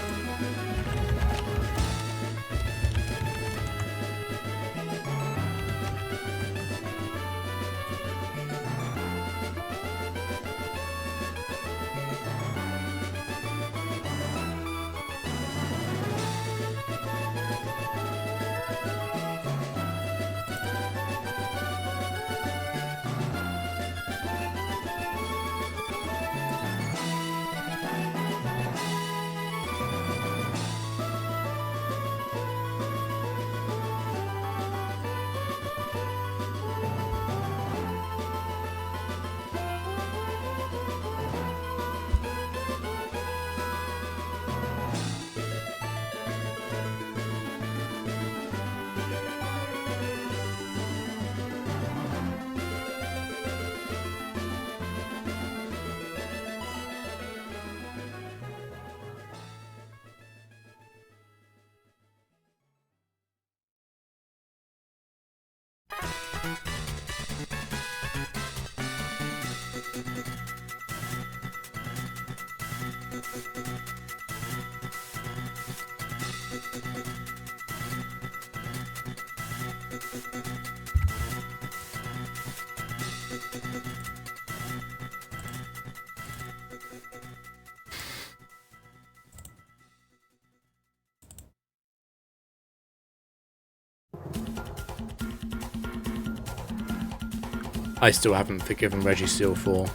I still haven't forgiven Registeel for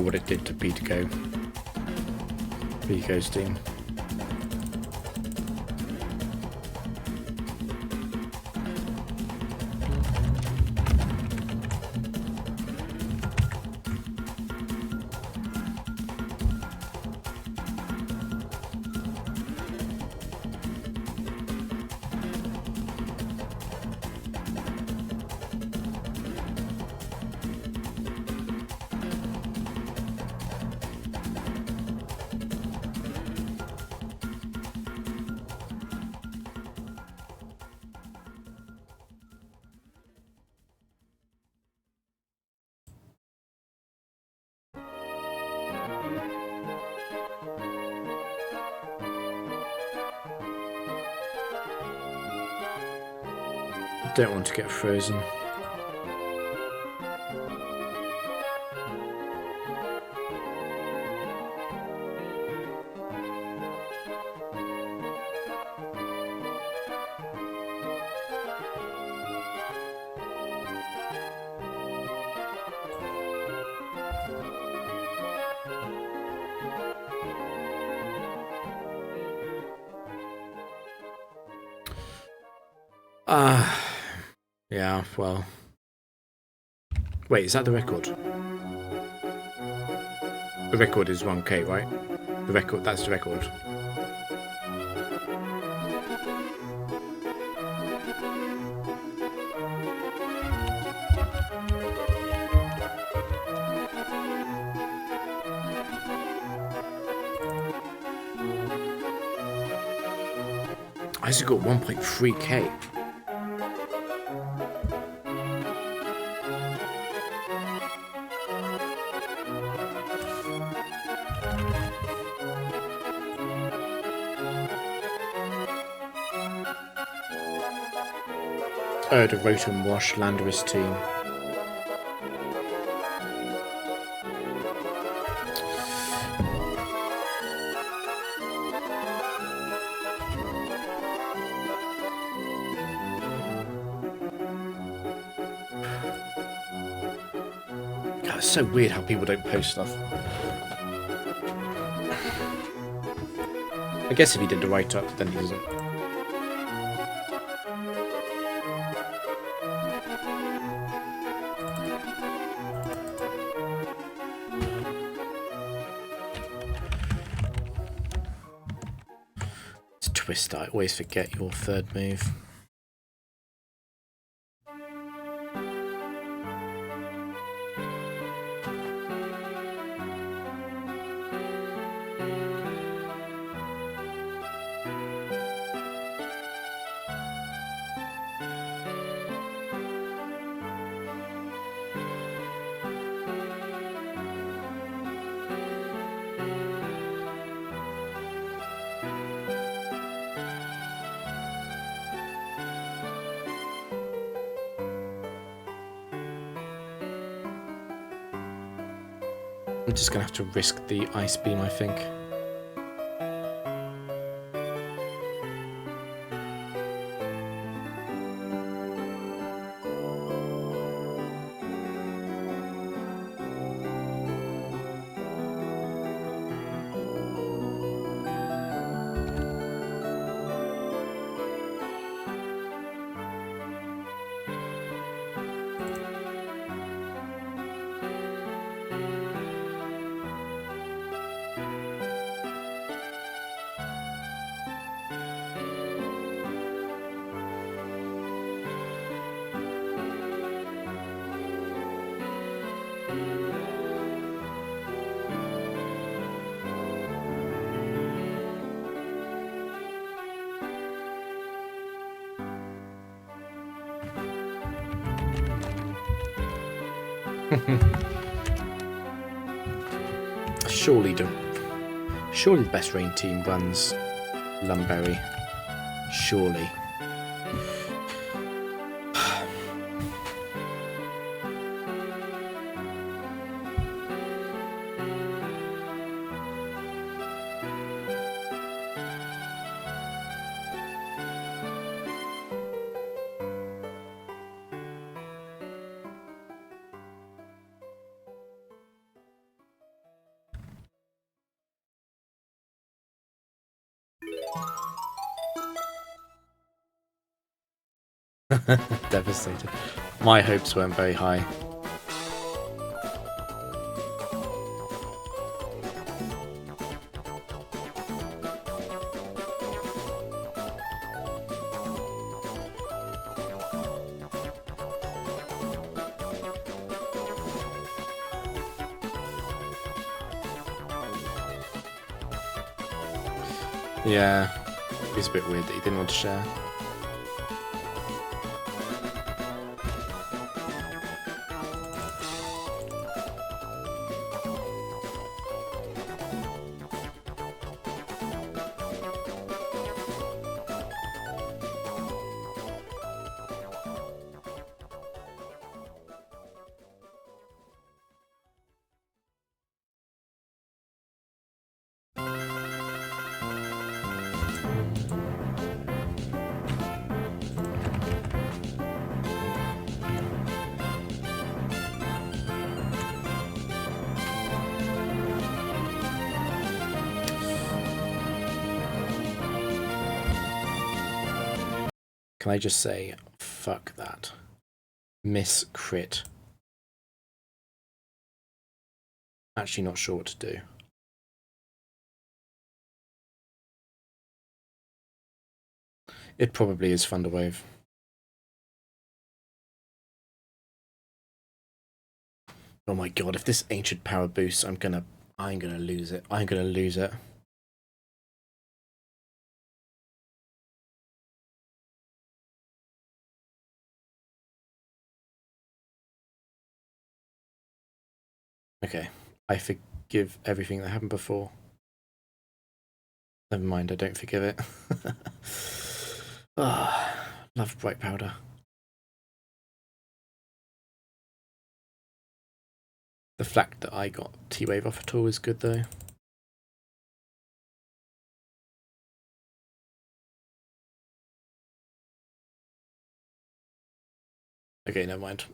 what it did to Pico's team. Don't want to get frozen. Yeah, well. Wait, is that the record? The record is 1K, right? The record, that's the record. I just got 1.3K. Oh, the Rotom Wash Landorus team. God, it's so weird how people don't post stuff. I guess if he did the write-up, then he doesn't. It's Twist. I always forget your third move. I'm just gonna have to risk the Ice Beam, I think. Surely the best rain team runs Lumberry. Surely. Devastated. My hopes weren't very high. Yeah, it's a bit weird that he didn't want to share. Can I just say, fuck that. Miss crit. Actually not sure what to do. It probably is Thunderwave. Oh my god, if this ancient power boosts, I'm gonna lose it. I'm gonna lose it. Okay, I forgive everything that happened before. Never mind, I don't forgive it. Ah, love bright powder. The fact that I got T-Wave off at all is good though. Okay, never mind.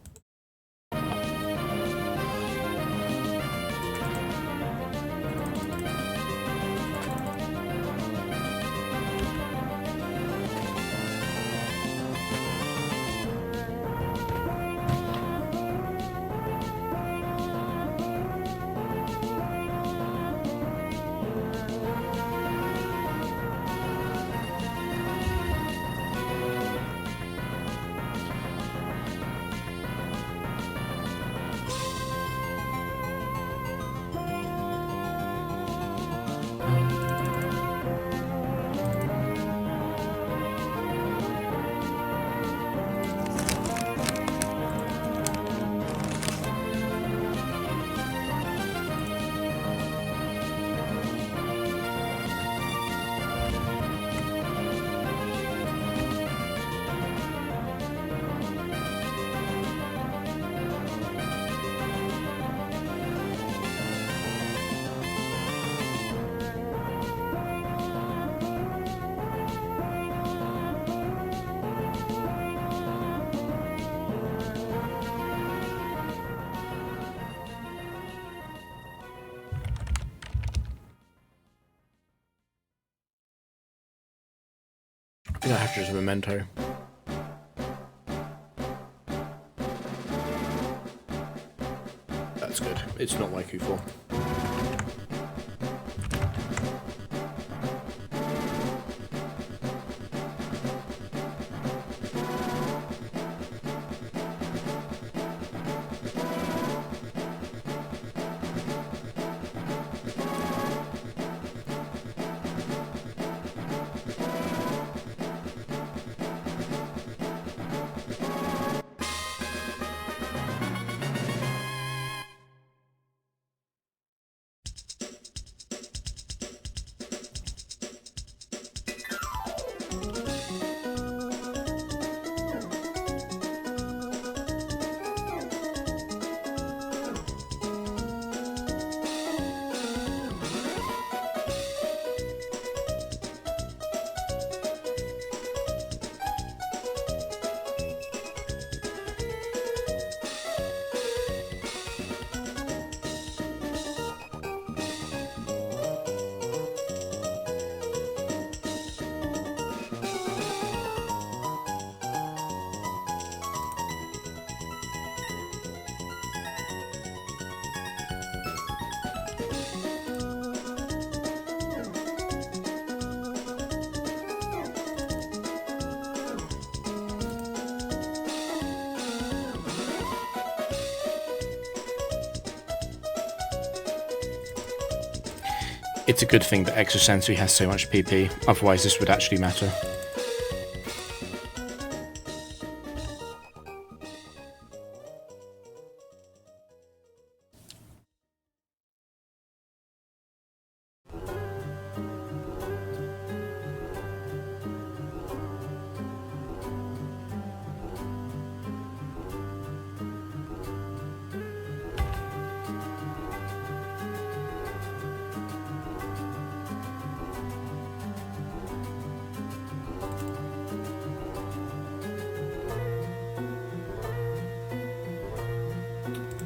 I think I have to use a memento. That's good. It's not like Q4. It's a good thing that Extra Sensory has so much PP, otherwise this would actually matter.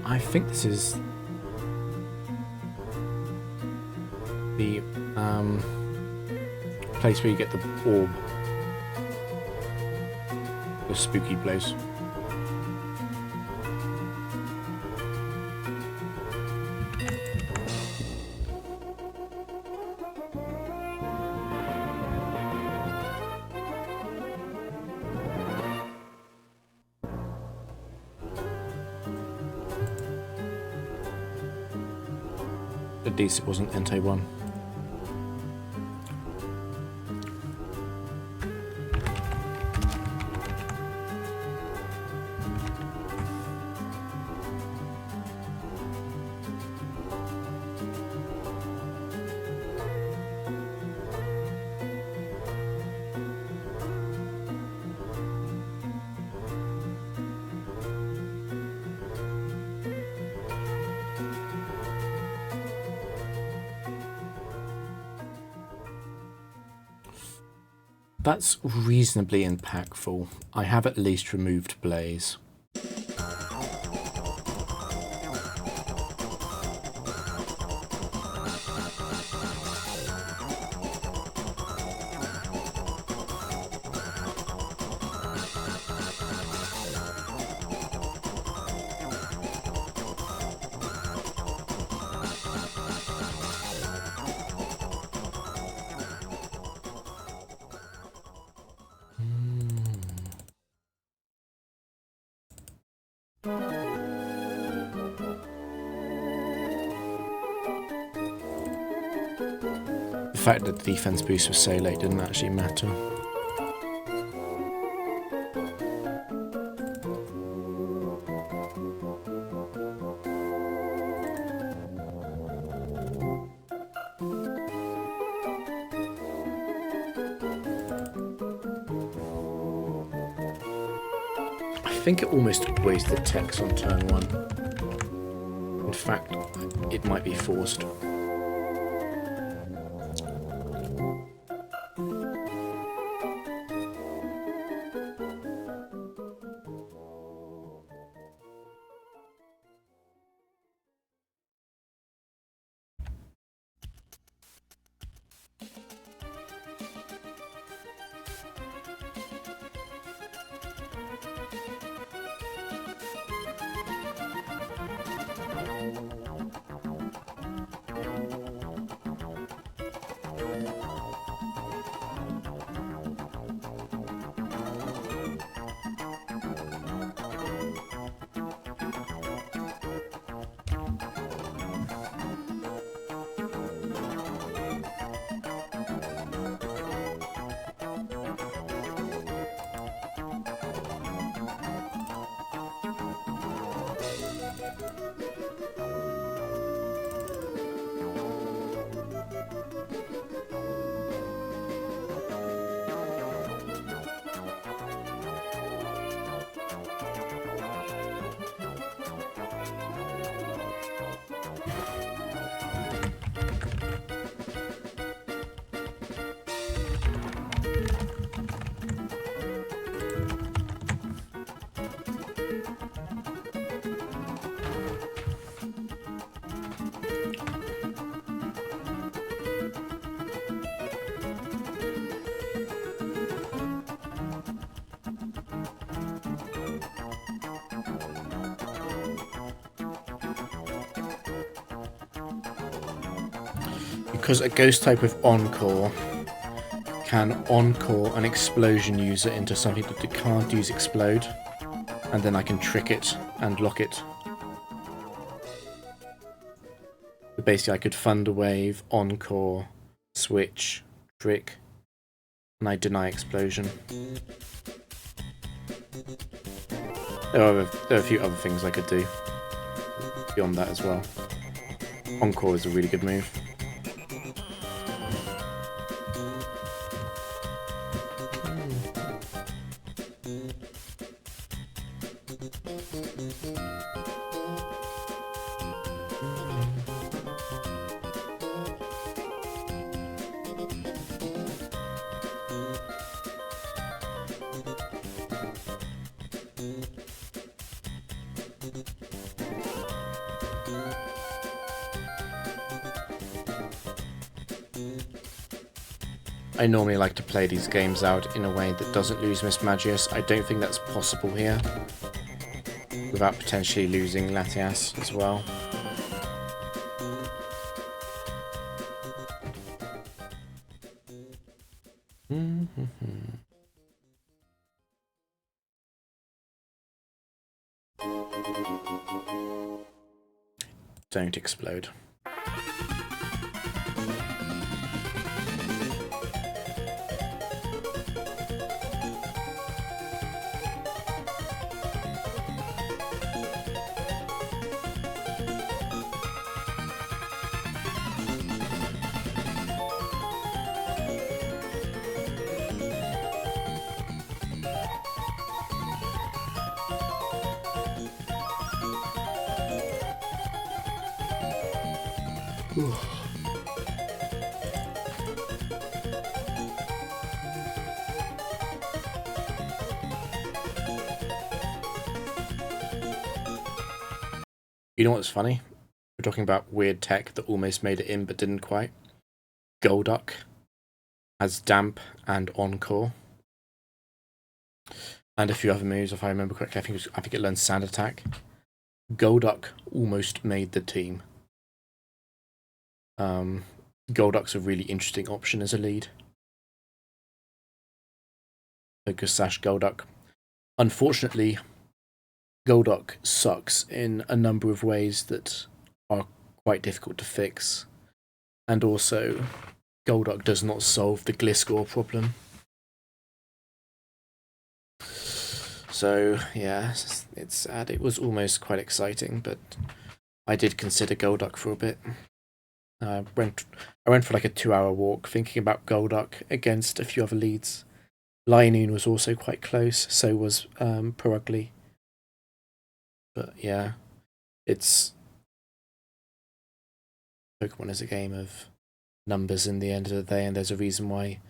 I think this is the place where you get the orb. The spooky place. At least it wasn't Entei 1. That's reasonably impactful. I have at least removed Blaze. The fact that the defense boost was so late didn't actually matter. I think it almost always detects on turn 1. In fact, it might be forced. Because a ghost type with Encore can Encore an explosion user into something that it can't use explode, and then I can trick it and lock it. But basically I could Thunder Wave, Encore, switch, trick, and I deny explosion. There are a few other things I could do beyond that as well. Encore is a really good move. I normally like to play these games out in a way that doesn't lose Mismagius. I don't think that's possible here, without potentially losing Latias as well. Don't explode. You know what's funny? We're talking about weird tech that almost made it in but didn't quite. Golduck has Damp and Encore. And a few other moves, if I remember correctly. I think it learns Sand Attack. Golduck almost made the team. Golduck's a really interesting option as a lead. Focus Sash Golduck. Unfortunately, Golduck sucks in a number of ways that are quite difficult to fix. And also, Golduck does not solve the Gliscor problem. So, yeah, it's sad. It was almost quite exciting, but I did consider Golduck for a bit. I went for like a 2-hour walk thinking about Golduck against a few other leads. Linoon was also quite close, so was Purugly. But yeah, it's Pokemon is a game of numbers in the end of the day, and there's a reason why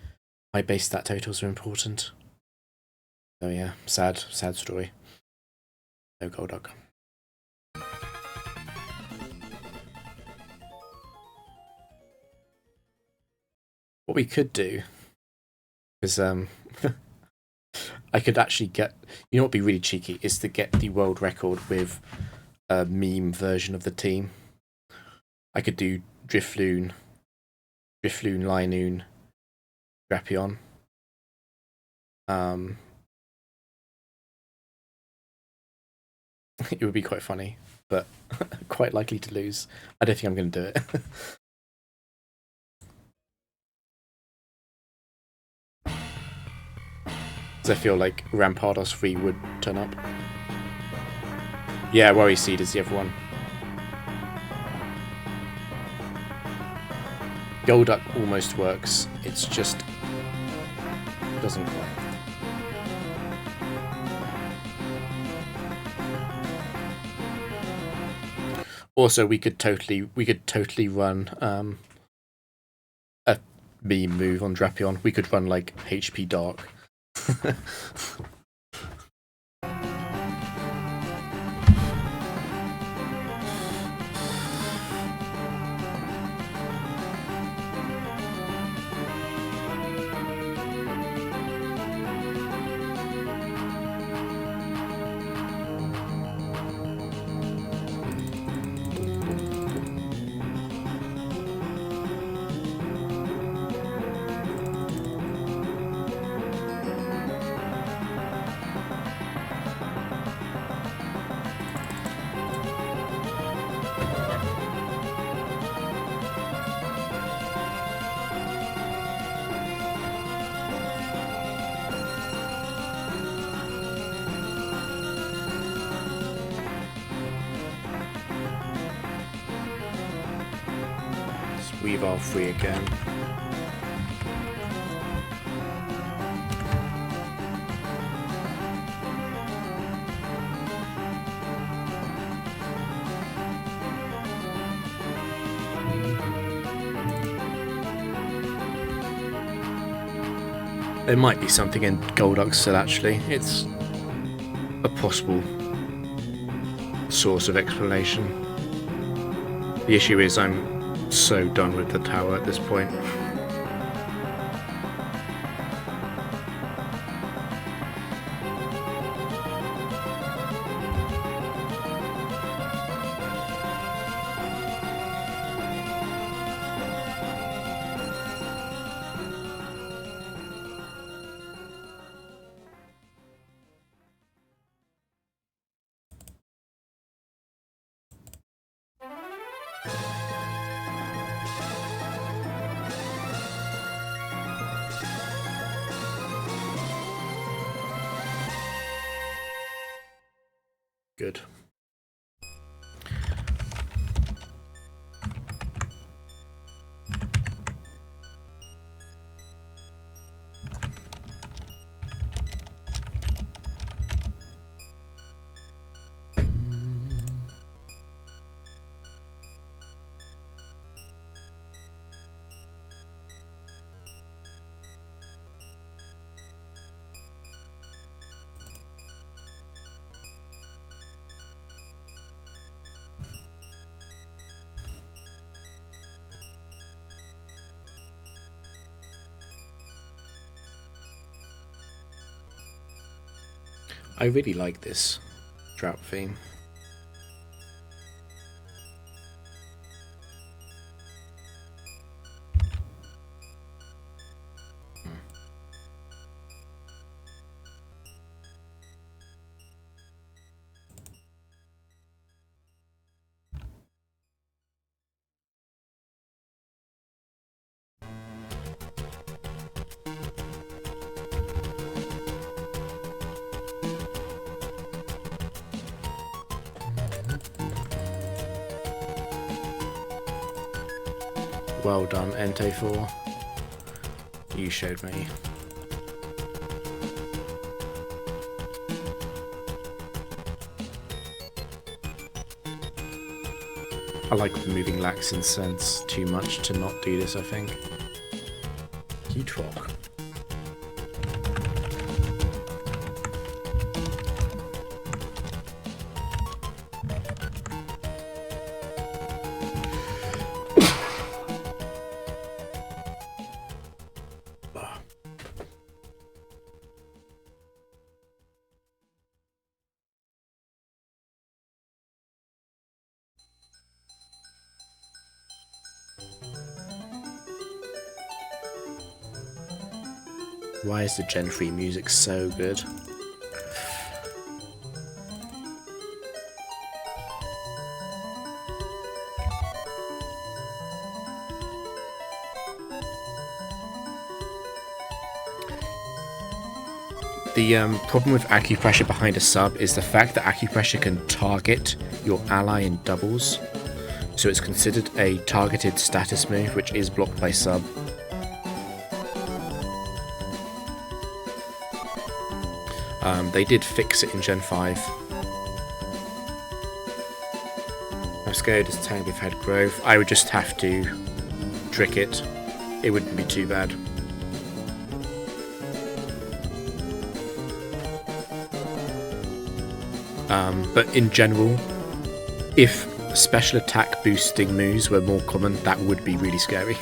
my base stat totals are important. So yeah, sad story. No Golduck. What we could do is I could actually get, you know what would be really cheeky is to get the world record with a meme version of the team. I could do Drifloon, Linoon, Drapion. It would be quite funny, but quite likely to lose. I don't think I'm going to do it. I feel like Rampardos 3 would turn up. Yeah, Worry Seed is the other one. Golduck almost works, it's just doesn't quite. Also, we could totally run a meme move on Drapion. We could run like HP Dark. Weavile free again. There might be something in Golduck still, actually. It's a possible source of explanation. The issue is I'm so done with the tower at this point. Good. I really like this drought theme. Well done, Ente4. You showed me. I like removing lax and sense too much to not do this, I think. Heat rock. Why is the Gen 3 music so good? The problem with acupressure behind a sub is the fact that acupressure can target your ally in doubles. So it's considered a targeted status move, which is blocked by sub. They did fix it in Gen 5. I'm scared as Tang with head growth. I would just have to trick it. It wouldn't be too bad. But in general, if special attack boosting moves were more common, that would be really scary.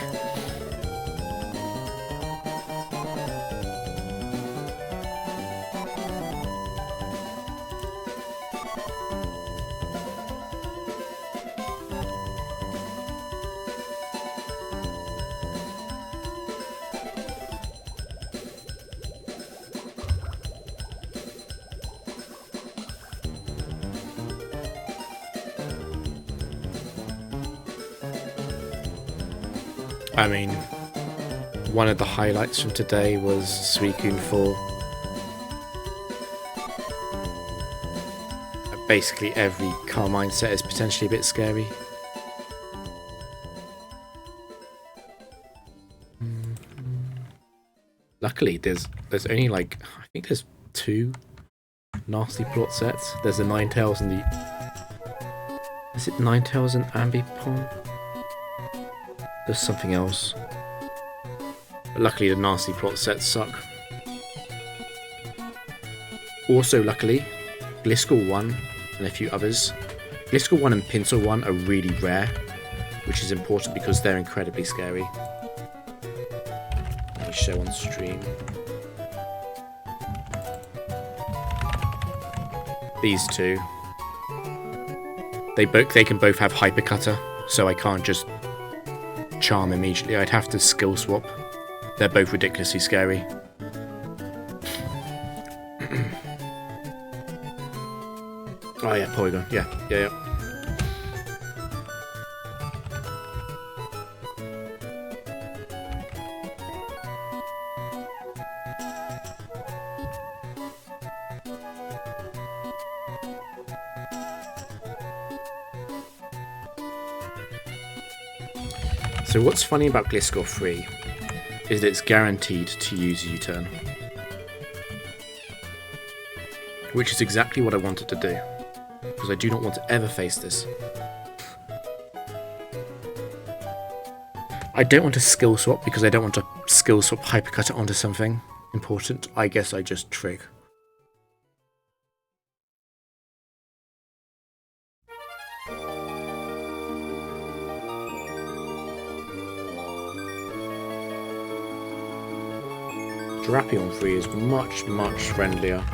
I mean, one of the highlights from today was Suicune 4. Basically every Carmine set is potentially a bit scary. Luckily, there's only like, I think there's 2 nasty plot sets. There's the Ninetales and the... Is it Ninetales and Ambipom? There's something else. But luckily the nasty plot sets suck. Also luckily, Gliscor 1 and a few others. Gliscor 1 and Pinsir 1 are really rare, which is important because they're incredibly scary. Let me show on stream. These two. They can both have Hypercutter, so I can't just charm immediately. I'd have to skill swap. They're both ridiculously scary. Oh yeah, Porygon. Yeah. So what's funny about Gliscor 3 is that it's guaranteed to use U-turn. Which is exactly what I wanted to do, because I do not want to ever face this. I don't want to skill swap because I don't want to skill swap Hypercutter onto something important. I guess I just trig. Drapion 3 is much, much friendlier.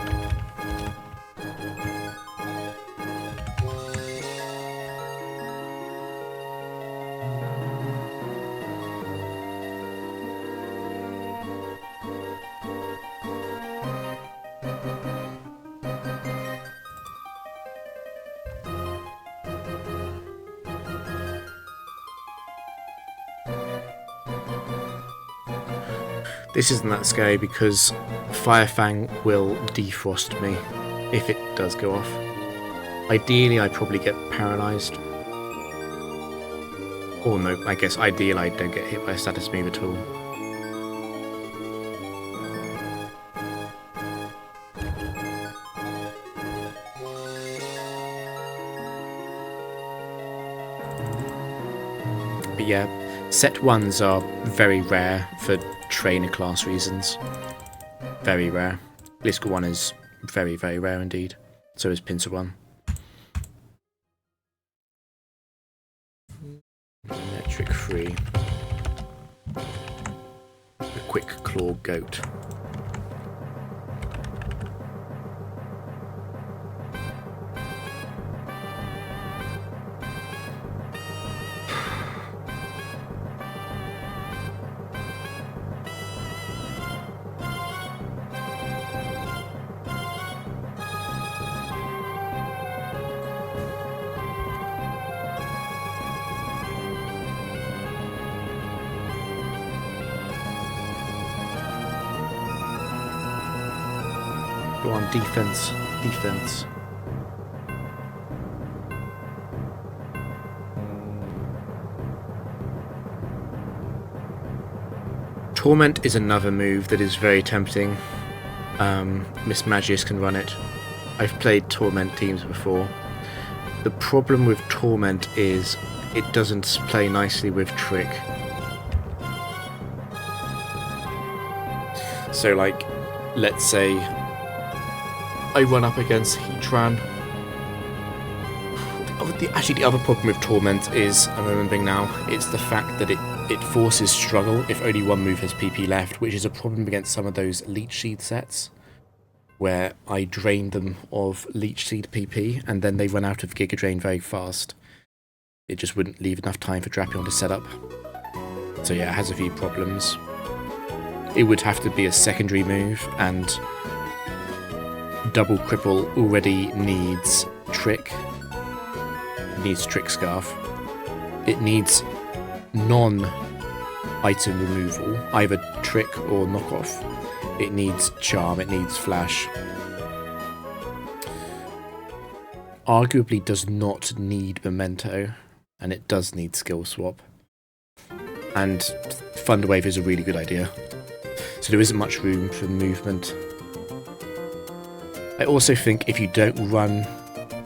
This isn't that scary because Firefang will defrost me if it does go off. Ideally, I probably get paralysed. Or no, I guess ideally I don't get hit by a status move at all. But yeah, set ones are very rare for trainer class reasons. Very rare. Liska 1 is very, very rare indeed. So is Pinsir 1. Metric 3. A quick claw goat. Go on, defense, defense. Torment is another move that is very tempting. Miss Magius can run it. I've played Torment teams before. The problem with Torment is it doesn't play nicely with Trick. So like, let's say I run up against Heatran. Actually, the other problem with Torment is, I'm remembering now, it's the fact that it forces struggle if only one move has PP left, which is a problem against some of those Leech Seed sets, where I drain them of Leech Seed PP, and then they run out of Giga Drain very fast. It just wouldn't leave enough time for Drapion to set up. So yeah, it has a few problems. It would have to be a secondary move, and Double Cripple already needs Trick. It needs Trick Scarf. It needs non-item removal, either Trick or Knockoff. It needs Charm, it needs Flash. Arguably does not need Memento, and it does need Skill Swap. And Thunderwave is a really good idea. So there isn't much room for movement. I also think if you don't run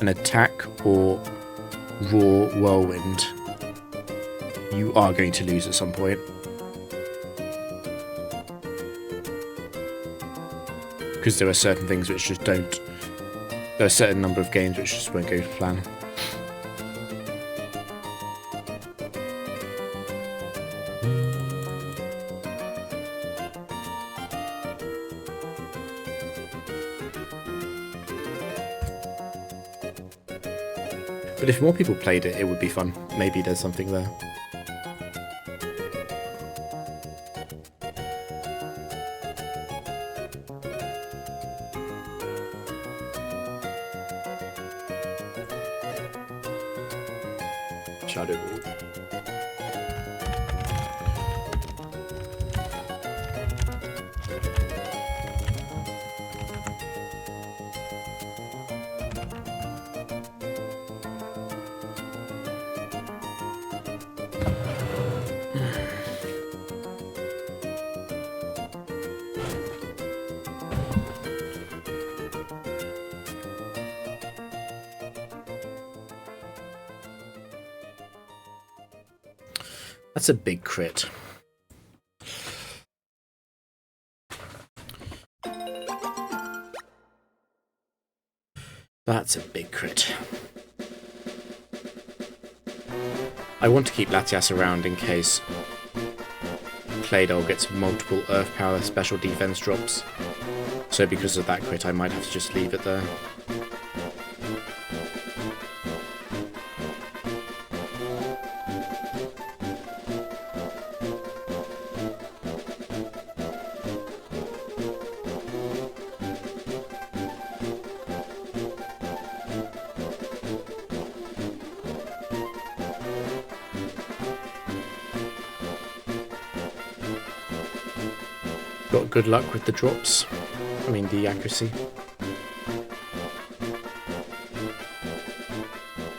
an attack or raw Whirlwind, you are going to lose at some point. Because there are certain things which just don't... There are a certain number of games which just won't go to plan. But if more people played it, it would be fun. Maybe there's something there. Shadow Ball. That's a big crit. That's a big crit. I want to keep Latias around in case Claydol gets multiple Earth Power special defense drops. So because of that crit, I might have to just leave it there. Got good luck with the drops. I mean, the accuracy.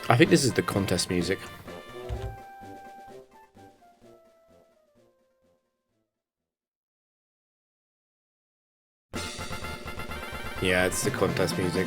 I think this is the contest music. Yeah, it's the contest music.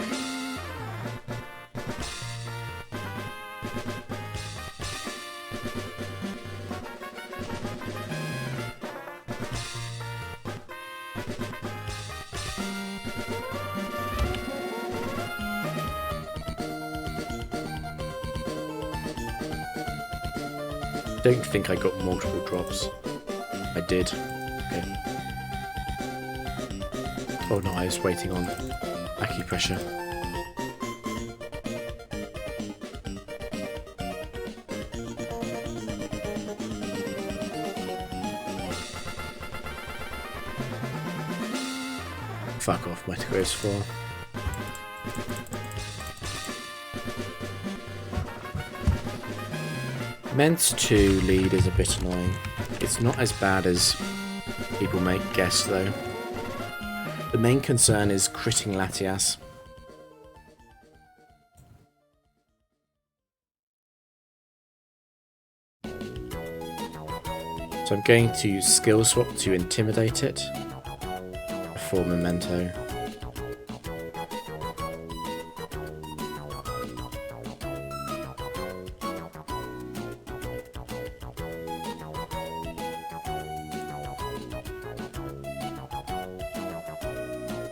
I don't think I got multiple drops. I did. Okay. Oh no, I was waiting on acupressure. Fuck off, Metagross 4. Ment's 2 lead is a bit annoying. It's not as bad as people may guess though. The main concern is critting Latias. So I'm going to skill swap to intimidate it for Memento.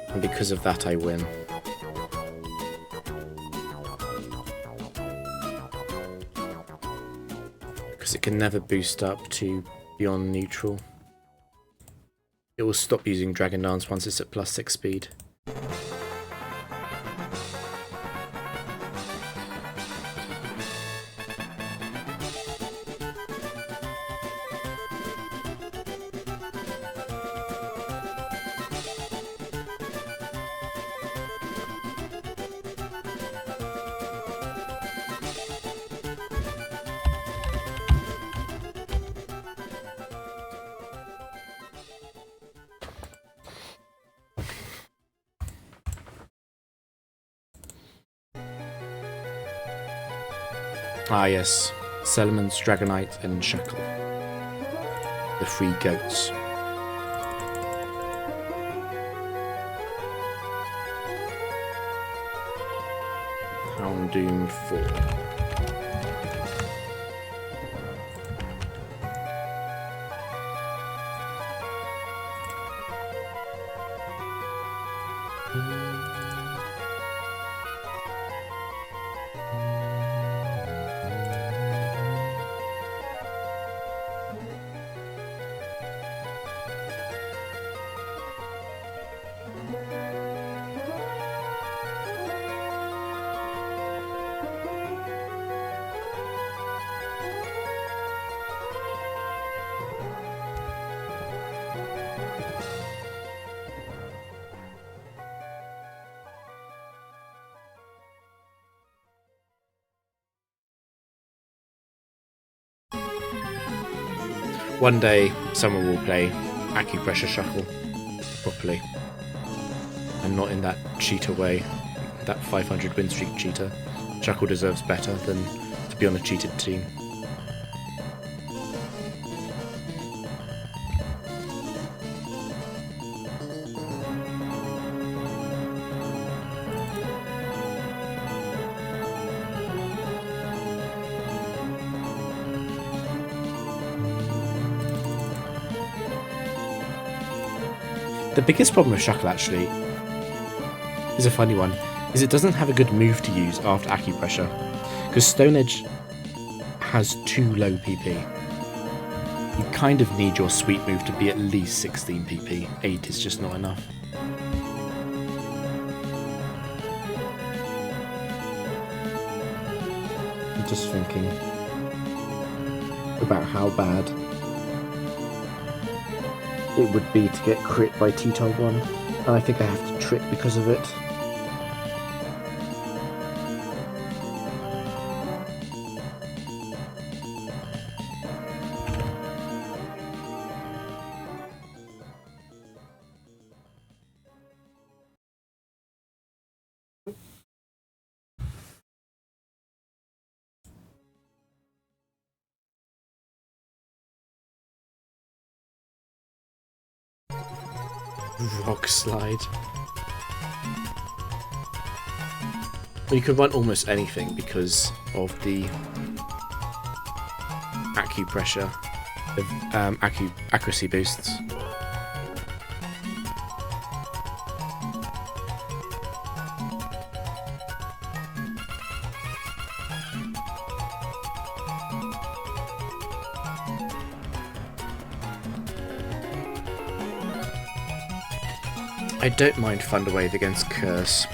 And because of that I win. Because it can never boost up to beyond neutral. It will stop using Dragon Dance once it's at +6 speed. Ah yes, Salamence, Dragonite and Shackle. The 3 goats. Houndoom 4. One day, someone will play Acupressure Shuckle properly. And not in that cheater way. That 500 win streak cheater. Shuckle deserves better than to be on a cheated team. The biggest problem with Shuckle actually is a funny one, is it doesn't have a good move to use after Acupressure, because Stone Edge has too low PP. You kind of need your sweet move to be at least 16 PP, 8 is just not enough. I'm just thinking about how bad it would be to get crit by T-Tygon, and I think I have to trip because of it. Rock slide. Well, you could run almost anything because of the acupressure, the accuracy boosts. I don't mind Thunderwave against Curse.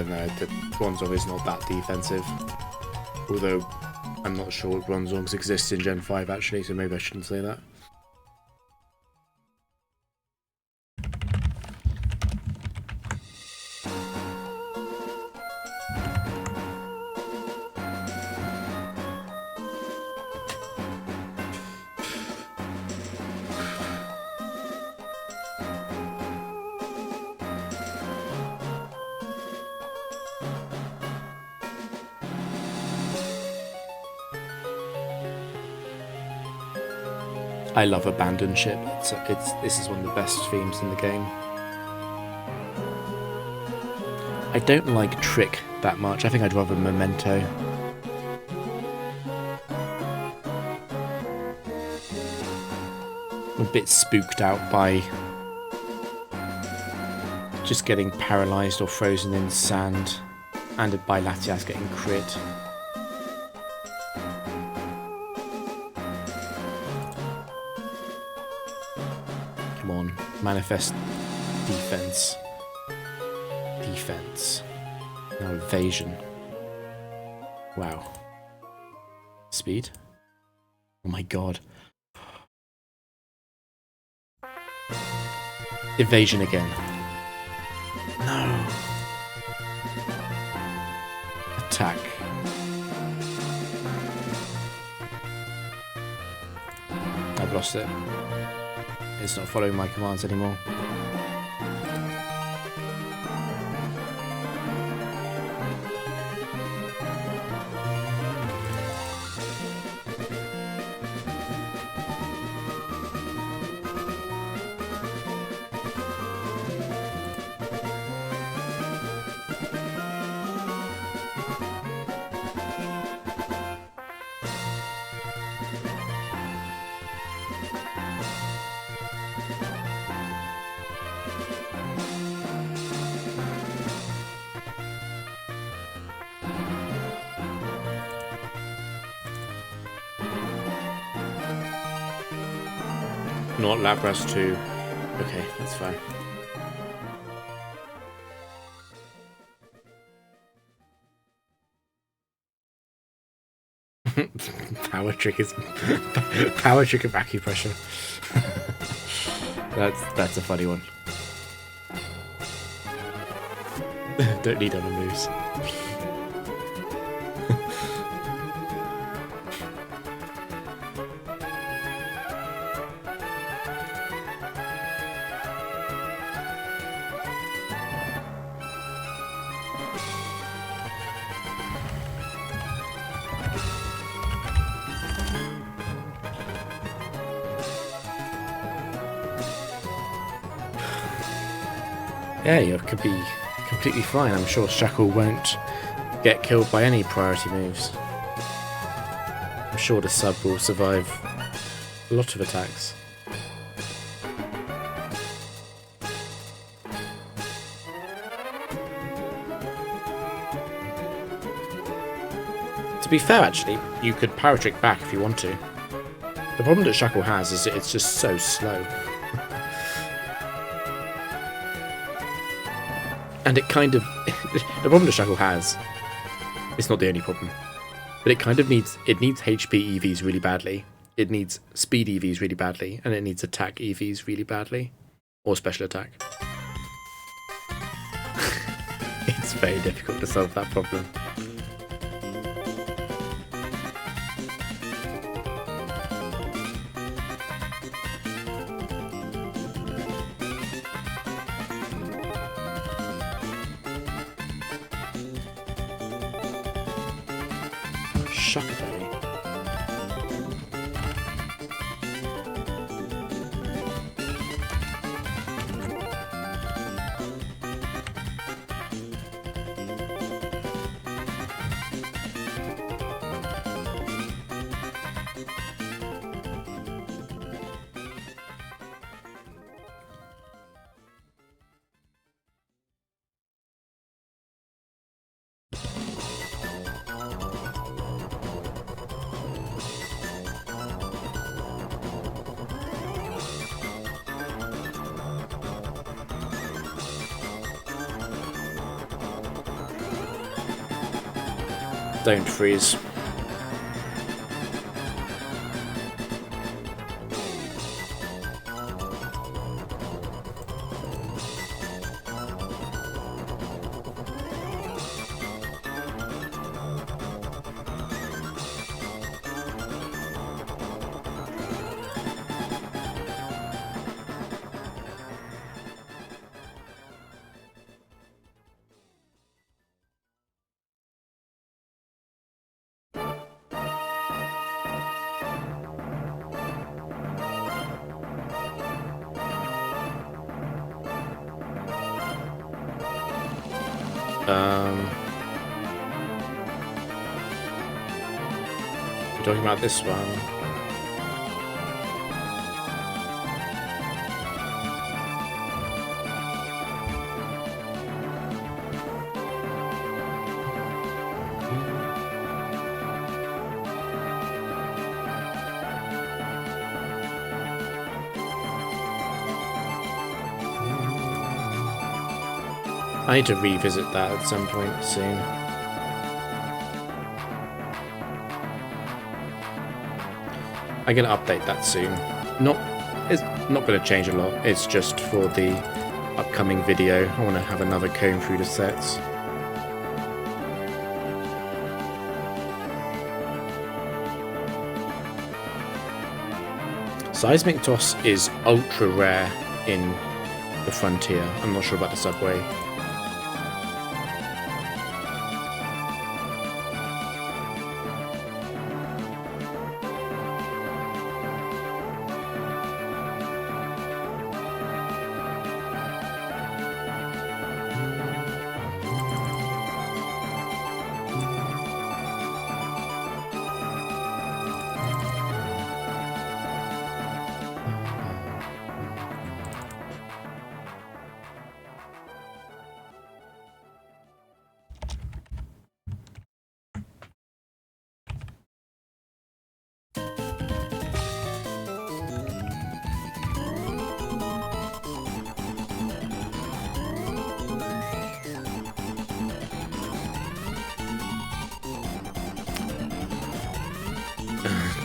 No, the Bronzong is not that defensive. Although, I'm not sure Bronzongs exist in Gen 5 actually, so maybe I shouldn't say that. I love Abandoned Ship. This is one of the best themes in the game. I don't like Trick that much. I think I'd rather Memento. I'm a bit spooked out by just getting paralysed or frozen in sand, and by Latias getting crit. Manifest defense. Defense. Now evasion. Wow. Speed? Oh my god. Evasion again. No. Attack. I've lost it. It's not following my commands anymore. Not Lapras 2. Okay, that's fine. Power trick is power trick of acupressure. That's a funny one. Don't need other moves. Yeah, you could be completely fine. I'm sure Shackle won't get killed by any priority moves. I'm sure the sub will survive a lot of attacks. To be fair, actually, you could power trick back if you want to. The problem that Shackle has is that it's just so slow. And it kind of... the problem that Shackle has, it's not the only problem, but it kind of needs... It needs HP EVs really badly, it needs speed EVs really badly, and it needs attack EVs really badly. Or special attack. It's very difficult to solve that problem. Shuckberry. Don't freeze. We're talking about this one. I need to revisit that at some point soon. I'm gonna update that soon. It's not gonna change a lot. It's just for the upcoming video. I want to have another comb through the sets. Seismic Toss is ultra rare in the Frontier. I'm not sure about the Subway.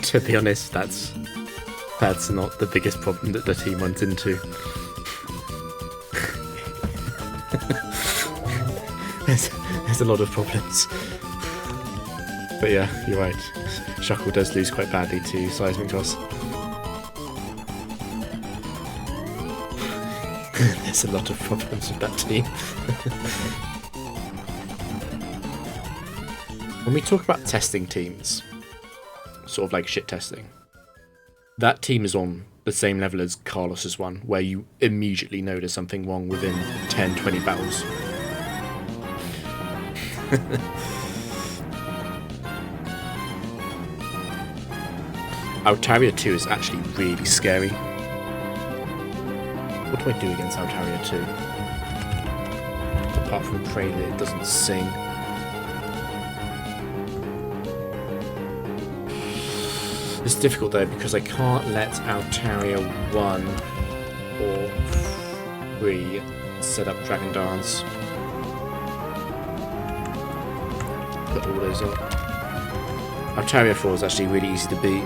To be honest, that's not the biggest problem that the team runs into. there's a lot of problems. But yeah, you're right. Shuckle does lose quite badly to Seismic Toss. There's a lot of problems with that team. When we talk about testing teams, sort of like shit testing, that team is on the same level as Carlos's one, where you immediately know there's something wrong within 10-20 battles. Altaria 2 is actually really scary. What do I do against Altaria 2? Apart from pray that it doesn't sing. It's difficult though because I can't let Altaria 1 or 3 set up Dragon Dance. Put all those up. Altaria 4 is actually really easy to beat.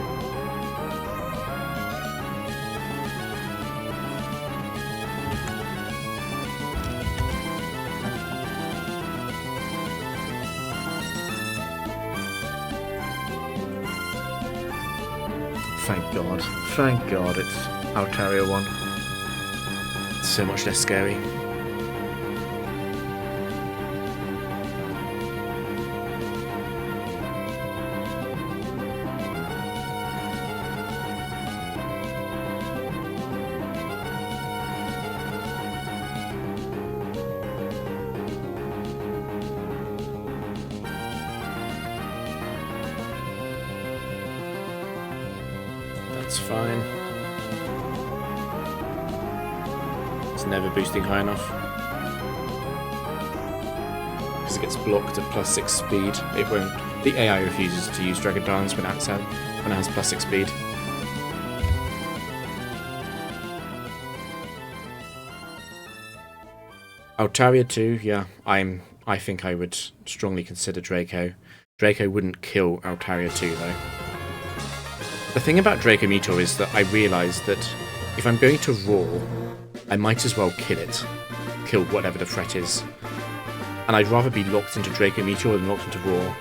Thank God it's Altaria 1. It's so much less scary. It's fine. It's never boosting high enough. Because it gets blocked at +6 speed. It won't. The AI refuses to use Dragon Dance when it has +6 speed. Altaria 2, yeah, I think I would strongly consider Draco. Draco wouldn't kill Altaria 2 though. The thing about Draco Meteor is that I realised that if I'm going to Roar, I might as well kill it. Kill whatever the threat is. And I'd rather be locked into Draco Meteor than locked into Roar.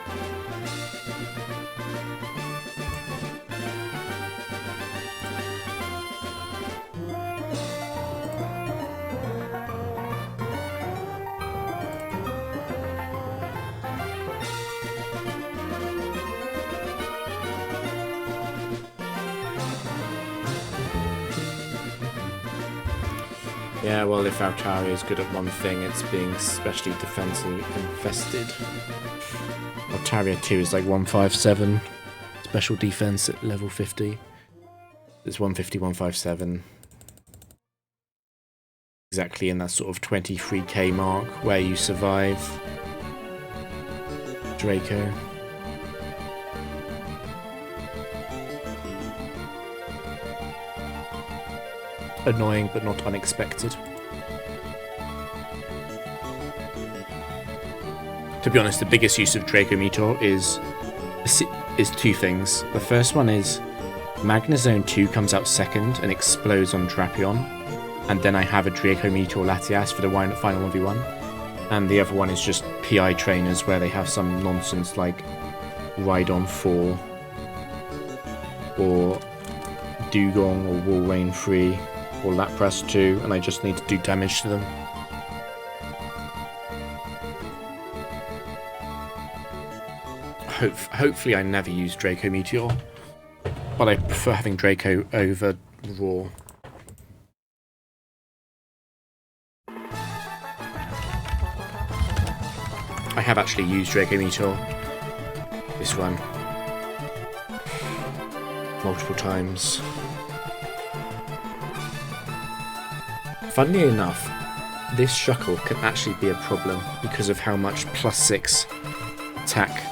Yeah, well, if Altaria is good at one thing, it's being especially defensively infested. Altaria 2 is like 157, special defense at level 50. It's 150, 157. Exactly in that sort of 23k mark where you survive Draco. Annoying but not unexpected. To be honest, the biggest use of Draco Meteor is two things. The first one is Magnezone 2 comes out second and explodes on Drapion, and then I have a Draco Meteor Latias for the final 1v1. And the other one is just PI trainers where they have some nonsense like Rhydon 4 or Dugong or Walrein 3 or Lapras 2, and I just need to do damage to them. Hopefully I never use Draco Meteor, but I prefer having Draco over Roar. I have actually used Draco Meteor this run multiple times. Funnily enough, this Shuckle can actually be a problem because of how much +6 attack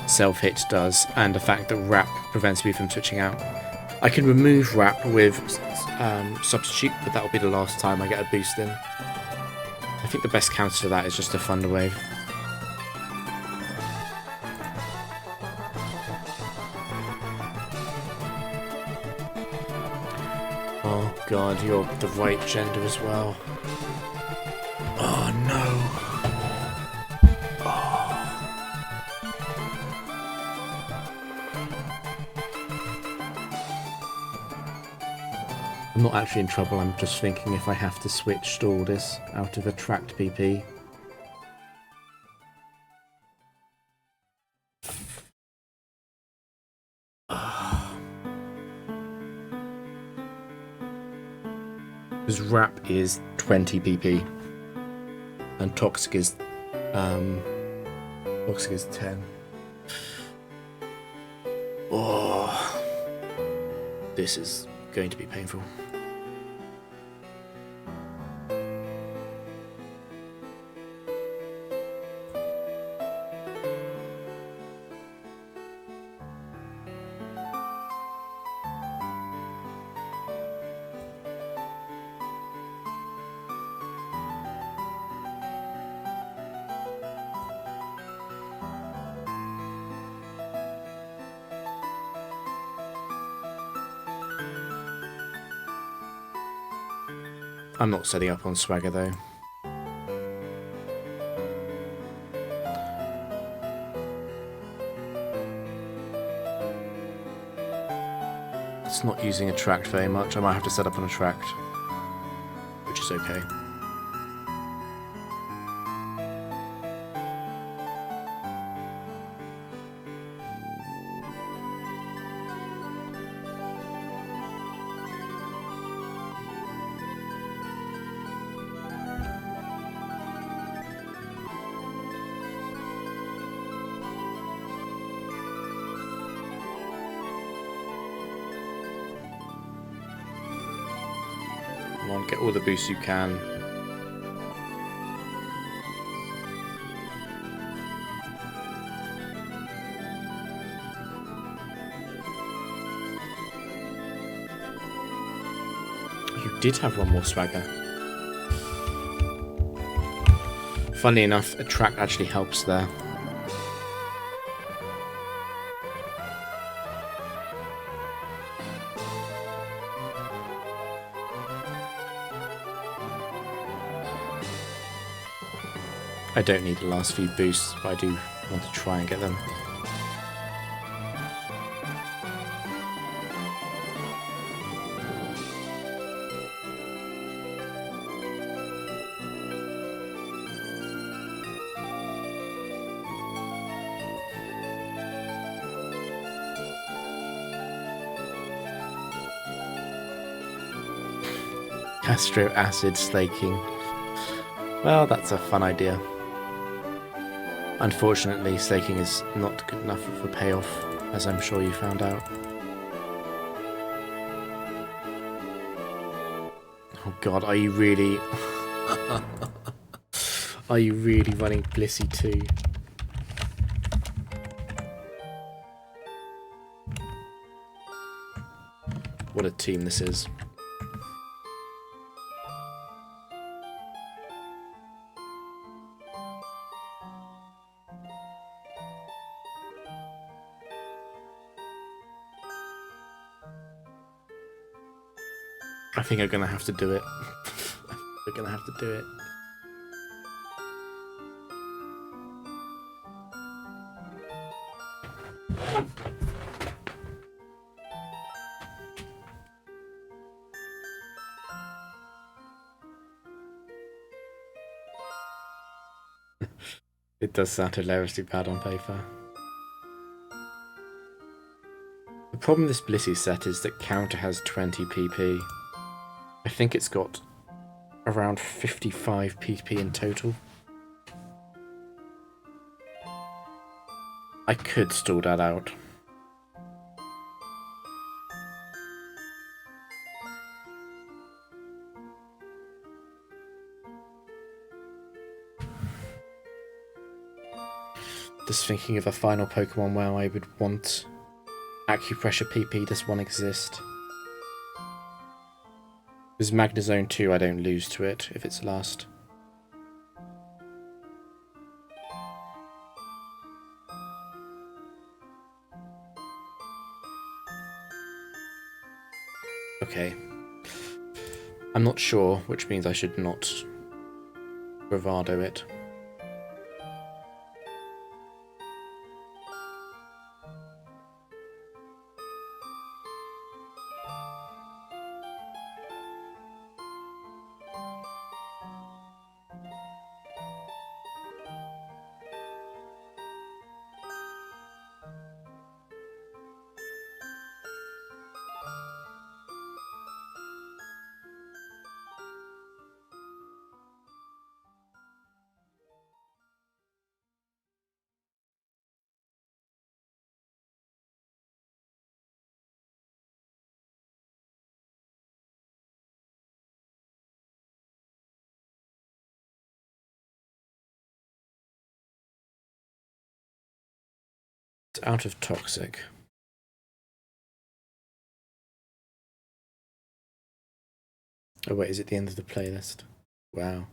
self-hit does, and the fact that Wrap prevents me from switching out. I can remove Wrap with Substitute, but that'll be the last time I get a boost in. I think the best counter to that is just a Thunder Wave. Oh god, you're the right gender as well. Oh no. Oh. I'm not actually in trouble, I'm just thinking if I have to switch to all this out of Attract PP. Because Wrap is 20 PP and Toxic is 10. Oh, this is going to be painful. I'm not setting up on Swagger though. It's not using Attract very much. I might have to set up on Attract, which is okay. on, get all the boosts you can. You did have one more swagger. Funnily enough, attract actually helps there. I don't need the last few boosts, but I do want to try and get them. Astro Acid Slaking. Well, that's a fun idea. Unfortunately, slaking is not good enough of a payoff, as I'm sure you found out. Oh god, are you really... Are you really running Blissey too? What a team this is. I think I'm gonna have to do it. We're gonna have to do it. It does sound hilariously bad on paper. The problem with this Blissey set is that counter has 20 PP. I think it's got around 55 PP in total. I could stall that out. Just thinking of a final Pokemon where I would want Acupressure PP, does one exist? Because Magnezone 2, I don't lose to it if it's last. Okay. I'm not sure, which means I should not bravado it. It's out of Toxic. Oh wait, is it the end of the playlist? Wow.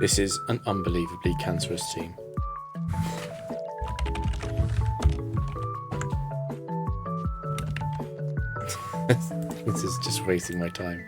This is an unbelievably cancerous team. This is just wasting my time.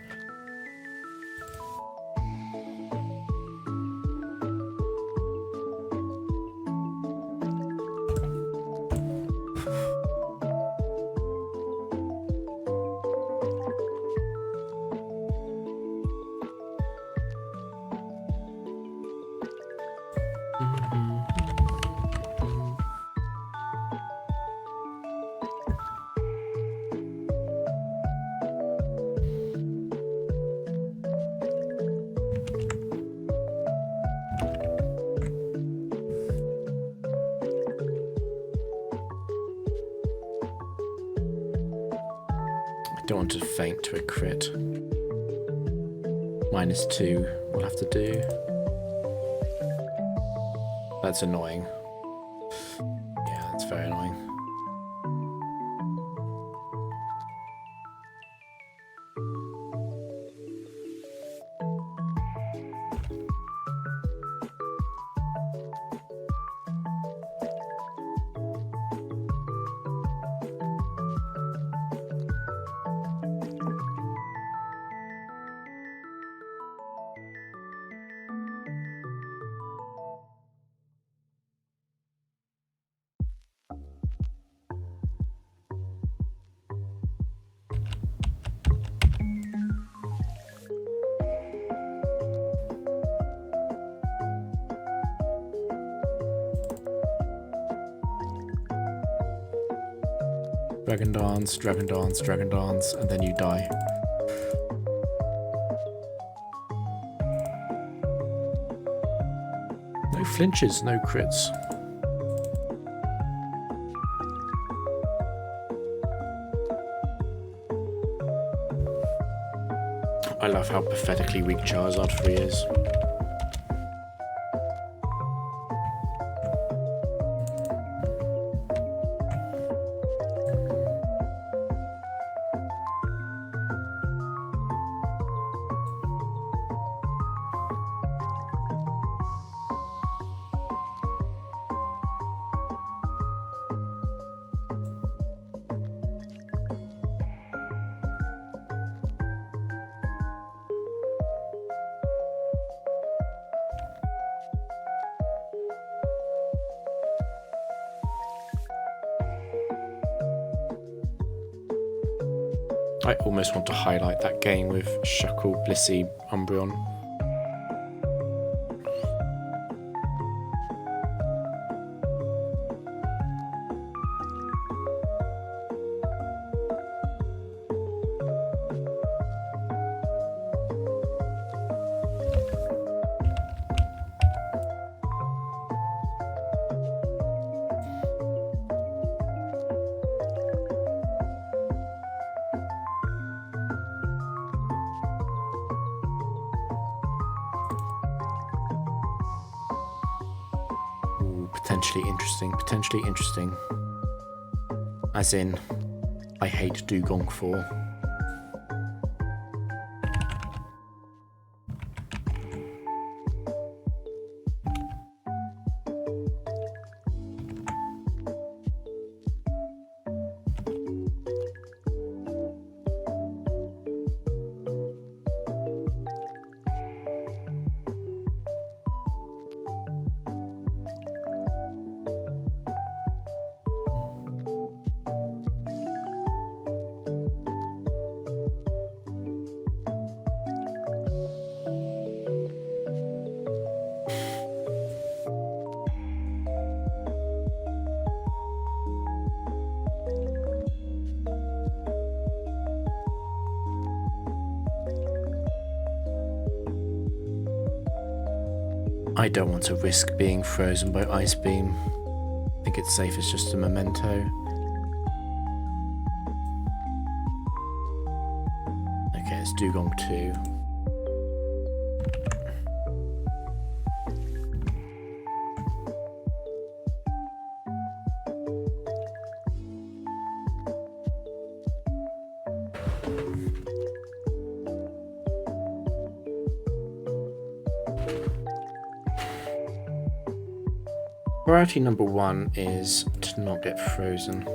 I don't want to faint to a crit. -2 we'll have to do. That's annoying. Yeah, that's very annoying. Dragon dance, and then you die. No flinches, no crits. I love how pathetically weak Charizard 3 is. I almost want to highlight that game with Shuckle, Blissey, Umbreon. Potentially interesting. As in, I hate Dugong 4. I don't want to risk being frozen by Ice Beam. I think it's safe as just a memento. Okay, it's Dugong 2. Priority number 1 is to not get frozen.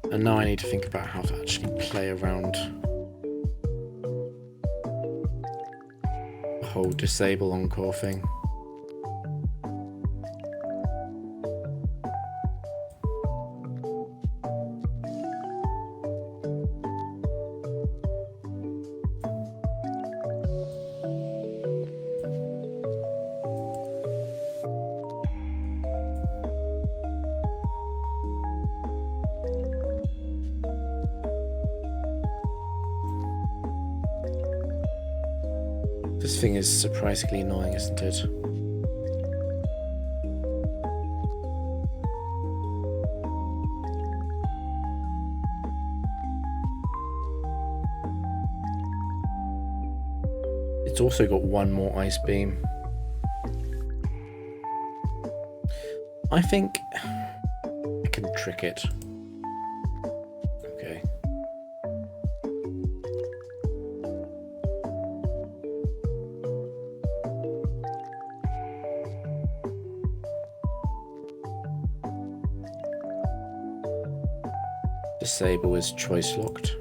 And now I need to think about how to actually play around the whole disable encore thing. This thing is surprisingly annoying, isn't it? It's also got one more ice beam. I think I can trick it. Okay. Disable is choice locked.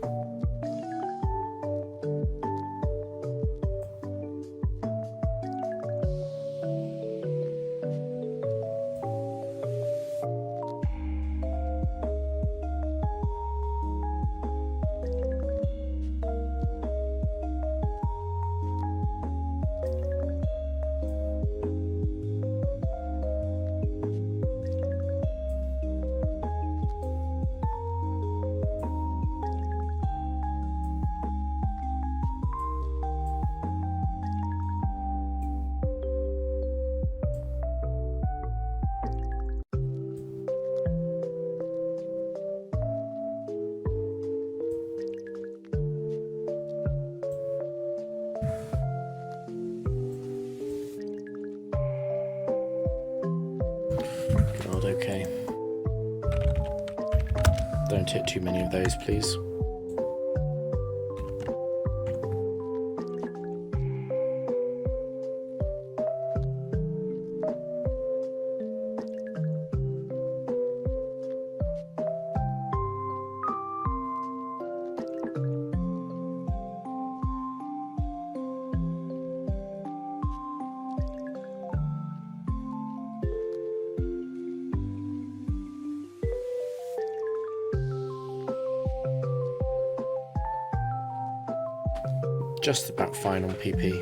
God, okay. Don't hit too many of those, please. Just about fine on PP.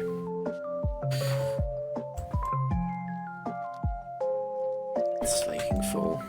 Slaking full.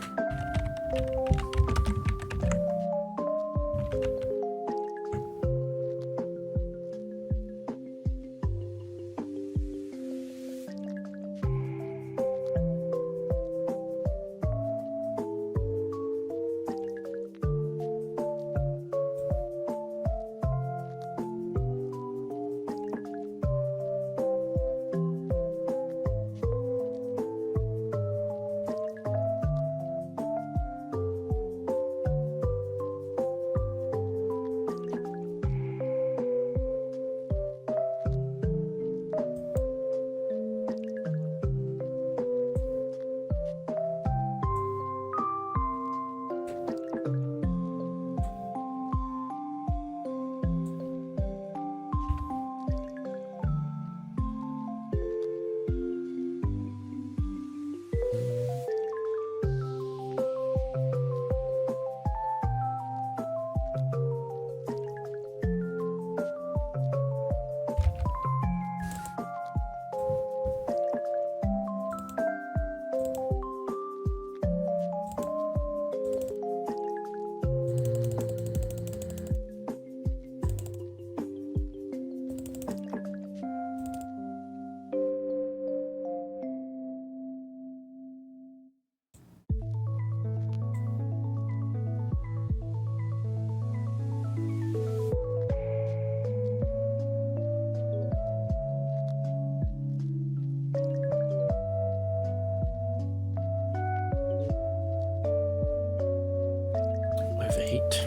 8.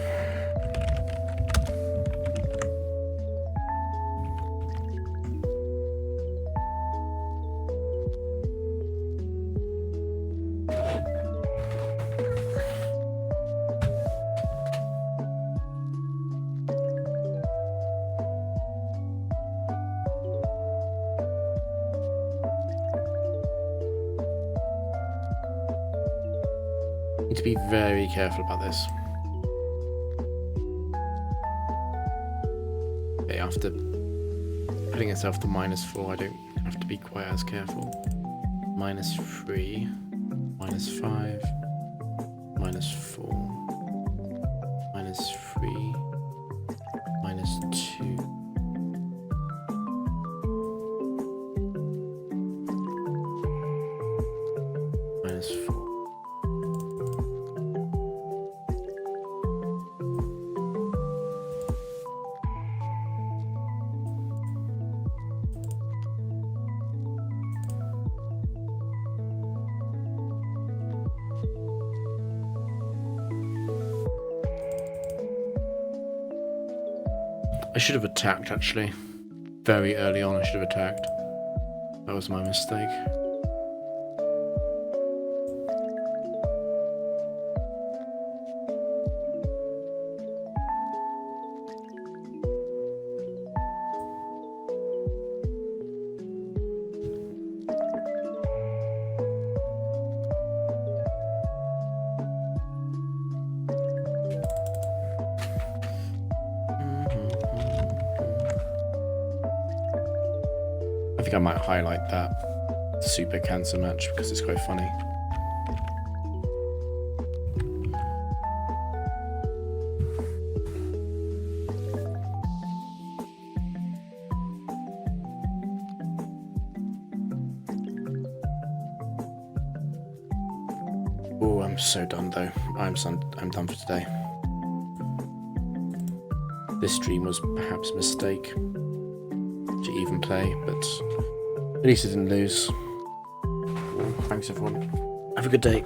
Need to be very careful about this. Okay, after putting itself to -4, I don't have to be quite as careful. -3, -5, -4, -3, -2. -4. I should have attacked, actually. Very early on, I should have attacked. That was my mistake. I think I might highlight that Super Cancer match because it's quite funny. Oh, I'm so done though. I'm done for today. This stream was perhaps a mistake to even play, but at least I didn't lose. Well, thanks everyone. Have a good day.